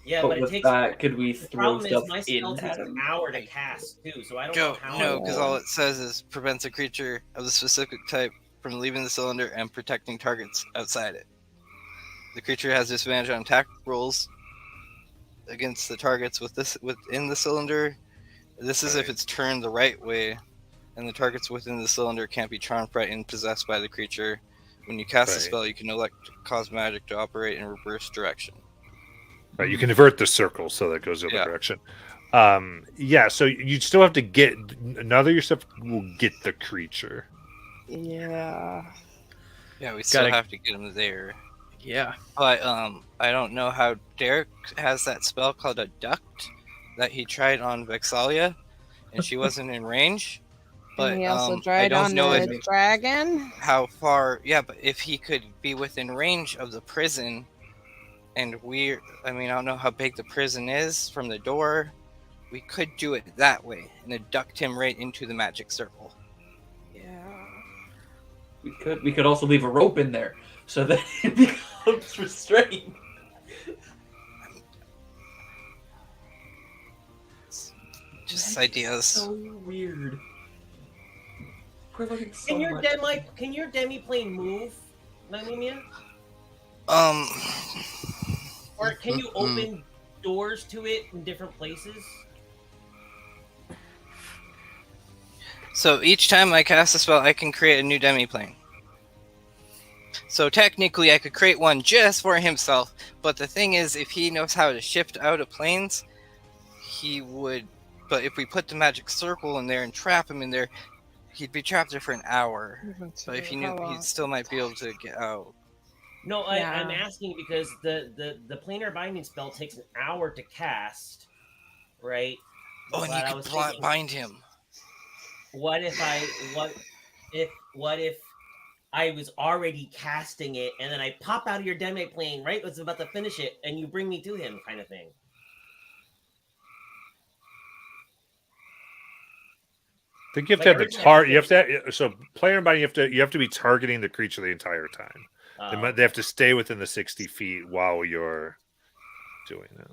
S2: Yeah,
S3: But
S2: but it
S3: with
S2: takes.
S3: that, could we
S2: The
S3: throw
S2: problem
S3: stuff
S2: is my
S3: in
S2: spell takes
S3: at
S2: an
S3: him?
S2: hour to cast too, so I don't know how.
S8: No, because all it says is prevents a creature of the specific type from leaving the cylinder and protecting targets outside it. The creature has disadvantage on attack rolls against the targets within the cylinder. This is if it's turned the right way, and the targets within the cylinder can't be charmed, frightened, possessed by the creature. When you cast the
S1: Right.
S8: spell, you can elect to cause magic to operate in reverse direction.
S1: Right, you can invert the circle so that goes the other
S8: Yeah.
S1: direction. Yeah, so you still have to get another your stuff will get the creature.
S7: Yeah.
S8: Yeah, we still
S6: Gotta-
S8: have to get him there.
S6: Yeah.
S8: But I don't know how Derek has that spell called a duct that he tried on Vexalia, and she wasn't in range. But
S7: And he also
S8: I
S7: tried
S8: don't
S7: on
S8: know
S7: the dragon.
S8: how far. Yeah, but if he could be within range of the prison, and I don't know how big the prison is from the door. We could do it that way and abduct him right into the magic circle.
S7: Yeah.
S3: We could also leave a rope in there so that it becomes restrained.
S8: Just ideas.
S3: So weird. We're looking so
S2: Can your
S3: much.
S2: demi plane move Mimia?
S8: Um.
S2: Or can you open doors to it in different places?
S8: So each time I cast a spell, I can create a new demiplane. So technically, I could create one just for himself. But the thing is, if he knows how to shift out of planes, he would. But if we put the magic circle in there and trap him in there, he'd be trapped there for an hour. But if he knew, he still might be able to get out.
S2: No,
S7: Yeah.
S2: I'm asking because the planar binding spell takes an hour to cast, right?
S8: Oh, and
S2: But
S8: you
S2: I
S8: could
S2: was thinking,
S8: bind him.
S2: what if I was already casting it and then I pop out of your demiplane, right? Was about to finish it, and you bring me to him, kind of thing.
S1: I think you have
S2: Like,
S1: to have the
S2: originally I
S1: tar.
S2: was
S1: You have to so player binding. You have to be targeting the creature the entire time. They have to stay within the 60 feet while you're doing it.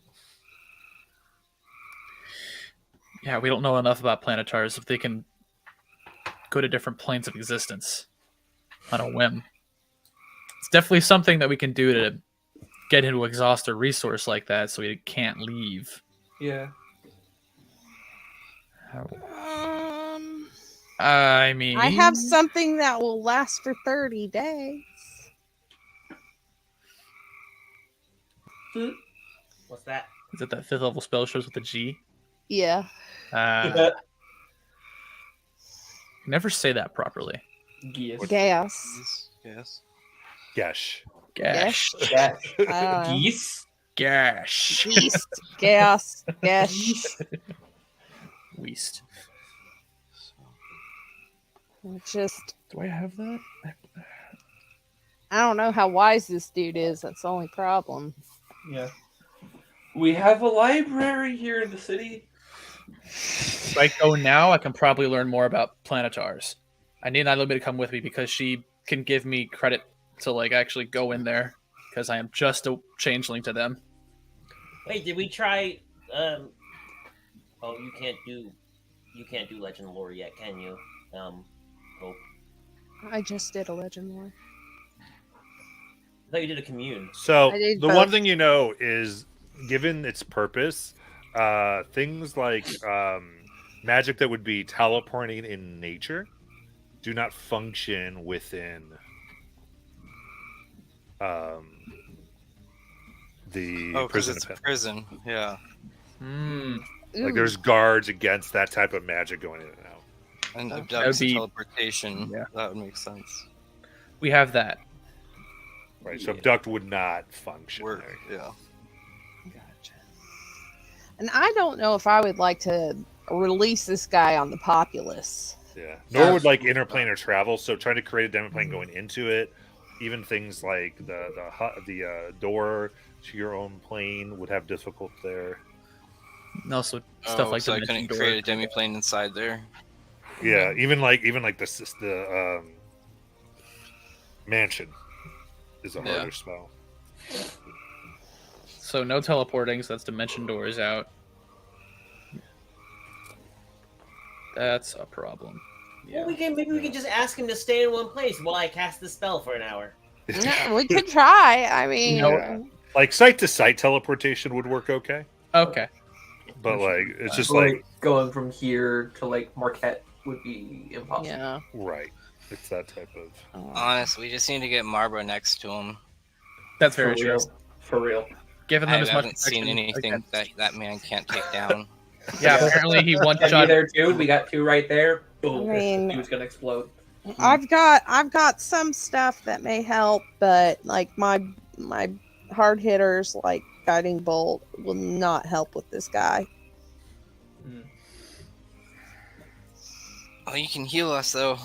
S6: Yeah, we don't know enough about planetars if they can go to different planes of existence on a whim. It's definitely something that we can do to get him to exhaust a resource like that so he can't leave.
S3: Yeah.
S6: I mean,
S7: I have something that will last for 30 days.
S2: What's that?
S6: Is it that 5th level spell shows with a G?
S7: Yeah.
S6: Never say that properly.
S3: Geese.
S7: Gas.
S8: Yes.
S1: Gash.
S6: Gash.
S3: Gash.
S7: I don't know.
S3: Geese.
S6: Gash.
S7: Yeast. Gas. Gash.
S6: Weast.
S7: Just,
S6: Do I have that?
S7: I don't know how wise this dude is. That's the only problem.
S3: Yeah. We have a library here in the city.
S6: If I go now, I can probably learn more about planetars. I need Nairobi to come with me because she can give me credit to like actually go in there because I am just a changeling to them.
S2: Wait, did we try? Oh, you can't do legend lore yet, can you? Hope.
S7: I just did a legend lore.
S2: I thought you did a commune.
S1: So
S7: I did
S1: the one
S7: both.
S1: thing you know is, given its purpose, things like magic that would be teleporting in nature do not function within the
S8: Oh, because
S1: prison.
S8: it's a prison. Yeah.
S1: Like there's guards against that type of magic going in and out.
S8: And
S6: That
S8: abduct
S6: would be-
S8: teleportation.
S6: yeah.
S8: That would make sense.
S6: We have that.
S1: Right. So abduct would not function.
S8: Work.
S1: There.
S8: Yeah.
S6: Gotcha.
S7: And I don't know if I would like to release this guy on the populace.
S1: Yeah. Nor would like interplanar travel. So trying to create a demiplane going into it, even things like the door to your own plane would have difficult there.
S6: And also stuff like
S8: so I
S6: dimension
S8: couldn't
S6: door.
S8: create a demiplane inside there.
S1: Yeah. Even like the mansion is a harder spell.
S6: So no teleporting, so that's dimension doors out. That's a problem.
S2: Well, maybe we can just ask him to stay in one place while I cast the spell for an hour.
S7: Yeah, we could try. I mean,
S6: You
S1: Like site to site teleportation would work okay,
S6: Okay.
S1: but like it's just
S3: Like,
S1: like
S3: going from here to like Marquette would be impossible.
S7: yeah.
S1: right. It's that type of.
S8: Honestly, we just need to get Marlboro next to him.
S6: That's
S3: For
S6: very true.
S3: real. For real.
S6: Giving
S8: I
S6: them as much
S8: haven't seen
S6: protection
S8: anything
S6: against-
S8: that man can't take down.
S6: Yeah, apparently he one
S3: And you
S6: shot.
S3: there too. We got two right there. Boom.
S7: I mean-
S3: He was gonna explode.
S7: I've got some stuff that may help, but like my hard hitters like guiding bolt will not help with this guy.
S8: Oh, you can heal us though.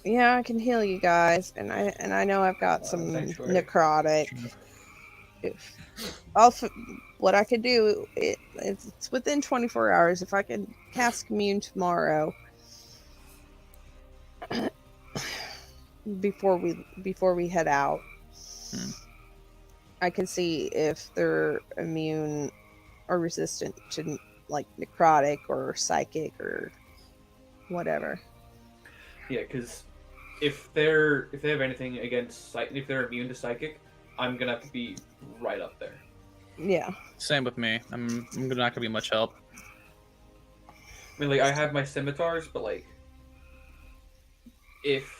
S7: Yeah, I can heal you guys, and I know I've got some
S3: sanctuary.
S7: necrotic. What I could do, it's within 24 hours. If I can cast commune tomorrow, before we head out, I can see if they're immune or resistant to like necrotic or psychic or whatever.
S3: Yeah, because if they have anything against if they're immune to psychic, I'm gonna have to be right up there.
S7: Yeah.
S6: Same with me. I'm not gonna be much help.
S3: I mean, like I have my scimitars, but like if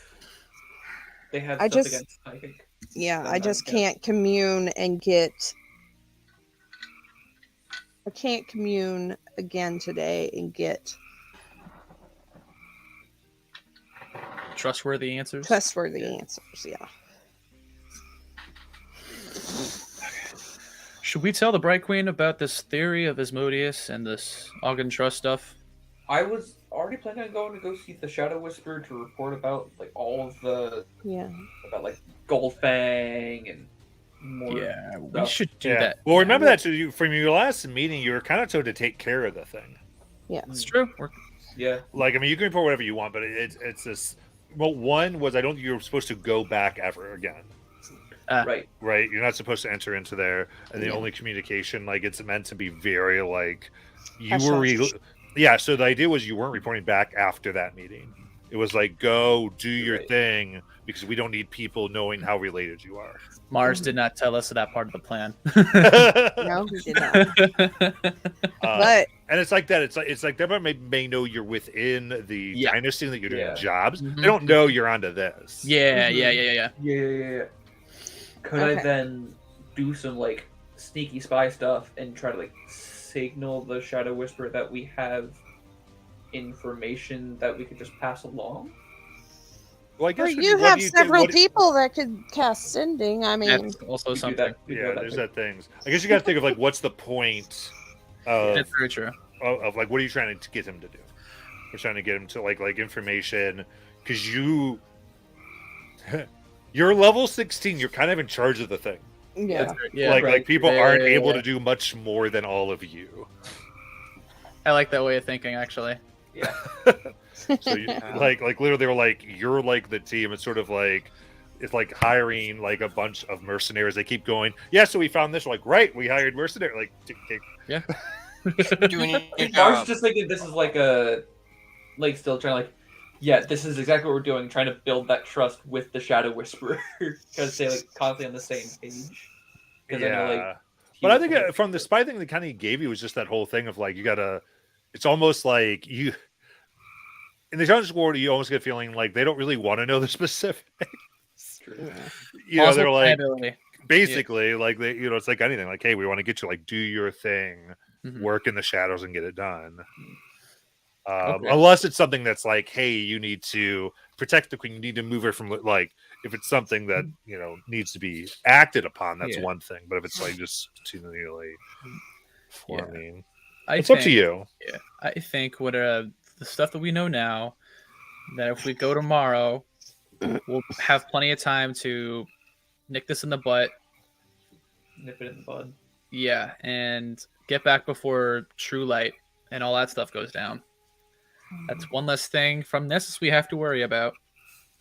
S3: they have
S7: I
S3: stuff
S7: just-
S3: against psychic,
S7: Yeah,
S3: Then
S7: I just
S3: I'm- yeah.
S7: can't commune and get. I can't commune again today and get
S6: Trustworthy answers.
S7: trustworthy
S3: Yeah.
S7: answers. Yeah.
S6: Should we tell the Bright Queen about this theory of Asmodeus and this Ogden Trust stuff?
S3: I was already planning on going to go see the Shadow Whisperer to report about like all of the
S7: Yeah.
S3: about like Goldfang and more.
S6: Yeah, we
S3: stuff.
S6: should do
S1: Yeah.
S6: that.
S1: Well, remember
S7: Yeah.
S1: that from your last meeting, you were kind of told to take care of the thing.
S6: It's true.
S3: Yeah.
S1: Like, I mean, you can report whatever you want, but it's this. Well, one was I don't think you were supposed to go back ever again.
S3: Right.
S1: Right, you're not supposed to enter into there, and the
S7: Yeah.
S1: only communication, like, it's meant to be very like you
S7: Hush,
S1: were.
S7: hush.
S1: Yeah, so the idea was you weren't reporting back after that meeting. It was like go do your
S3: Right.
S1: thing because we don't need people knowing how related you are.
S6: Mars did not tell us that part of the plan.
S7: No, he did not. But
S1: And it's like that. It's like they may know you're within the
S6: Yeah.
S1: dynasty and that you're doing
S3: Yeah.
S1: jobs.
S6: Mhm.
S1: They don't know you're onto this.
S6: Yeah.
S3: Yeah. Could I
S7: Okay.
S3: then do some like sneaky spy stuff and try to like signal the Shadow Whisperer that we have information that we could just pass along?
S1: Well, I guess
S7: you
S1: what
S7: have
S1: do you think-
S7: several
S1: what do-
S7: people that could cast sending. I mean,
S6: That's also
S3: We do
S6: something.
S3: that. We do
S1: Yeah,
S3: that
S1: there's
S3: thing.
S1: that things. I guess you got to think of like what's the point of
S6: That's very true.
S1: of like what are you trying to get him to do? We're trying to get him to like information because you're level 16. You're kind of in charge of the thing.
S7: yeah.
S6: Yeah,
S1: like
S3: right.
S1: people aren't
S6: Yeah.
S1: able to do much more than all of you.
S6: I like that way of thinking, actually.
S3: Yeah.
S1: So you, like literally they were like you're like the team. It's sort of like it's like hiring like a bunch of mercenaries. They keep going. Yeah, so we found this. We're like right, we hired mercenary. Like
S8: Doing your
S3: Mars
S8: job.
S3: just thinking this is like a like still trying to like yeah, this is exactly what we're doing, trying to build that trust with the Shadow Whisperer because they like constantly on the same page. Because I know
S1: yeah.
S3: like
S1: But I think from the spy thing that kind of gave you was just that whole thing of like you gotta. It's almost like you in the Dungeon World. You almost get a feeling like they don't really want to know the specifics. You know, they're like basically like they. You know, it's like anything. Like, hey, we want to get you like do your thing,
S6: Mhm.
S1: work in the shadows, and get it done.
S6: Okay.
S1: Unless it's something that's like, hey, you need to protect the queen. You need to move her from like if it's something that needs to be acted upon. That's
S6: Yeah.
S1: one thing. But if it's like just continually forming, it's up to you.
S6: Yeah, I think what the stuff that we know now, that if we go tomorrow, we'll have plenty of time to nick this in the butt.
S3: nip it in the bud.
S6: Yeah, and get back before true light and all that stuff goes down. That's one less thing from Nessus we have to worry about,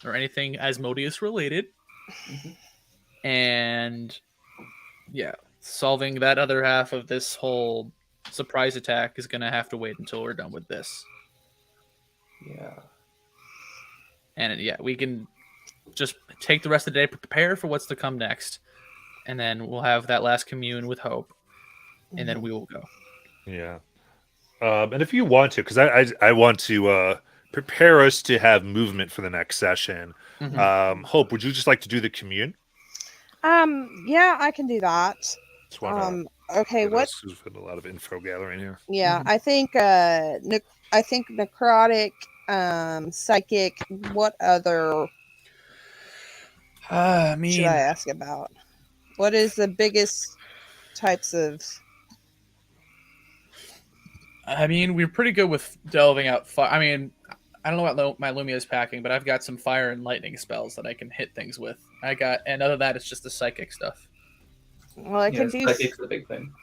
S6: or anything Asmodeus related. And yeah, solving that other half of this whole surprise attack is gonna have to wait until we're done with this.
S3: Yeah.
S6: And yeah, we can just take the rest of the day, prepare for what's to come next, and then we'll have that last commune with Hope, and then we will go.
S1: Yeah. And if you want to, because I want to prepare us to have movement for the next session.
S6: Mhm.
S1: Hope, would you just like to do the commune?
S7: Yeah, I can do that.
S1: Just wanna
S7: Okay,
S1: get
S7: what?
S1: us- There's been a lot of info gathering here.
S7: Yeah, I think I think necrotic, psychic. What other
S6: I
S7: should
S6: mean,
S7: I ask about? What is the biggest types of?
S6: we're pretty good with delving out fire. I mean, I don't know what my Lumia is packing, but I've got some fire and lightning spells that I can hit things with. And other than that, it's just the psychic stuff.
S7: Well, I could do.
S3: Psychic's the big thing.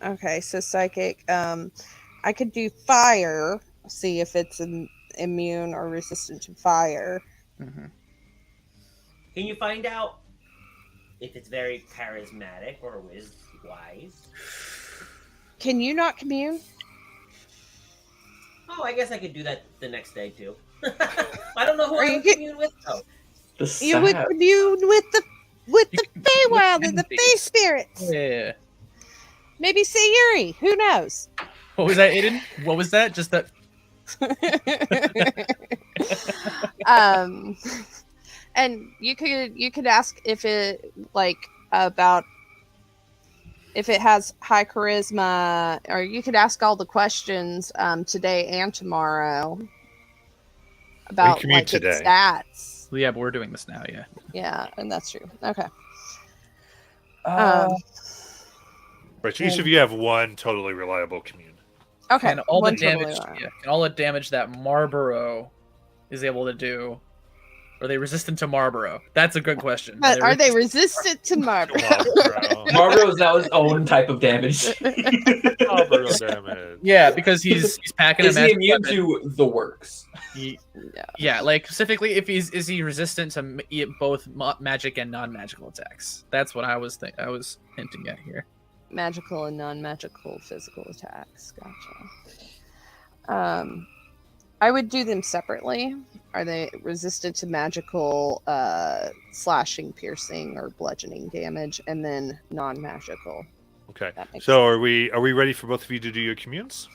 S7: Okay, so psychic. I could do fire. See if it's immune or resistant to fire.
S6: Mm-hmm.
S2: Can you find out if it's very charismatic or wise?
S7: Can you not commune?
S2: Oh, I guess I could do that the next day too. I don't know who
S7: Or
S2: I
S7: you
S2: would
S7: could-
S2: commune with though.
S3: The
S7: You would
S3: sad.
S7: commune with the
S6: You
S7: Feywild
S6: can-
S7: and the Fey spirits.
S6: Yeah.
S7: Maybe Sayuri. Who knows?
S6: What was that, Aiden? What was that? Just that.
S7: um, and you could ask if it about if it has high charisma, or you could ask all the questions today and tomorrow about
S1: commute
S7: its
S1: today.
S7: stats.
S6: Yeah, but we're doing this now. Yeah.
S7: Yeah, and that's true. Okay.
S3: Uh,
S1: Right, so each of you have one totally reliable commune.
S7: Okay.
S6: Can all the
S7: one totally
S6: damage?
S7: wrong.
S6: Yeah. Can all the damage that Marlboro is able to do? Are they resistant to Marlboro? That's a good question.
S7: But are they resistant to Marlboro?
S3: Marlboro is now his own type of damage.
S1: Marlboro damage.
S6: Yeah, because he's packing
S3: Is
S6: a
S3: he
S6: magic
S3: immune
S6: weapon.
S3: to the works?
S6: Yeah, like specifically, if is he resistant to both magic and non-magical attacks? That's what I was hinting at here.
S7: Magical and non-magical physical attacks. Gotcha. I would do them separately. Are they resistant to magical slashing, piercing, or bludgeoning damage, and then non-magical?
S1: Okay.
S7: That makes
S1: So are we ready for both of you to do your communes?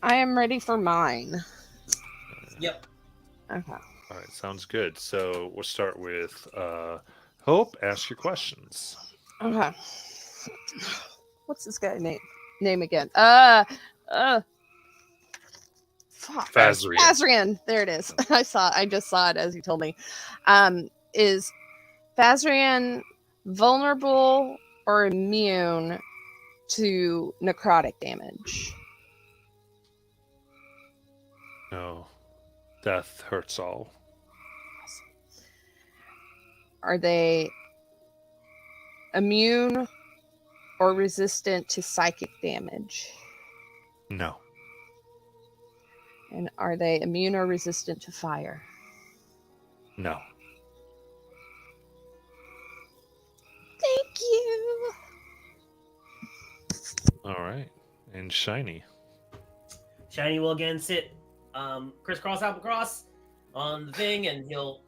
S7: I am ready for mine.
S2: Yep.
S7: Okay.
S1: All right, sounds good. So we'll start with Hope. Ask your questions.
S7: Okay. What's this guy name again? Fuck.
S1: Fazrian.
S7: Fazrian. There it is. I just saw it as you told me. Is Fazrian vulnerable or immune to necrotic damage?
S1: No. Death hurts all.
S7: Are they immune or resistant to psychic damage?
S1: No.
S7: And are they immune or resistant to fire?
S1: No.
S7: Thank you.
S1: All right. And Shiny.
S2: Shiny will again sit crisscross applecross on the thing, and he'll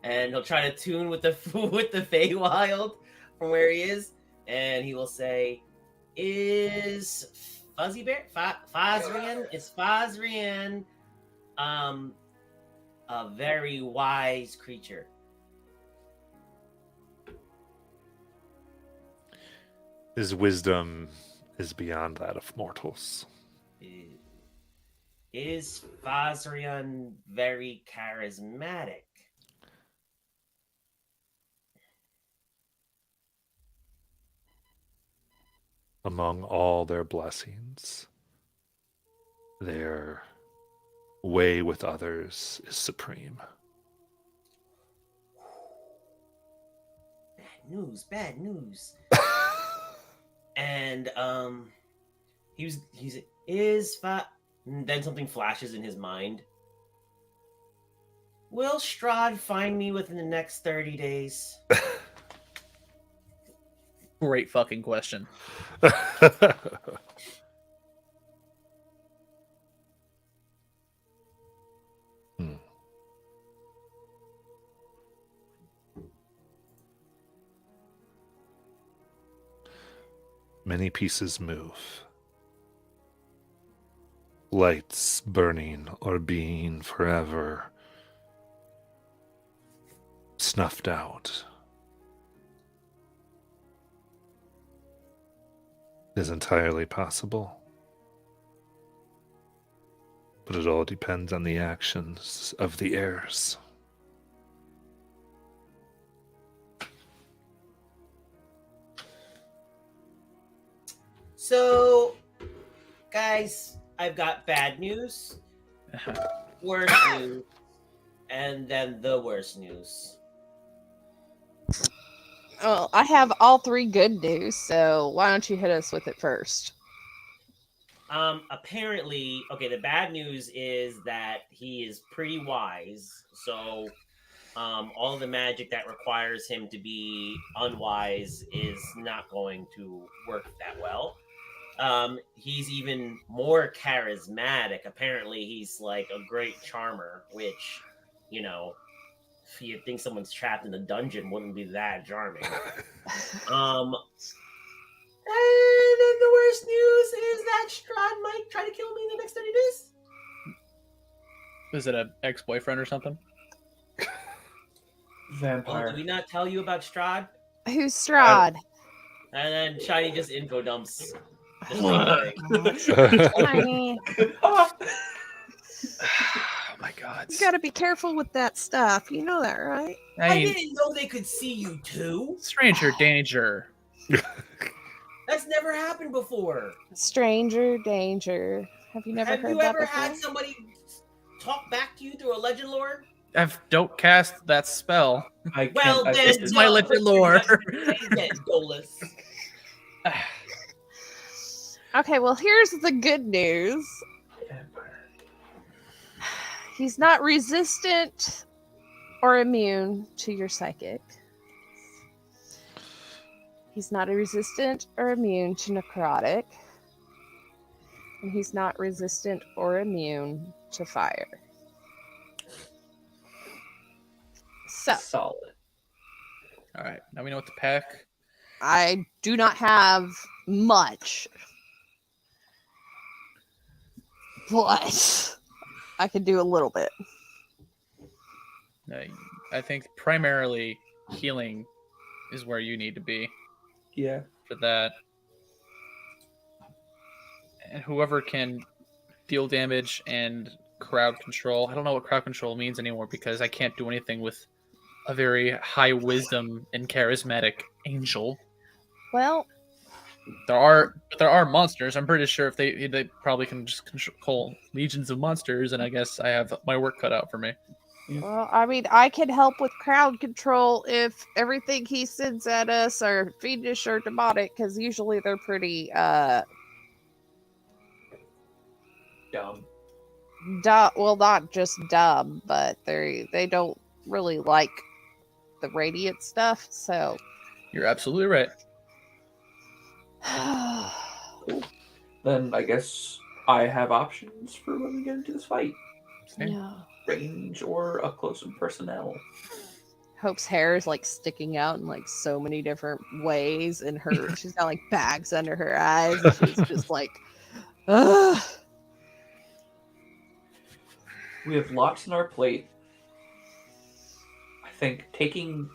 S2: and he'll try to tune with the with the Feywild from where he is, and he will say, "Is Fuzzy Bear Fazrian? Is Fazrian a very wise creature?"
S1: His wisdom is beyond that of mortals.
S2: Is Fazrian very charismatic?
S1: Among all their blessings, their way with others is supreme.
S2: Bad news. And then something flashes in his mind. Will Strahd find me within the next 30 days?
S6: Great fucking question.
S1: Hmm. Many pieces move. Lights burning or being forever snuffed out. It is entirely possible. But it all depends on the actions of the heirs.
S2: So, guys, I've got bad news, worse news, and then the worst news.
S7: Well, I have all three good news, so why don't you hit us with it first?
S2: Apparently, okay, the bad news is that he is pretty wise. So, all the magic that requires him to be unwise is not going to work that well. He's even more charismatic. Apparently, he's like a great charmer, which, you know, if you think someone's trapped in the dungeon, wouldn't be that charming. And then the worst news is that Strahd might try to kill me in the next 30 days.
S6: Is it an ex-boyfriend or something?
S2: Oh,
S3: Vampire.
S2: did we not tell you about Strahd?
S7: Who's Strahd?
S2: And then Shiny just info dumps. Just like,
S7: Shiny.
S6: Oh my god.
S7: You gotta be careful with that stuff. You know that, right?
S2: I didn't know they could see you too.
S6: stranger danger.
S2: That's never happened before.
S7: Stranger danger. Have you never
S2: Have
S7: heard
S2: you
S7: that
S2: ever
S7: before?
S2: had somebody talk back to you through a legend lore?
S6: Don't cast that spell.
S3: I can't.
S2: Well, then,
S6: This is my
S2: no,
S6: legend lore.
S2: Dolus.
S7: Okay, well, here's the good news. He's not resistant or immune to your psychic. He's not resistant or immune to necrotic. And he's not resistant or immune to fire. So,
S3: Solid.
S6: All right, now we know what to pack.
S7: I do not have much. But I could do a little bit.
S6: I think primarily healing is where you need to be
S3: Yeah.
S6: for that. And whoever can deal damage and crowd control. I don't know what crowd control means anymore because I can't do anything with a very high wisdom and charismatic angel.
S7: Well,
S6: There are monsters. I'm pretty sure if they probably can just control legions of monsters, and I guess I have my work cut out for me.
S7: well, I mean, I can help with crowd control if everything he sends at us are fiendish or demonic, because usually they're pretty
S3: Dumb.
S7: dumb. Well, not just dumb, but they don't really like the radiant stuff. So,
S6: You're absolutely right.
S3: Then I guess I have options for when we get into this fight.
S6: Same.
S7: yeah.
S3: Range or up close and personnel.
S7: Hope's hair is like sticking out in like so many different ways, and she's got like bags under her eyes, and she's just like, ugh.
S3: We have lots on our plate. I think taking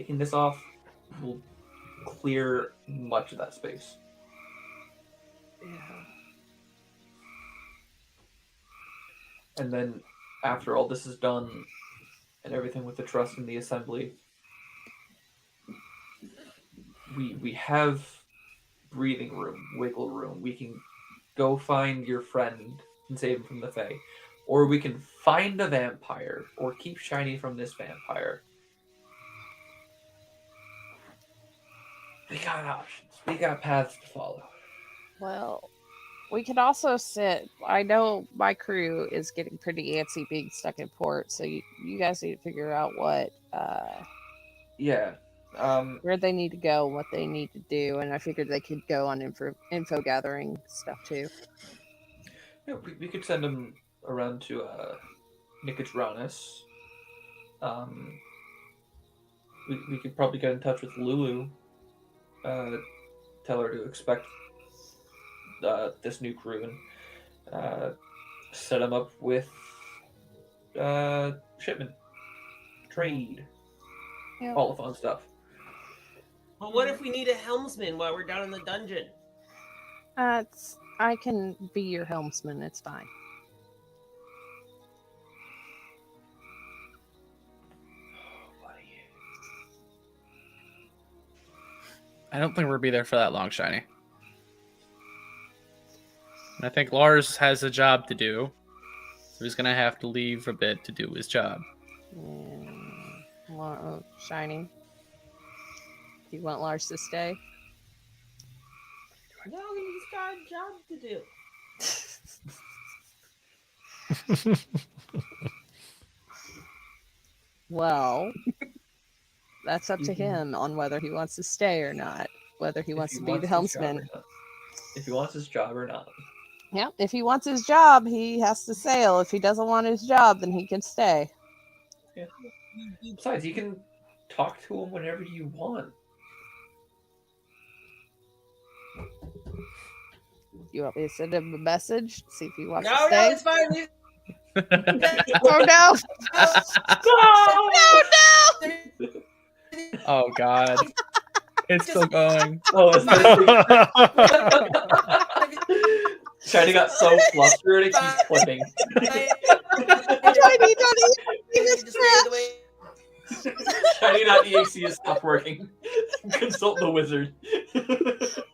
S3: this off will clear much of that space. And then after all this is done and everything with the trust in the assembly, we have breathing room, wiggle room. We can go find your friend and save him from the Fae. Or we can find a vampire or keep Shiny from this vampire. We got options. We got paths to follow.
S7: Well, we could also sit. I know my crew is getting pretty antsy being stuck in port, so you guys need to figure out what
S3: Yeah.
S7: where they need to go, what they need to do, and I figured they could go on info gathering stuff too.
S3: Yeah, we could send them around to Nicodranas. We could probably get in touch with Lulu. Tell her to expect this new crew and set them up with shipment, trade,
S7: Yeah.
S3: all the fun stuff.
S2: But what if we need a helmsman while we're down in the dungeon?
S7: I can be your helmsman. It's fine.
S6: I don't think we'll be there for that long, Shiny. And I think Lars has a job to do, so he's gonna have to leave a bit to do his job.
S7: Shiny. Do you want Lars to stay?
S2: No, he's got a job to do.
S7: Well, that's up to
S3: You can-
S7: him on whether he wants to stay or not. Whether he
S3: if
S7: wants
S3: he
S7: to be the
S3: his job or
S7: helmsman.
S3: not. If he wants his job or not.
S7: Yeah, if he wants his job, he has to sail. If he doesn't want his job, then he can stay.
S3: Yeah. Besides, you can talk to him whenever you want.
S7: You want me to send him a message? See if he wants to
S2: No,
S7: stay?
S2: it's fine. Leave-
S7: Oh no! No,
S4: Oh God, it's still going.
S3: Oh, it's Shiny got so flustered it keeps flipping.
S7: Shiny, don't eat this
S2: Just stay the way.
S3: Shiny.exe has stopped working. Consult the wizard.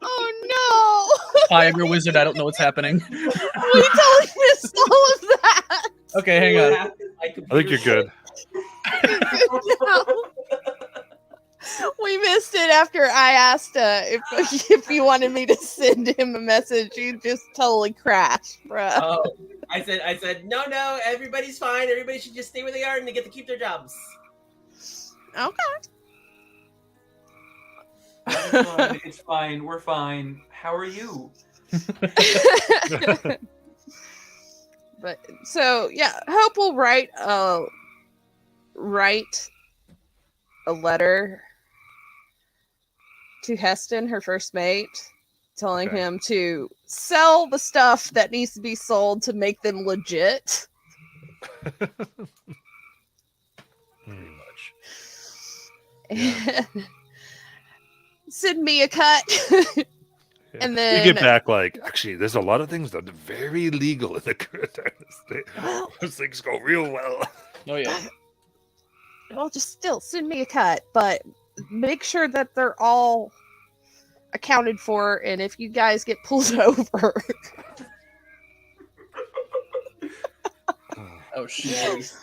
S7: Oh
S4: Hi, I'm your wizard. I don't know what's happening.
S7: no! We totally missed all of that.
S4: Okay, hang on.
S1: I think you're good.
S7: No. We missed it after I asked if you wanted me to send him a message. You just totally crashed, bruh.
S2: Oh, I said, no, everybody's fine. Everybody should just stay where they are and they get to keep their jobs.
S7: Okay.
S3: It's fine. We're fine. How are you?
S7: But so yeah, Hope will write a letter to Heston, her first mate, telling
S1: Okay.
S7: him to sell the stuff that needs to be sold to make them legit.
S1: Hmm.
S7: Send me a cut. And then
S1: you get back like, actually, there's a lot of things that are very legal in the current state.
S7: Well-
S1: Those things go real well.
S4: Oh yeah.
S7: Well, just still send me a cut, but make sure that they're all accounted for. And if you guys get pulled over,
S4: Oh shit.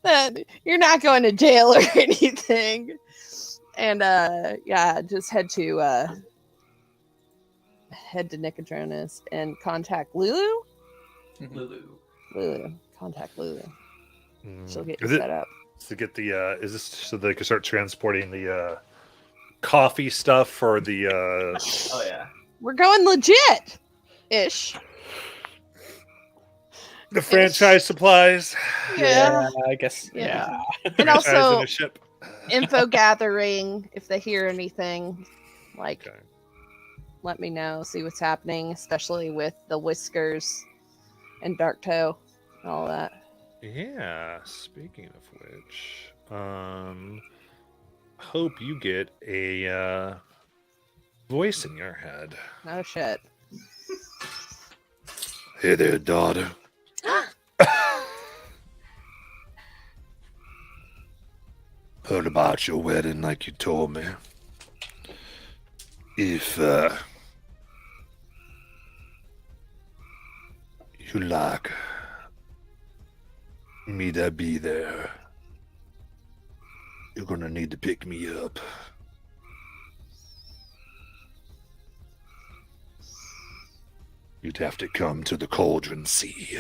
S7: then you're not going to jail or anything. And yeah, just head to Nicodronis and contact Lulu.
S3: Lulu.
S7: Contact Lulu. She'll get you
S1: Is it
S7: set up.
S1: to get the? Is this so they can start transporting the coffee stuff for the?
S3: Oh yeah.
S7: We're going legit ish.
S1: The franchise supplies.
S7: Yeah.
S4: I guess.
S7: Yeah.
S4: Yeah.
S7: And
S1: Franchise
S7: also
S1: in a ship.
S7: info gathering. If they hear anything, like
S1: Okay.
S7: let me know, see what's happening, especially with the Whiskers and Dark Toe and all that.
S1: Yeah. Speaking of which, hope you get a voice in your head.
S7: No shit.
S1: Hey there, daughter. Heard about your wedding like you told me. If you like me to be there, you're gonna need to pick me up. You'd have to come to the Cauldron Sea.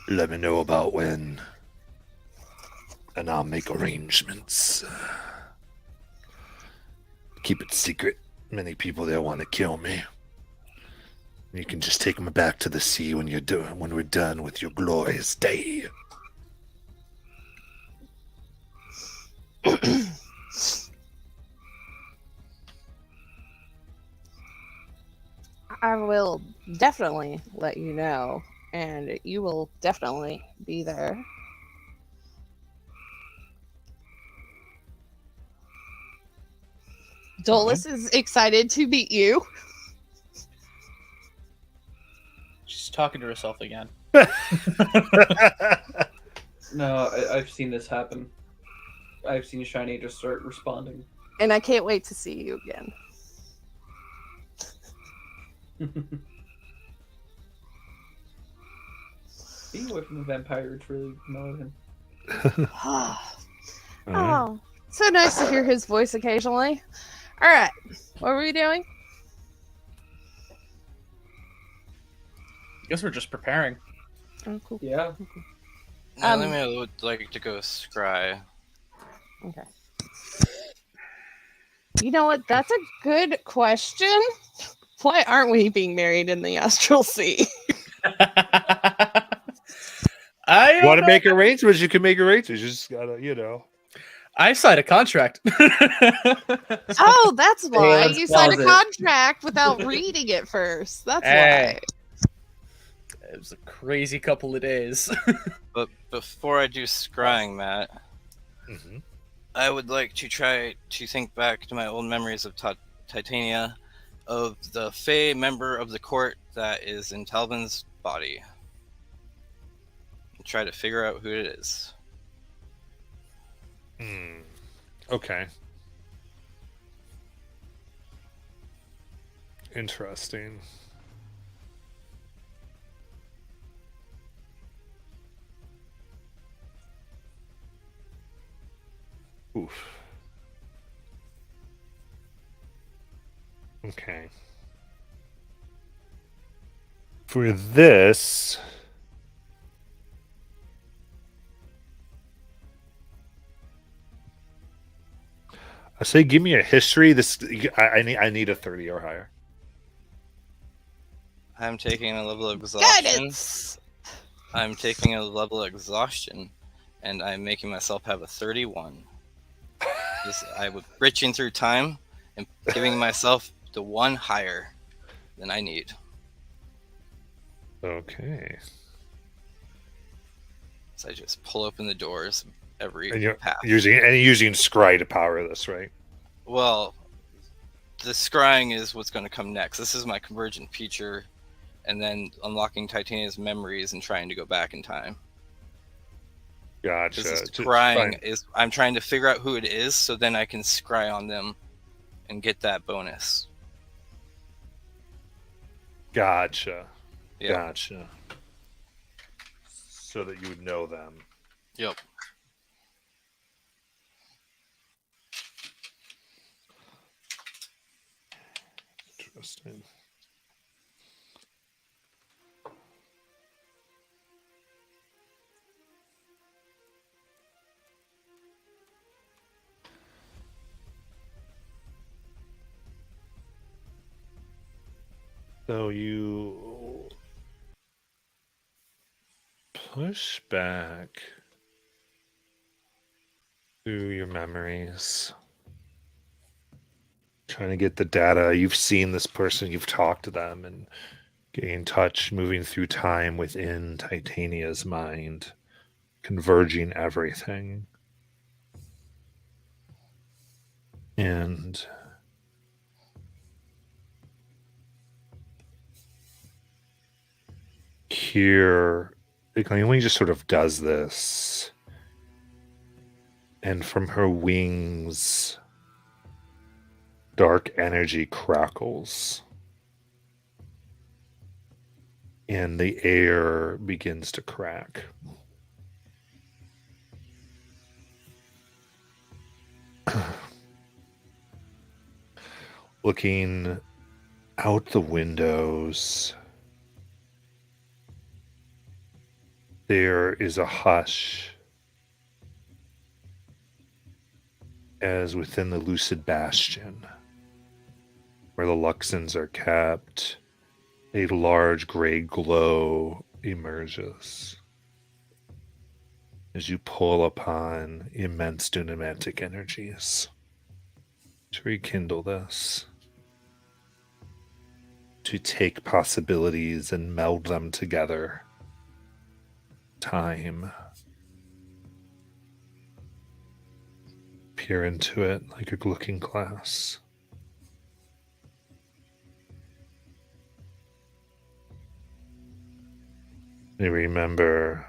S1: Let me know about when, and I'll make arrangements. Keep it secret. Many people there want to kill me. You can just take me back to the sea when we're done with your glorious day.
S7: I will definitely let you know, and you will definitely be there. Dolus is excited to meet you.
S4: She's talking to herself again.
S3: No, I've seen this happen. I've seen Shiny just start responding.
S7: And I can't wait to see you again.
S3: Being away from the vampire, it's really annoying.
S7: Oh, so nice to hear his voice occasionally. All right, what were we doing?
S4: Guess we're just preparing.
S7: Oh, cool.
S3: Yeah.
S8: Now, I would like to go scry.
S7: Okay. You know what? That's a good question. Why aren't we being married in the astral sea?
S4: I
S1: You
S4: don't
S1: want to
S4: know.
S1: make arrangements? You can make arrangements. You just gotta.
S4: I signed a contract.
S7: Oh, that's why
S3: let's
S7: you signed a
S3: pause it.
S7: contract without reading it first. That's
S4: Hey.
S7: why.
S4: It was a crazy couple of days.
S8: But before I do scrying, Matt,
S1: Mm-hmm.
S8: I would like to try to think back to my old memories of Titania, of the Fey member of the court that is in Talbin's body, and try to figure out who it is.
S1: Okay. Interesting. Oof. Okay. For this, I say give me a history. I need a 30 or higher.
S8: I'm taking a level of exhaustion.
S7: Guidance.
S8: I'm taking a level of exhaustion, and I'm making myself have a 31. I'm reaching through time and giving myself the one higher than I need.
S1: Okay.
S8: So I just pull open the doors every
S1: And you're
S8: path.
S1: using scry to power this, right?
S8: Well, the scrying is what's going to come next. This is my convergent feature, and then unlocking Titania's memories and trying to go back in time.
S1: Gotcha.
S8: This scrying is I'm trying to figure out who it is, so then I can scry on them and get that bonus.
S1: Gotcha.
S8: Yep.
S1: Gotcha. So that you would know them.
S8: Yep.
S1: Interesting. So you push back through your memories, trying to get the data. You've seen this person, you've talked to them, and getting in touch, moving through time within Titania's mind, converging everything. And here, Naomi just sort of does this, and from her wings, dark energy crackles, and the air begins to crack. Looking out the windows, there is a hush as within the lucid bastion, where the Luxons are kept, a large gray glow emerges as you pull upon immense dynamic energies to rekindle this, to take possibilities and meld them together. Time. Peer into it like a looking glass. You remember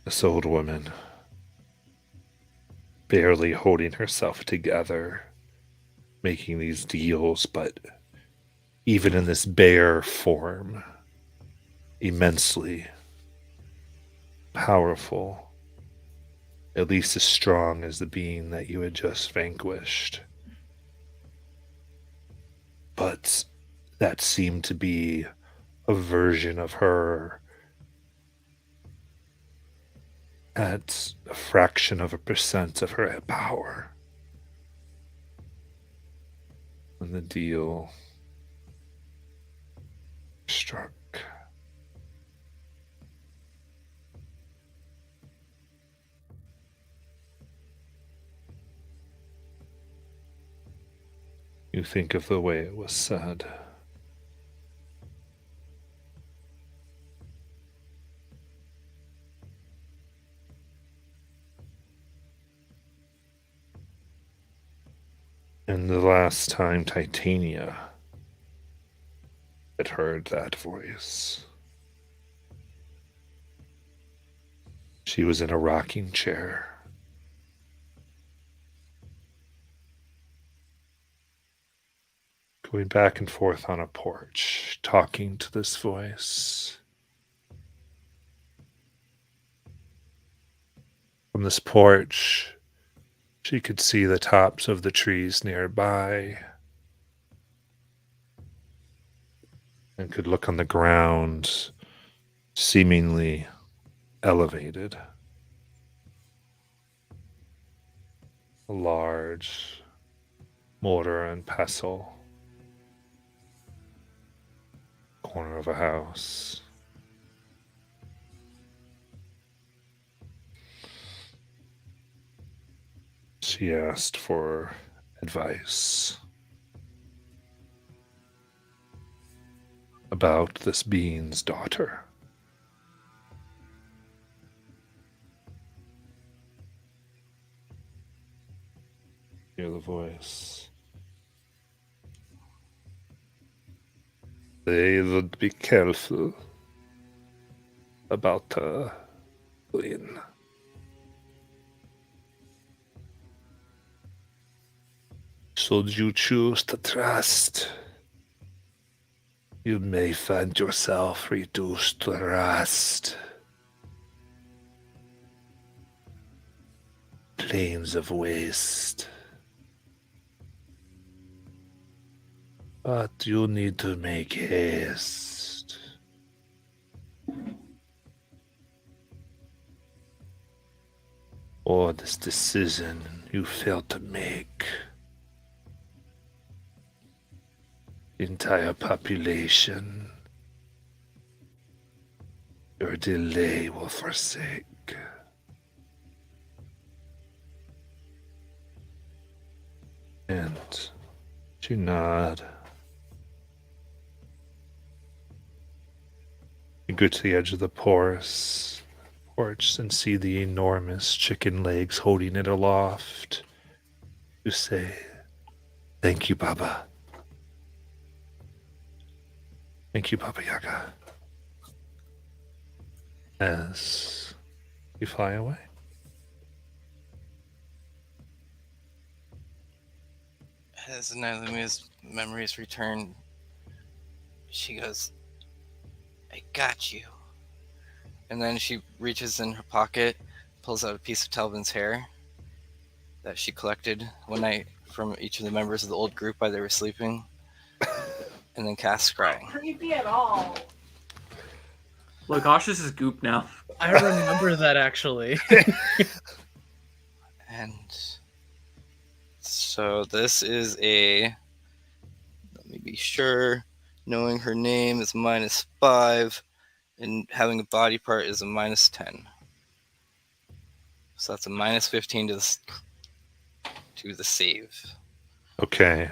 S1: this old woman, barely holding herself together, making these deals, but even in this bare form, immensely powerful, at least as strong as the being that you had just vanquished. But that seemed to be a version of her at a fraction of a percent of her power. And the deal struck. You think of the way it was said. And the last time Titania had heard that voice, she was in a rocking chair. Going back and forth on a porch, talking to this voice. From this porch, she could see the tops of the trees nearby and could look on the ground, seemingly elevated. A large mortar and pestle, corner of a house. She asked for advice about this being's daughter. Hear the voice. They would be careful about her, Queen. Should you choose to trust, you may find yourself reduced to rust. Plains of waste. But you need to make haste. Or this decision you failed to make. The entire population, your delay will forsake. And you nod. You go to the edge of the porch and see the enormous chicken legs holding it aloft. You say, "Thank you, Baba. Thank you, Baba Yaga." As you fly away.
S8: As Nylumia's memories return, she goes, "I got you." And then she reaches in her pocket, pulls out a piece of Talvin's hair that she collected one night from each of the members of the old group while they were sleeping, and then casts Scrying.
S9: Creepy at all.
S3: Look, Cautious is goop now.
S6: I remember that actually.
S8: And so this is a, let me be sure, knowing her name is -5, and having a body part is a -10. So that's a -15 to the save.
S1: Okay.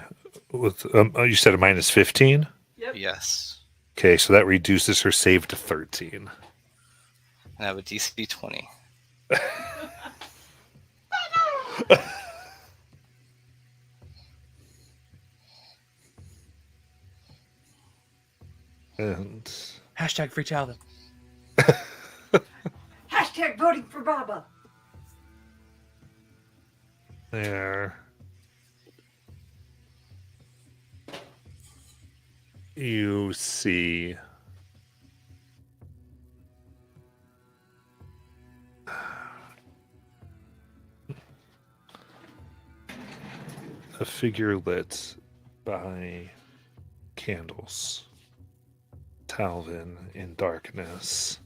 S1: With you said a -15?
S9: Yep.
S8: Yes.
S1: Okay, so that reduces her save to 13.
S8: And I have a DC 20.
S1: And
S6: Hashtag free Talvin.
S9: Hashtag voting for Baba.
S1: there you see a figure lit by candles. Talvin in darkness.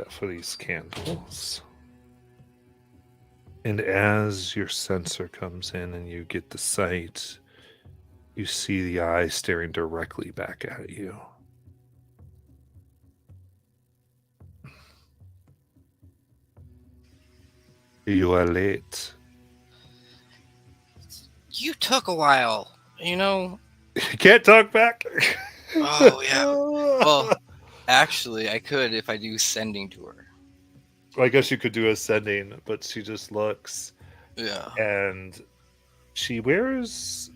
S1: for these candles. And as your sensor comes in and you get the sight, you see the eye staring directly back at you. You are late.
S8: You took a while. You know.
S1: You can't talk back.
S8: Oh yeah. Well, actually, I could if I do sending to her.
S1: I guess you could do ascending, but she just looks,
S8: Yeah.
S1: and she wears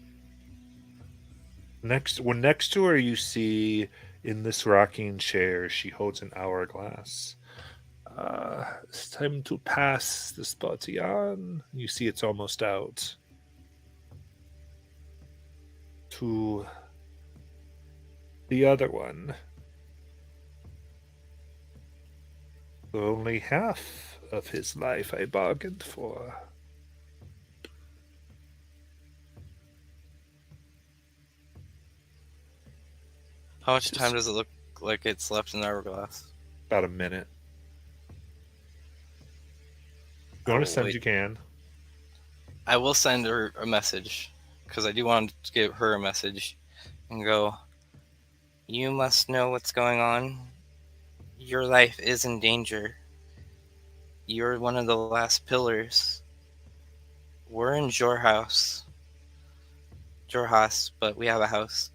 S1: next to her. You see in this rocking chair, she holds an hourglass. It's time to pass this party on. You see, it's almost out. To the other one. Only half of his life I bargained for.
S8: How much time does it look like it's left in the hourglass?
S1: About a minute. If you want to send,
S8: wait.
S1: you can.
S8: I will send her a message because I do want to give her a message and go, you must know what's going on. Your life is in danger. You're one of the last pillars. We're in your house. Your house, but we have a house.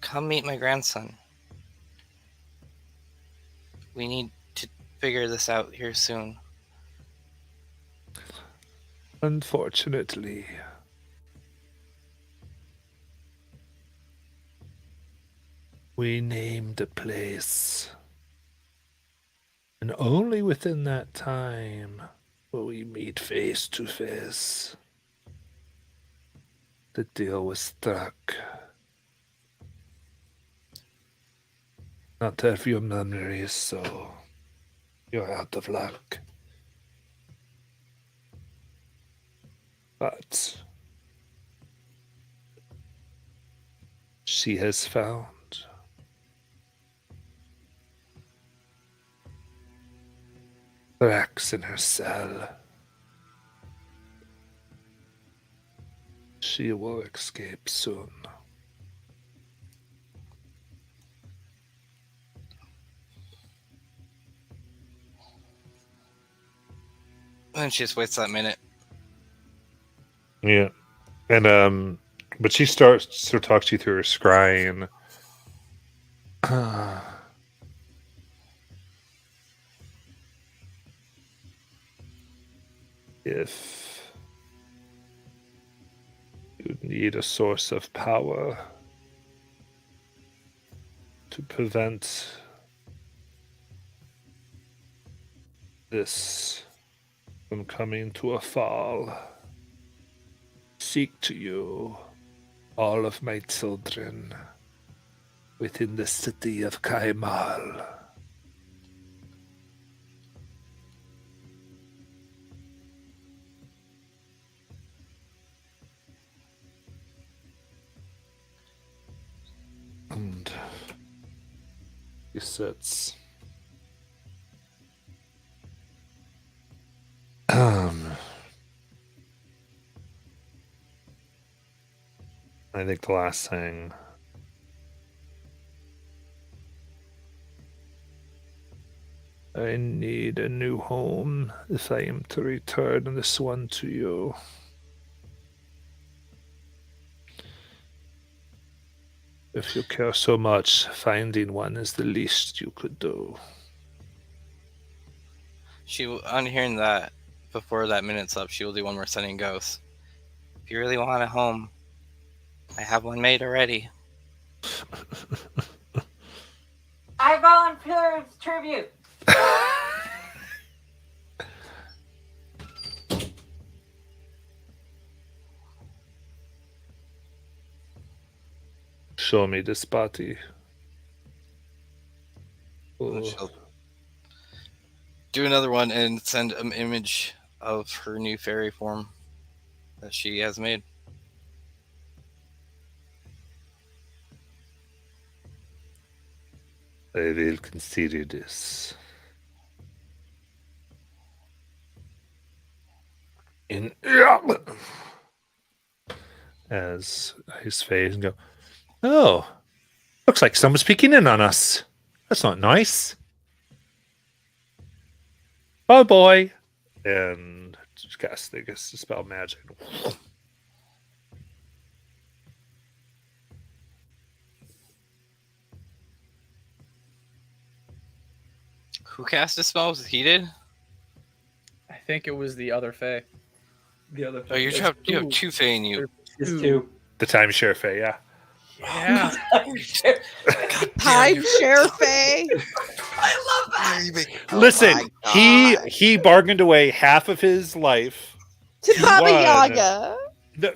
S8: Come meet my grandson. We need to figure this out here soon.
S1: Unfortunately. We named a place. And only within that time will we meet face to face. The deal was struck. Not have your memories, so you're out of luck. But she has found cracks in her cell. She will escape soon.
S8: And she just waits that minute.
S1: Yeah. And but she starts to talk to you through her scrying. If you need a source of power to prevent this from coming to a fall, seek to you all of my children within the city of Kaimal. And he sits. I think the last thing I need a new home if I am to return this one to you. If you care so much, finding one is the least you could do.
S8: On hearing that, before that minute's up, she will do one more sending ghost. If you really want a home, I have one made already.
S9: I volunteer as tribute.
S1: Show me this body.
S8: And she'll do another one and send an image of her new fairy form that she has made.
S1: I will consider this. In as his face and go, oh, looks like someone's peeking in on us. That's not nice. Bye, boy. And just cast, I guess, the spell magic.
S8: Who cast a spell? Was it he did?
S6: I think it was the other Fae.
S3: The other.
S8: Oh, you have two Fae in you.
S3: It's two.
S1: The timeshare Fae, yeah.
S6: Yeah.
S7: Timeshare Fae.
S9: I love that.
S1: Listen,
S9: my
S1: he bargained away half of his life.
S7: To
S1: to
S7: Baba
S1: one.
S7: Yaga.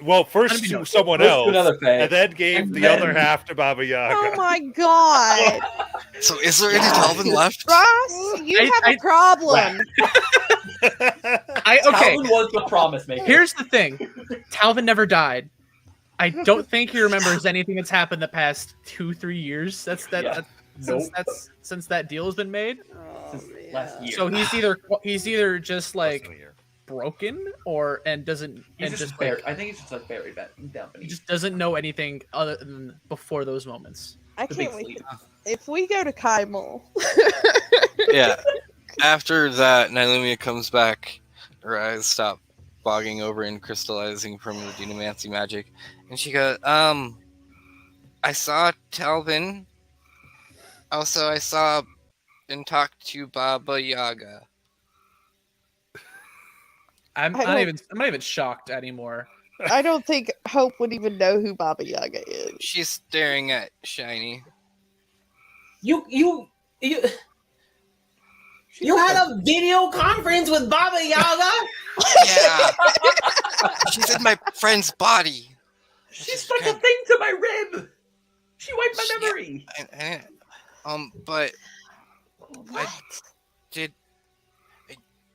S1: Well, first to someone else,
S3: Another Fae.
S1: and then gave
S3: And
S1: the
S3: then-
S1: other half to Baba Yaga.
S7: Oh my god.
S8: So is there any Talvin left?
S7: Ross, you have
S6: I-
S7: a problem.
S6: Okay.
S3: Talvin was the promise maker.
S6: Here's the thing. Talvin never died. I don't think he remembers anything that's happened the past 2-3 years. That's
S3: Yeah.
S6: since that deal has been made.
S7: Oh,
S3: last year.
S6: So he's either just like broken and doesn't
S3: He's
S6: and
S3: just
S6: just
S3: buried.
S6: like
S3: I think he's just like buried down
S6: he
S3: beneath.
S6: just doesn't know anything other than before those moments.
S7: I
S3: The
S7: can't
S3: big
S7: wait.
S3: sleep.
S7: If we go to Kaimel,
S8: Yeah. After that, Nylumia comes back. Her eyes stop bogging over and crystallizing from the demomancy magic. And she goes, I saw Talvin. Also, I saw and talked to Baba Yaga.
S6: I'm
S7: I
S6: not
S7: don't-
S6: even shocked anymore.
S7: I don't think Hope would even know who Baba Yaga is.
S8: She's staring at Shiny.
S2: You had a video conference with Baba Yaga?
S8: Yeah. She's in my friend's body.
S3: She's stuck a thing to my rib. She wiped my
S8: Yeah.
S3: memory.
S8: But
S7: What?
S8: did.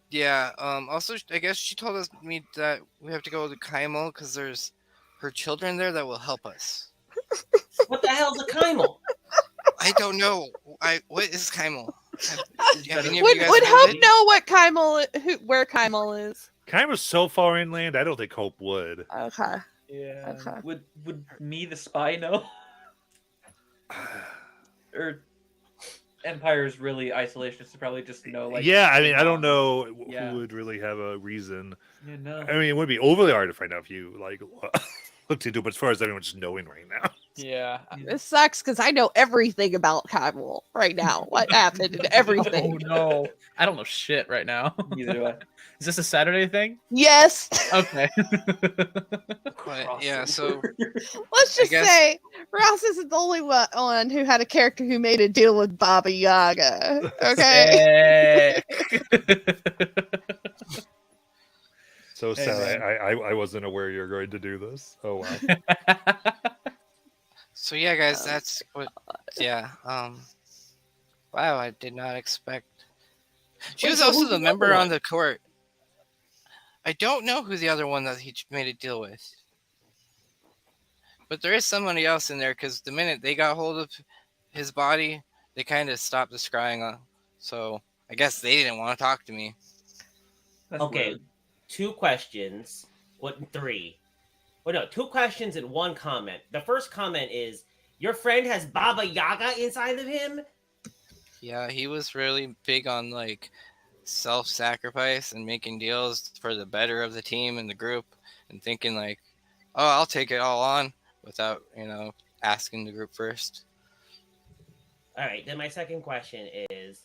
S8: Yeah. Also, I guess she told me that we have to go to Kaimel because there's her children there that will help us.
S2: What the hell's a Kaimel?
S8: I don't know. What is Kaimel? Have any of
S7: Would
S8: you guys
S7: Hope
S8: heard of it?
S7: know what where Kaimel is?
S1: Kind of so far inland, I don't think Hope would.
S7: Okay.
S6: Yeah.
S7: Okay.
S3: Would me the spy know? Or Empire's really isolationist to probably just know like
S1: Yeah, I mean, I don't know
S3: Yeah.
S1: who would really have a reason.
S3: Yeah, no.
S1: I mean, it would be overly hard to find out if you like looked into it, but as far as everyone just knowing right now.
S6: Yeah.
S7: This sucks because I know everything about Kaimel right now. What happened and
S6: Oh
S7: everything.
S6: no. I don't know shit right now.
S3: Neither do I.
S6: Is this a Saturday thing?
S7: Yes.
S6: Okay.
S8: But, yeah, so
S7: Let's just
S8: guess-
S7: say Ross isn't the only one who had a character who made a deal with Baba Yaga. Okay.
S1: So
S6: Hey,
S1: sad.
S6: man.
S1: I wasn't aware you were going to do this. Oh wow.
S8: So yeah, guys, that's what. Yeah. Wow, I did not expect. She
S3: Wait,
S8: was
S3: so
S8: also
S3: who's
S8: the
S3: the
S8: member
S3: other
S8: on
S3: one?
S8: the court. I don't know who the other one that he made a deal with. But there is somebody else in there because the minute they got hold of his body, they kind of stopped the scrying. So I guess they didn't want to talk to me.
S3: That's
S2: Okay,
S3: weird.
S2: 2 questions. What 3? Well, no, 2 questions and 1 comment. The first comment is, your friend has Baba Yaga inside of him?
S8: Yeah, he was really big on like self-sacrifice and making deals for the better of the team and the group, and thinking like, "Oh, I'll take it all on," without asking the group first.
S2: All right, then my second question is,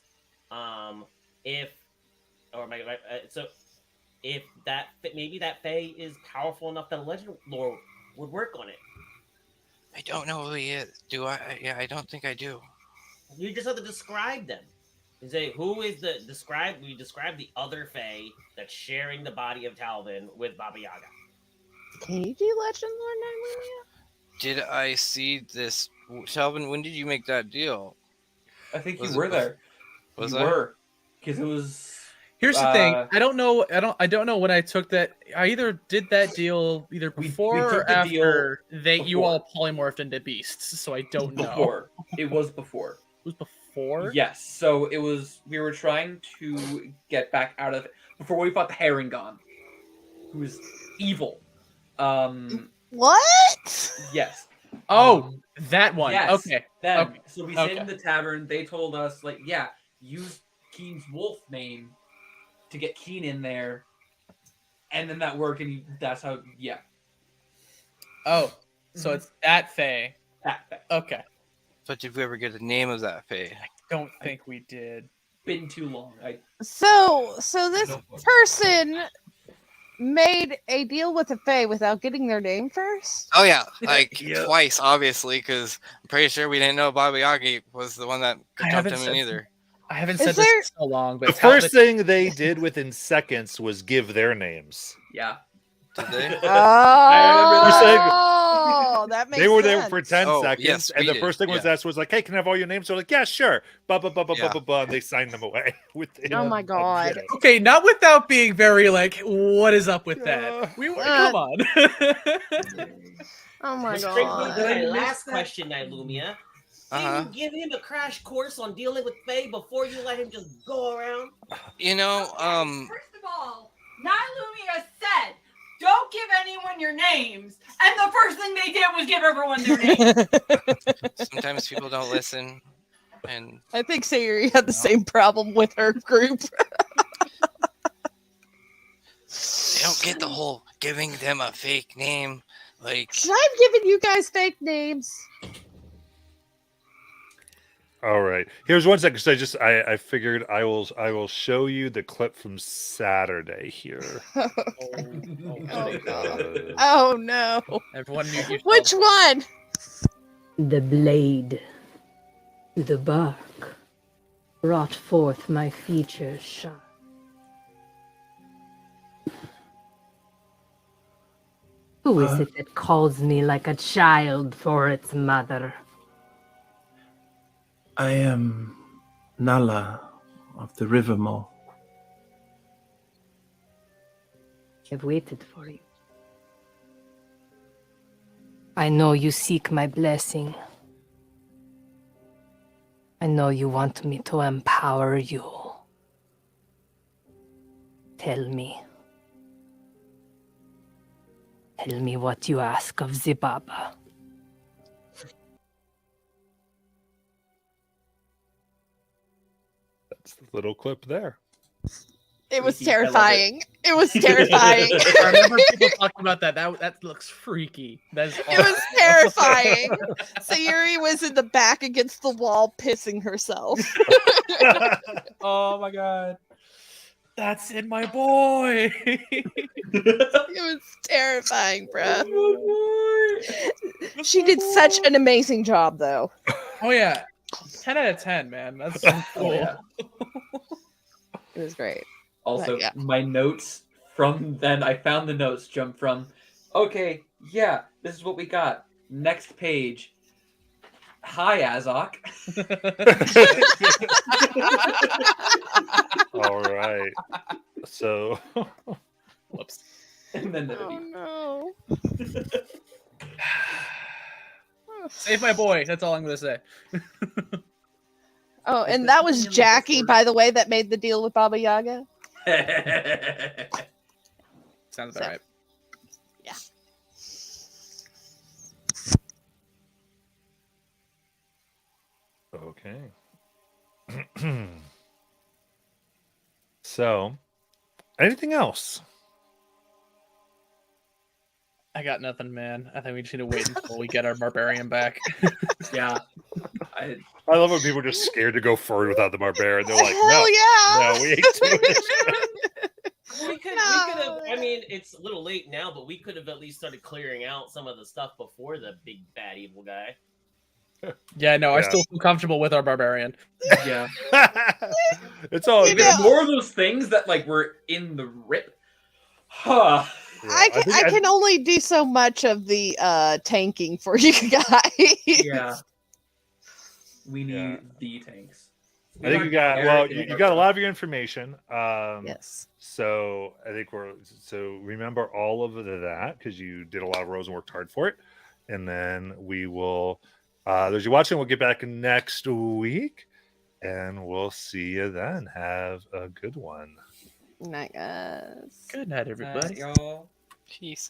S2: if that maybe that Fae is powerful enough that a legend lore would work on it.
S8: I don't know who he is. Do I? Yeah, I don't think I do.
S2: You just have to describe them. You say who is the describe. We describe the other Fae that's sharing the body of Talvin with Baba Yaga.
S7: Can you do Legend Lord Nymeria?
S8: Did I see this? Talvin, when did you make that deal?
S3: I think
S8: Was
S3: you
S8: it
S3: were
S8: bef-
S3: there.
S8: Was
S3: you
S8: I?
S3: were. Because it was
S6: Here's the thing.
S3: Uh,
S6: I don't know when I took that. I either did that deal either
S3: We
S6: before
S3: took
S6: or
S3: the deal
S6: after you
S3: before.
S6: all polymorphed into beasts. So I don't know.
S3: before. It was before.
S6: It was before?
S3: Yes. So it was. We were trying to get back out of it before we fought the Herringon, who's evil.
S7: What?
S3: Yes.
S6: Oh, that one.
S3: Yes.
S6: Okay.
S3: Then,
S6: Okay.
S3: so we stayed
S6: Okay.
S3: in the tavern. They told us, like, yeah, use Keen's wolf name to get Keen in there, and then that worked, and that's how. Yeah.
S6: Oh, so it's that Fae.
S3: That
S6: Okay.
S8: But did we ever get the name of that Fae?
S6: Don't think we did.
S3: been too long.
S7: So this person made a deal with the Fae without getting their name first?
S8: Oh yeah, like
S3: Yep.
S8: twice, obviously, because I'm pretty sure we didn't know Baba Yagi was the one that
S6: I
S8: jumped
S6: haven't
S8: him in
S6: said-
S8: either.
S6: I haven't
S7: Is
S6: said this
S7: there-
S6: in so long, but
S1: The
S6: tell
S1: first thing they did within seconds was give their names.
S3: Yeah.
S8: Did they?
S7: Oh, that makes
S1: They were
S7: sense.
S1: there for 10
S8: Oh,
S1: seconds,
S8: yes,
S1: and
S8: we
S1: the
S8: did,
S1: first thing was
S8: yeah.
S1: asked was like, "Hey, can I have all your names?" So like, "Yeah, sure." Blah blah blah blah
S8: Yeah.
S1: blah blah. And they signed them away within.
S7: Oh my
S1: a
S7: God.
S1: minute.
S6: Okay, not without being very like, what is up with that? We were come on.
S7: Oh my
S2: Which brings me to
S7: god.
S2: my last question, Nilumia.
S8: Uh-huh.
S2: Did you give him a crash course on dealing with Faye before you let him just go around?
S8: You know,
S10: First of all, Nilumia said, don't give anyone your names. And the first thing they did was give everyone their names.
S8: sometimes people don't listen, and
S7: I think Sayuri had the same problem with her group.
S8: they don't get the whole giving them a fake name. Like,
S7: I've given you guys fake names.
S1: All right. Here's one second. So I figured I will show you the clip from Saturday here.
S7: Oh no.
S6: Everyone mute yourself.
S7: Which one?
S11: The blade, the bark, brought forth my features shine. Who is it that calls me like a child for its mother?
S12: I am Nala of the River Mole.
S11: I've waited for you. I know you seek my blessing. I know you want me to empower you. Tell me. Tell me what you ask of Zibaba.
S1: That's the little clip there.
S7: It was
S3: Freaky. I love it.
S7: terrifying. It was terrifying.
S6: I remember people talking about that. That looks freaky. That is
S7: It was terrifying. Sayuri was in the back against the wall pissing herself.
S6: Oh my god. That's in my boy.
S7: It was terrifying, bro. She did such an amazing job, though.
S6: Oh yeah. 10 out of 10, man. That's so cool.
S3: yeah.
S7: It was great.
S3: Also,
S7: Yeah.
S3: my notes from then, I found the notes jump from, okay, yeah, this is what we got. Next page. Hi, Azok.
S1: All right. So
S6: Whoops.
S3: And then
S7: Oh
S3: the
S7: no.
S6: Save my boy. That's all I'm gonna say.
S7: Oh, and that was Jackie, by the way, that made the deal with Baba Yaga.
S6: Sounds
S7: So-
S6: about right.
S7: Yeah.
S1: okay. So, anything else?
S6: I got nothing, man. I think we just need to wait until we get our barbarian back.
S3: yeah.
S1: I love when people are just scared to go forward without the barbarian. They're like,
S7: Hell
S1: no,
S7: yeah!
S1: no, we ain't doing this shit.
S2: We could have. I mean, it's a little late now, but we could have at least started clearing out some of the stuff before the big bad evil guy.
S6: Yeah, no, I
S1: Yeah.
S6: still feel comfortable with our barbarian.
S3: Yeah.
S1: It's all
S7: You
S1: good.
S3: There's
S7: know-
S3: more of those things that, like, were in the rip. Huh.
S1: Yeah,
S7: I can only do so much of the tanking for you guys.
S3: Yeah. We need
S1: Yeah.
S3: the tanks.
S1: I think you got you got a lot of your information.
S7: Yes.
S1: So I think remember all of that because you did a lot of rows and worked hard for it. And then we will those you watching, we'll get back next week. and we'll see you then. Have a good one.
S7: Night, guys.
S4: Good night, everybody.
S13: Y'all.
S8: Peace